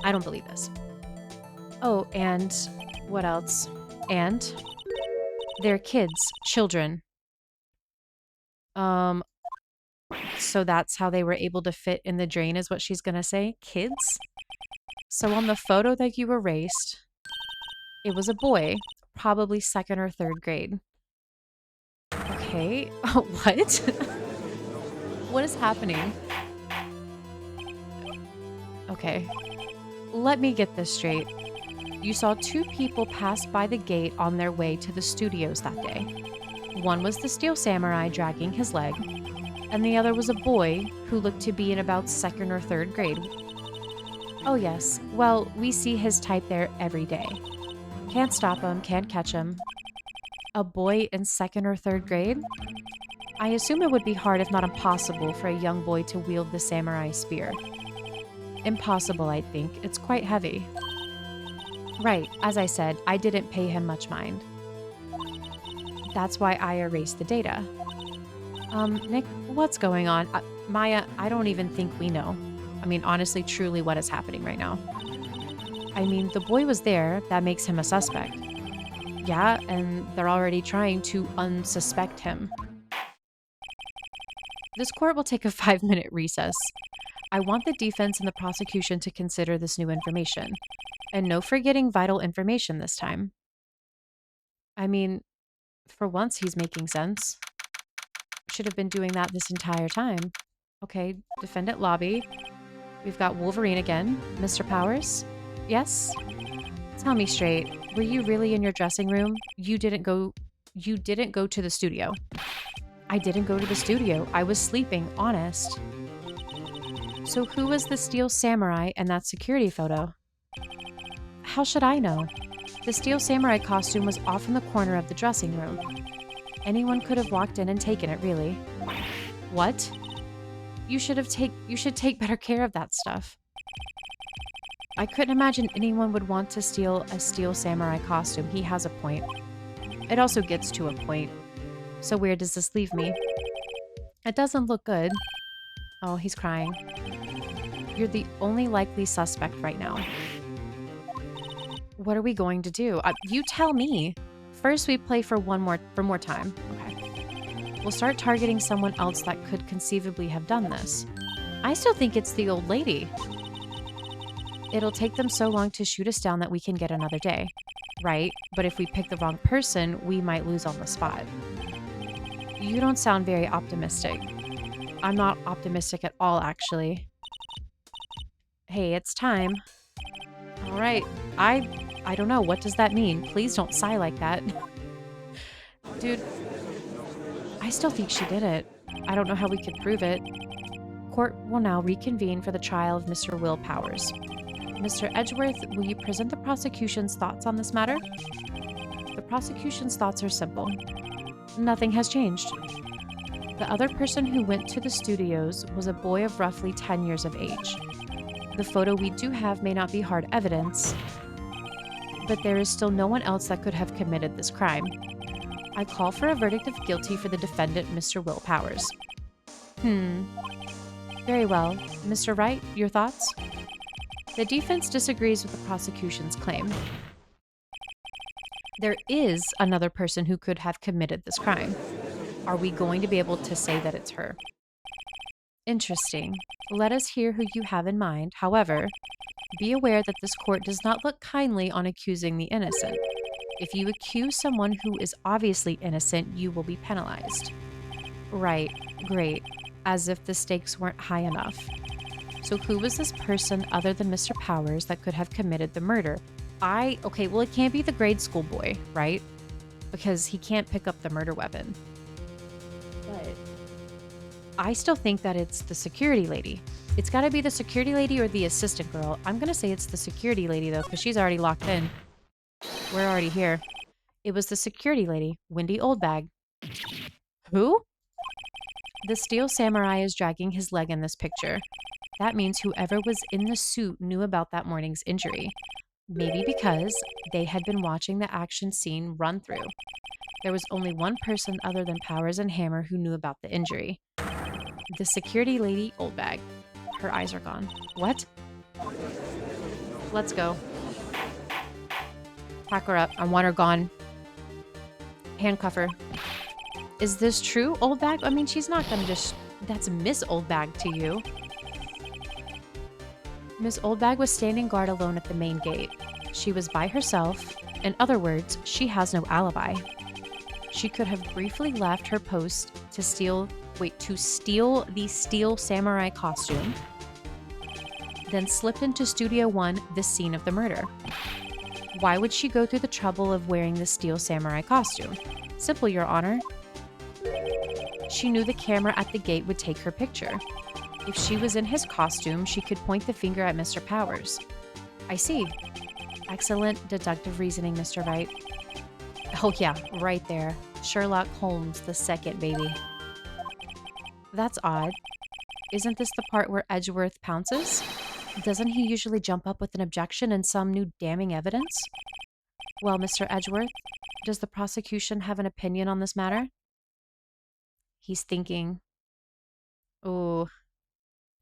I don't believe this. Oh, and what else? And they're kids, children. So that's how they were able to fit in the drain is what she's gonna say? Kids? So on the photo that you erased, it was a boy, probably 2nd or 3rd grade. Okay. Oh, what? What is happening? Okay. Let me get this straight. You saw 2 people pass by the gate on their way to the studios that day. One was the Steel Samurai dragging his leg, and the other was a boy who looked to be in about 2nd or 3rd grade. Oh yes, well, we see his type there every day. Can't stop him, can't catch him. A boy in 2nd or 3rd grade? I assume it would be hard if not impossible for a young boy to wield the samurai spear. Impossible, I think. It's quite heavy. Right, as I said, I didn't pay him much mind. That's why I erased the data. Nick, what's going on? Maya, I don't even think we know. I mean, honestly, truly, what is happening right now? I mean, the boy was there, that makes him a suspect. Yeah, and they're already trying to unsuspect him. This court will take a 5-minute recess. I want the defense and the prosecution to consider this new information. And no forgetting vital information this time. I mean, for once he's making sense. Should have been doing that this entire time. Okay, defendant lobby. We've got Wolverine again. Mr. Powers? Yes? Tell me straight, were you really in your dressing room? You didn't go You didn't go to the studio. I didn't go to the studio. I was sleeping, honest. So who was the steel samurai in that security photo? How should I know? The steel samurai costume was off in the corner of the dressing room. Anyone could have walked in and taken it, really. What? You should take better care of that stuff. I couldn't imagine anyone would want to steal a steel samurai costume. He has a point. It also gets to a point. So where does this leave me? It doesn't look good. Oh, he's crying. You're the only likely suspect right now. What are we going to do? You tell me. First, we play for more time. Okay. We'll start targeting someone else that could conceivably have done this. I still think it's the old lady. It'll take them so long to shoot us down that we can get another day. Right? But if we pick the wrong person, we might lose on the spot. You don't sound very optimistic. I'm not optimistic at all, actually. Hey, it's time. All right. I don't know. What does that mean? Please don't sigh like that. Dude, I still think she did it. I don't know how we could prove it. Court will now reconvene for the trial of Mr. Will Powers. Mr. Edgeworth, will you present the prosecution's thoughts on this matter? The prosecution's thoughts are simple. Nothing has changed. The other person who went to the studios was a boy of roughly 10 years of age. The photo we do have may not be hard evidence, but there is still no one else that could have committed this crime. I call for a verdict of guilty for the defendant, Mr. Will Powers. Very well. Mr. Wright, your thoughts? The defense disagrees with the prosecution's claim. There is another person who could have committed this crime. Are we going to be able to say that it's her? Interesting. Let us hear who you have in mind. However, be aware that this court does not look kindly on accusing the innocent. If you accuse someone who is obviously innocent, you will be penalized. Right. Great. As if the stakes weren't high enough. So who was this person other than Mr. Powers that could have committed the murder? Okay, well, it can't be the grade school boy, right? Because he can't pick up the murder weapon. But I still think that it's the security lady. It's got to be the security lady or the assistant girl. I'm going to say it's the security lady, though, because she's already locked in. We're already here. It was the security lady, Wendy Oldbag. Who? The steel samurai is dragging his leg in this picture. That means whoever was in the suit knew about that morning's injury. Maybe because they had been watching the action scene run through. There was only one person other than Powers and Hammer who knew about the injury. The security lady, Oldbag. Her eyes are gone. What? Let's go. Pack her up. I want her gone. Handcuff her. Is this true, Oldbag? I mean, she's not gonna just... That's Miss Oldbag to you. Miss Oldbag was standing guard alone at the main gate. She was by herself. In other words, she has no alibi. She could have briefly left her post to steal the steel samurai costume, then slipped into Studio One, the scene of the murder. Why would she go through the trouble of wearing the steel samurai costume? Simple, Your Honor. She knew the camera at the gate would take her picture. If she was in his costume, she could point the finger at Mr. Powers. I see. Excellent deductive reasoning, Mr. Wright. Oh yeah, right there. Sherlock Holmes the second, baby. That's odd. Isn't this the part where Edgeworth pounces? Doesn't he usually jump up with an objection and some new damning evidence? Well, Mr. Edgeworth, does the prosecution have an opinion on this matter? He's thinking. Oh,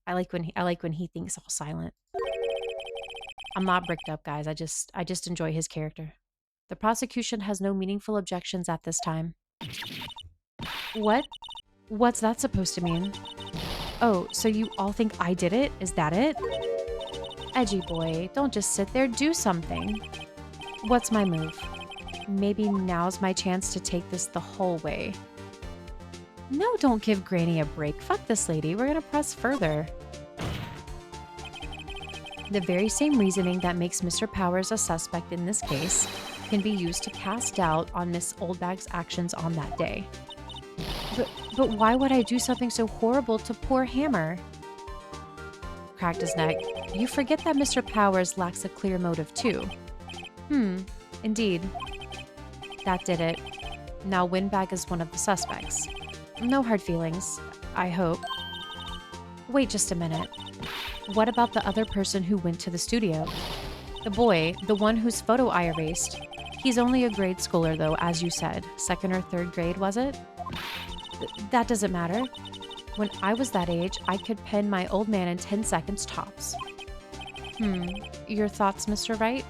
I like when he thinks all silent. I'm not bricked up, guys. I just enjoy his character. The prosecution has no meaningful objections at this time. What? What's that supposed to mean? Oh, so you all think I did it? Is that it? Edgy boy, don't just sit there, do something. What's my move? Maybe now's my chance to take this the whole way. No, don't give Granny a break. Fuck this lady. We're gonna press further. The very same reasoning that makes Mr. Powers a suspect in this case can be used to cast doubt on Miss Oldbag's actions on that day. But why would I do something so horrible to poor Hammer? Cracked his neck. You forget that Mr. Powers lacks a clear motive too. Indeed. That did it. Now Windbag is one of the suspects. No hard feelings, I hope. Wait just a minute. What about the other person who went to the studio? The boy, the one whose photo I erased. He's only a grade schooler though, as you said. 2nd or 3rd grade, was it? That doesn't matter. When I was that age, I could pen my old man in 10 seconds tops. Your thoughts, Mr. Wright?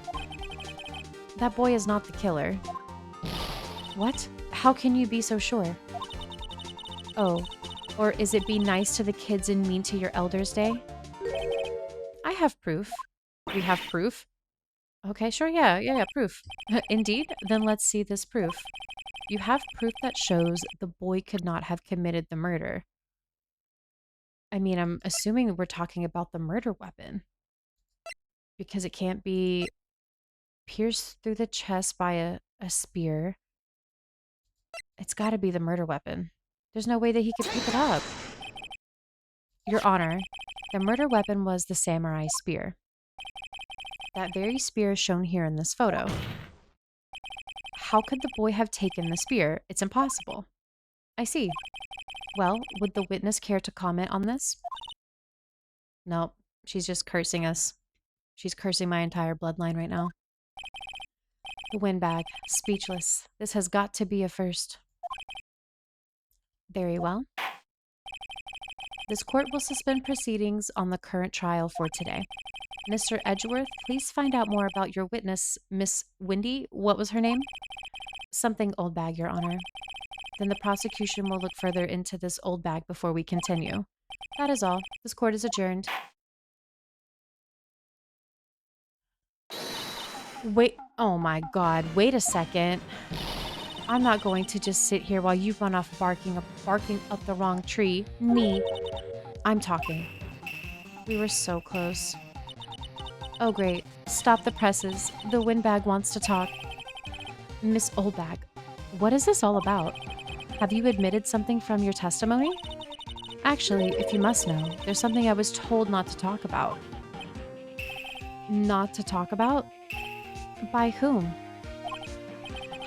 That boy is not the killer. What? How can you be so sure? Oh, or is it be nice to the kids and mean to your elders day? I have proof. We have proof? Okay, sure, yeah, proof. Indeed? Then let's see this proof. You have proof that shows the boy could not have committed the murder. I mean, I'm assuming we're talking about the murder weapon. Because it can't be pierced through the chest by a spear. It's gotta be the murder weapon. There's no way that he could pick it up. Your Honor, the murder weapon was the samurai spear. That very spear is shown here in this photo. How could the boy have taken the spear? It's impossible. I see. Well, would the witness care to comment on this? Nope, she's just cursing us. She's cursing my entire bloodline right now. The Windbag, speechless. This has got to be a first. Very well. This court will suspend proceedings on the current trial for today. Mr. Edgeworth, please find out more about your witness, Miss Windy. What was her name? Something Oldbag, Your Honor. Then the prosecution will look further into this Oldbag before we continue. That is all. This court is adjourned. Wait, oh my god, wait a second. I'm not going to just sit here while you run off barking up the wrong tree. Me. I'm talking. We were so close. Oh great. Stop the presses. The Windbag wants to talk. Miss Oldbag, what is this all about? Have you admitted something from your testimony? Actually, if you must know, there's something I was told not to talk about. Not to talk about? By whom?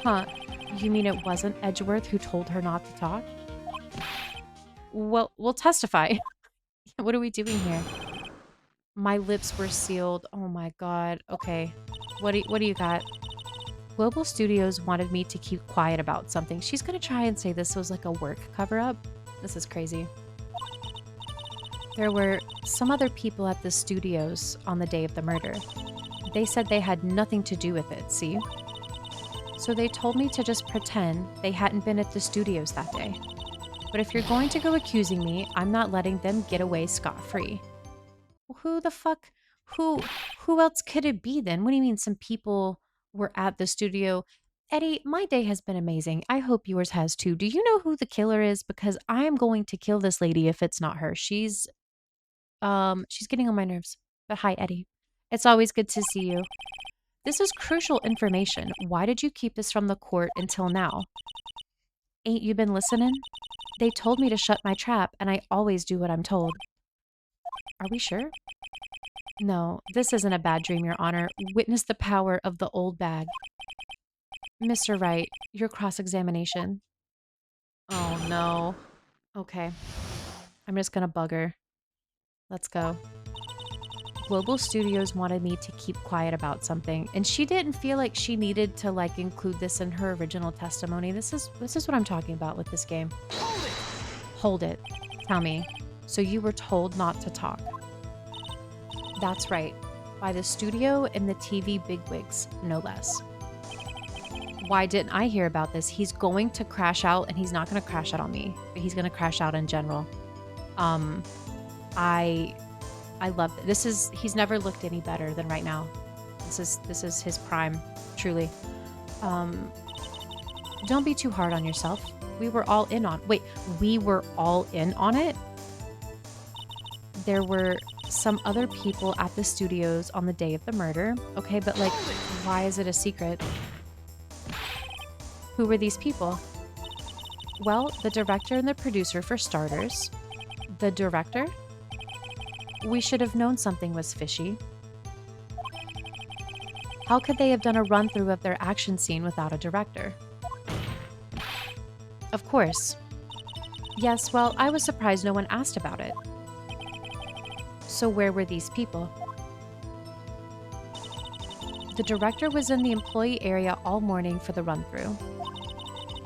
Huh, you mean it wasn't Edgeworth who told her not to talk? Well, we'll testify. What are we doing here? My lips were sealed. Oh my god. Okay. What do you got? Global Studios wanted me to keep quiet about something. She's gonna try and say this was like a work cover-up. This is crazy. There were some other people at the studios on the day of the murder. They said they had nothing to do with it, see? So they told me to just pretend they hadn't been at the studios that day. But if you're going to go accusing me, I'm not letting them get away scot-free. Who the fuck? Who else could it be then? What do you mean some people were at the studio? Eddie, my day has been amazing. I hope yours has too. Do you know who the killer is? Because I'm going to kill this lady if it's not her. She's getting on my nerves. But hi, Eddie. It's always good to see you. This is crucial information. Why did you keep this from the court until now? Ain't you been listening? They told me to shut my trap, and I always do what I'm told. Are we sure? No, this isn't a bad dream, Your Honor. Witness the power of the Oldbag. Mr. Wright, your cross-examination. Oh, no. Okay. I'm just gonna bug her. Let's go. Global Studios wanted me to keep quiet about something, and she didn't feel like she needed to, like, include this in her original testimony. This is what I'm talking about with this game. Hold it! Hold it. Tell me. So you were told not to talk. That's right. By the studio and the TV bigwigs, no less. Why didn't I hear about this? He's going to crash out, and he's not going to crash out on me, but he's going to crash out in general. I love this. He's never looked any better than right now. This is his prime, truly. Don't be too hard on yourself. We were all in on. Wait, we were all in on it? There were some other people at the studios on the day of the murder. Okay, but like, why is it a secret? Who were these people? Well, the director and the producer, for starters. The director? We should have known something was fishy. How could they have done a run through of their action scene without a director? Of course. Yes, well, I was surprised no one asked about it. So, where were these people? The director was in the employee area all morning for the run through.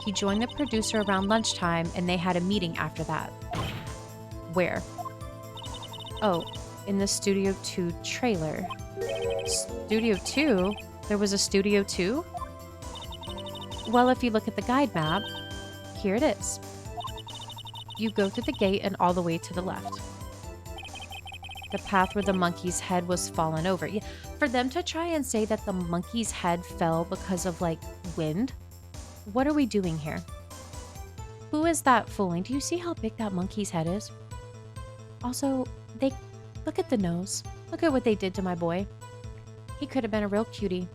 He joined the producer around lunchtime and they had a meeting after that. Where? Oh, in the Studio 2 trailer. Studio 2? There was a Studio 2? Well, if you look at the guide map, here it is. You go through the gate and all the way to the left. The path where the monkey's head was fallen over. Yeah, for them to try and say that the monkey's head fell because of, like, wind? What are we doing here? Who is that fooling? Do you see how big that monkey's head is? Also, look at the nose. Look at what they did to my boy. He could have been a real cutie.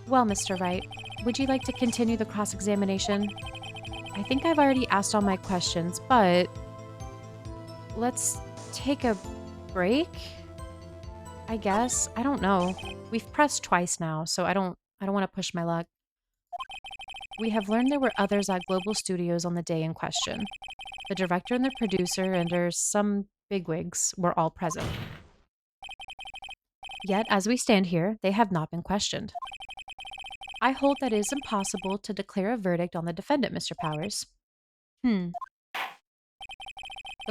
Well, Mr. Wright, would you like to continue the cross-examination? I think I've already asked all my questions, but let's take a break, I guess. I don't know. We've pressed twice now, so I don't want to push my luck. We have learned there were others at Global Studios on the day in question. The director and the producer and there's some bigwigs were all present. Yet, as we stand here, they have not been questioned. I hold that it is impossible to declare a verdict on the defendant, Mr. Powers. The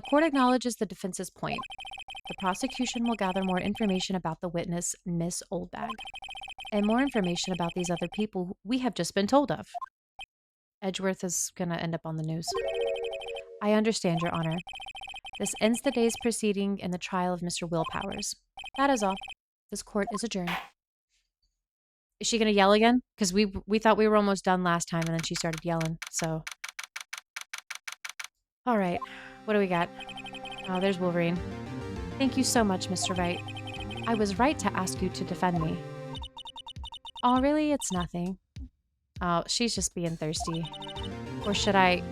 court acknowledges the defense's point. The prosecution will gather more information about the witness, Miss Oldbag, and more information about these other people we have just been told of. Edgeworth is going to end up on the news. I understand, Your Honor. This ends the day's proceeding in the trial of Mr. Will Powers. That is all. This court is adjourned. Is she going to yell again? Because we thought we were almost done last time, and then she started yelling, so. All right. What do we got? Oh, there's Wolverine. Thank you so much, Mr. Wright. I was right to ask you to defend me. Oh, really? It's nothing. Oh, she's just being thirsty. Or should I...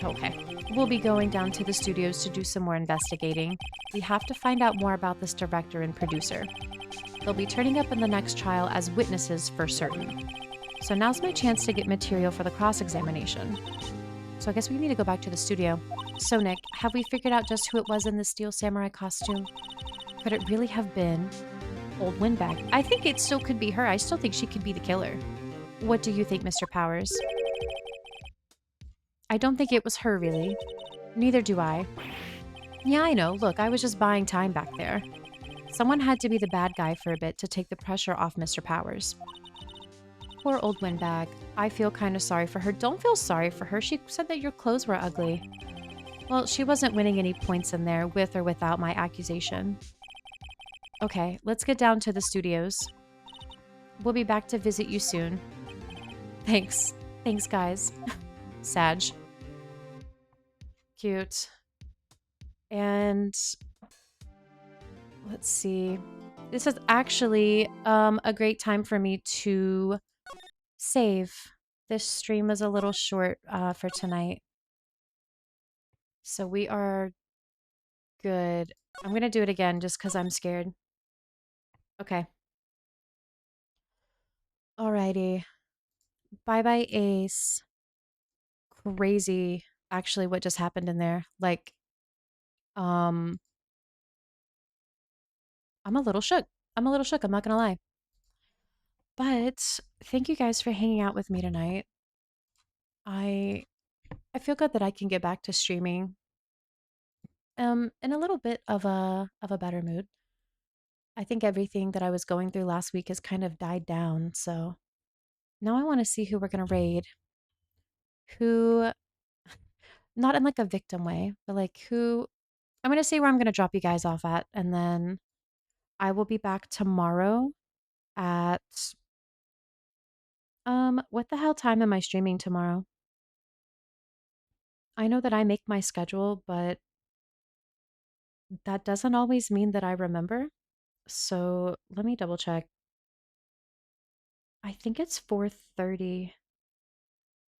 Okay. We'll be going down to the studios to do some more investigating. We have to find out more about this director and producer. They'll be turning up in the next trial as witnesses for certain. So now's my chance to get material for the cross-examination. So I guess we need to go back to the studio. So Nick, have we figured out just who it was in the Steel Samurai costume? Could it really have been Old Windbag? I think it still could be her. I still think she could be the killer. What do you think, Mr. Powers? I don't think it was her, really. Neither do I. Yeah, I know. Look, I was just buying time back there. Someone had to be the bad guy for a bit to take the pressure off Mr. Powers. Poor Old Windbag. I feel kind of sorry for her. Don't feel sorry for her. She said that your clothes were ugly. Well, she wasn't winning any points in there, with or without my accusation. Okay, let's get down to the studios. We'll be back to visit you soon. Thanks. Thanks, guys. Sag. Cute. And let's see. This is actually a great time for me to save. This stream is a little short for tonight. So we are good. I'm going to do it again just because I'm scared. Okay. Alrighty. Bye-bye, Ace. Crazy, actually, what just happened in there. Like, I'm a little shook. I'm not gonna lie. But thank you guys for hanging out with me tonight. I feel good that I can get back to streaming in a little bit of a better mood. I think everything that I was going through last week has kind of died down, so now I want to see who we're gonna raid. Who, not in like a victim way, but like who I'm gonna say where I'm gonna drop you guys off at, and then I will be back tomorrow at what the hell time am I streaming tomorrow? I know that I make my schedule, but that doesn't always mean that I remember. So let me double check. I think it's 4:30.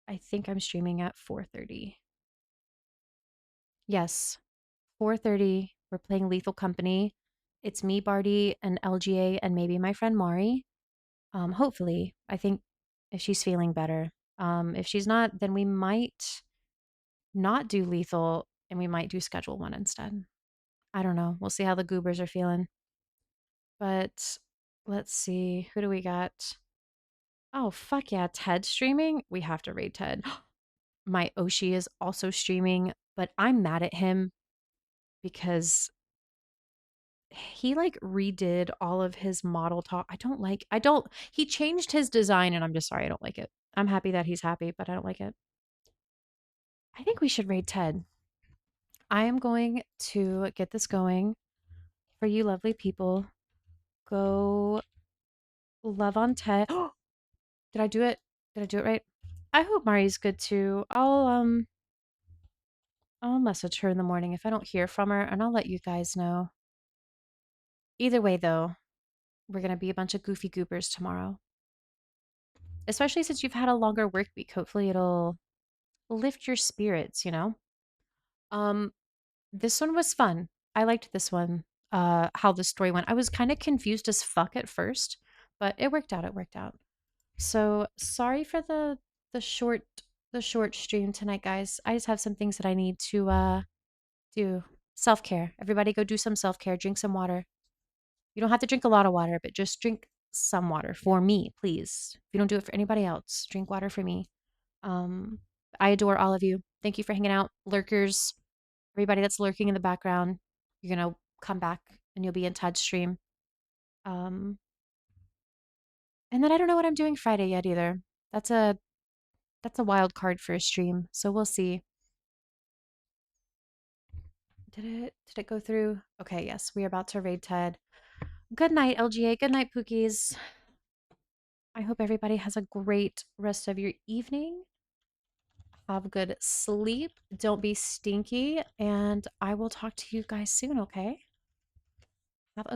I think I'm streaming at 4:30. Yes, 4:30. We're playing Lethal Company. It's me, Barty, and LGA, and maybe my friend Mari. Hopefully, I think if she's feeling better. If she's not, then we might not do Lethal and we might do Schedule 1 instead. I don't know. We'll see how the goobers are feeling. But let's see. Who do we got? Oh, fuck yeah. Ted streaming? We have to raid Ted. My Oshi is also streaming, but I'm mad at him because he like redid all of his model talk. He changed his design and I'm just sorry, I don't like it. I'm happy that he's happy, but I don't like it. I think we should raid Ted. I am going to get this going for you lovely people. Go love on Ted. Did I do it? Did I do it right? I hope Mari's good too. I'll message her in the morning if I don't hear from her and I'll let you guys know. Either way though, we're gonna be a bunch of goofy goopers tomorrow. Especially since you've had a longer work week. Hopefully it'll lift your spirits, you know? Um, this one was fun. I liked this one. How the story went. I was kind of confused as fuck at first, but it worked out. It worked out. So sorry for the short the short stream tonight, guys. I just have some things that I need to do. Self-care. Everybody go do some self-care. Drink some water. You don't have to drink a lot of water, but just drink some water for me, please. If you don't do it for anybody else, drink water for me. Um, I adore all of you. Thank you for hanging out. Lurkers, everybody that's lurking in the background, you're gonna come back and you'll be in Todd's stream. Um, and then I don't know what I'm doing Friday yet either. That's a that's a wild card for a stream, so we'll see. Did it go through? Okay, yes, we are about to raid Ted. Good night, LGA. Good night, Pookies. I hope everybody has a great rest of your evening. Have good sleep. Don't be stinky. And I will talk to you guys soon, okay? Have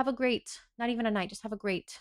a great, not even a night, just have a great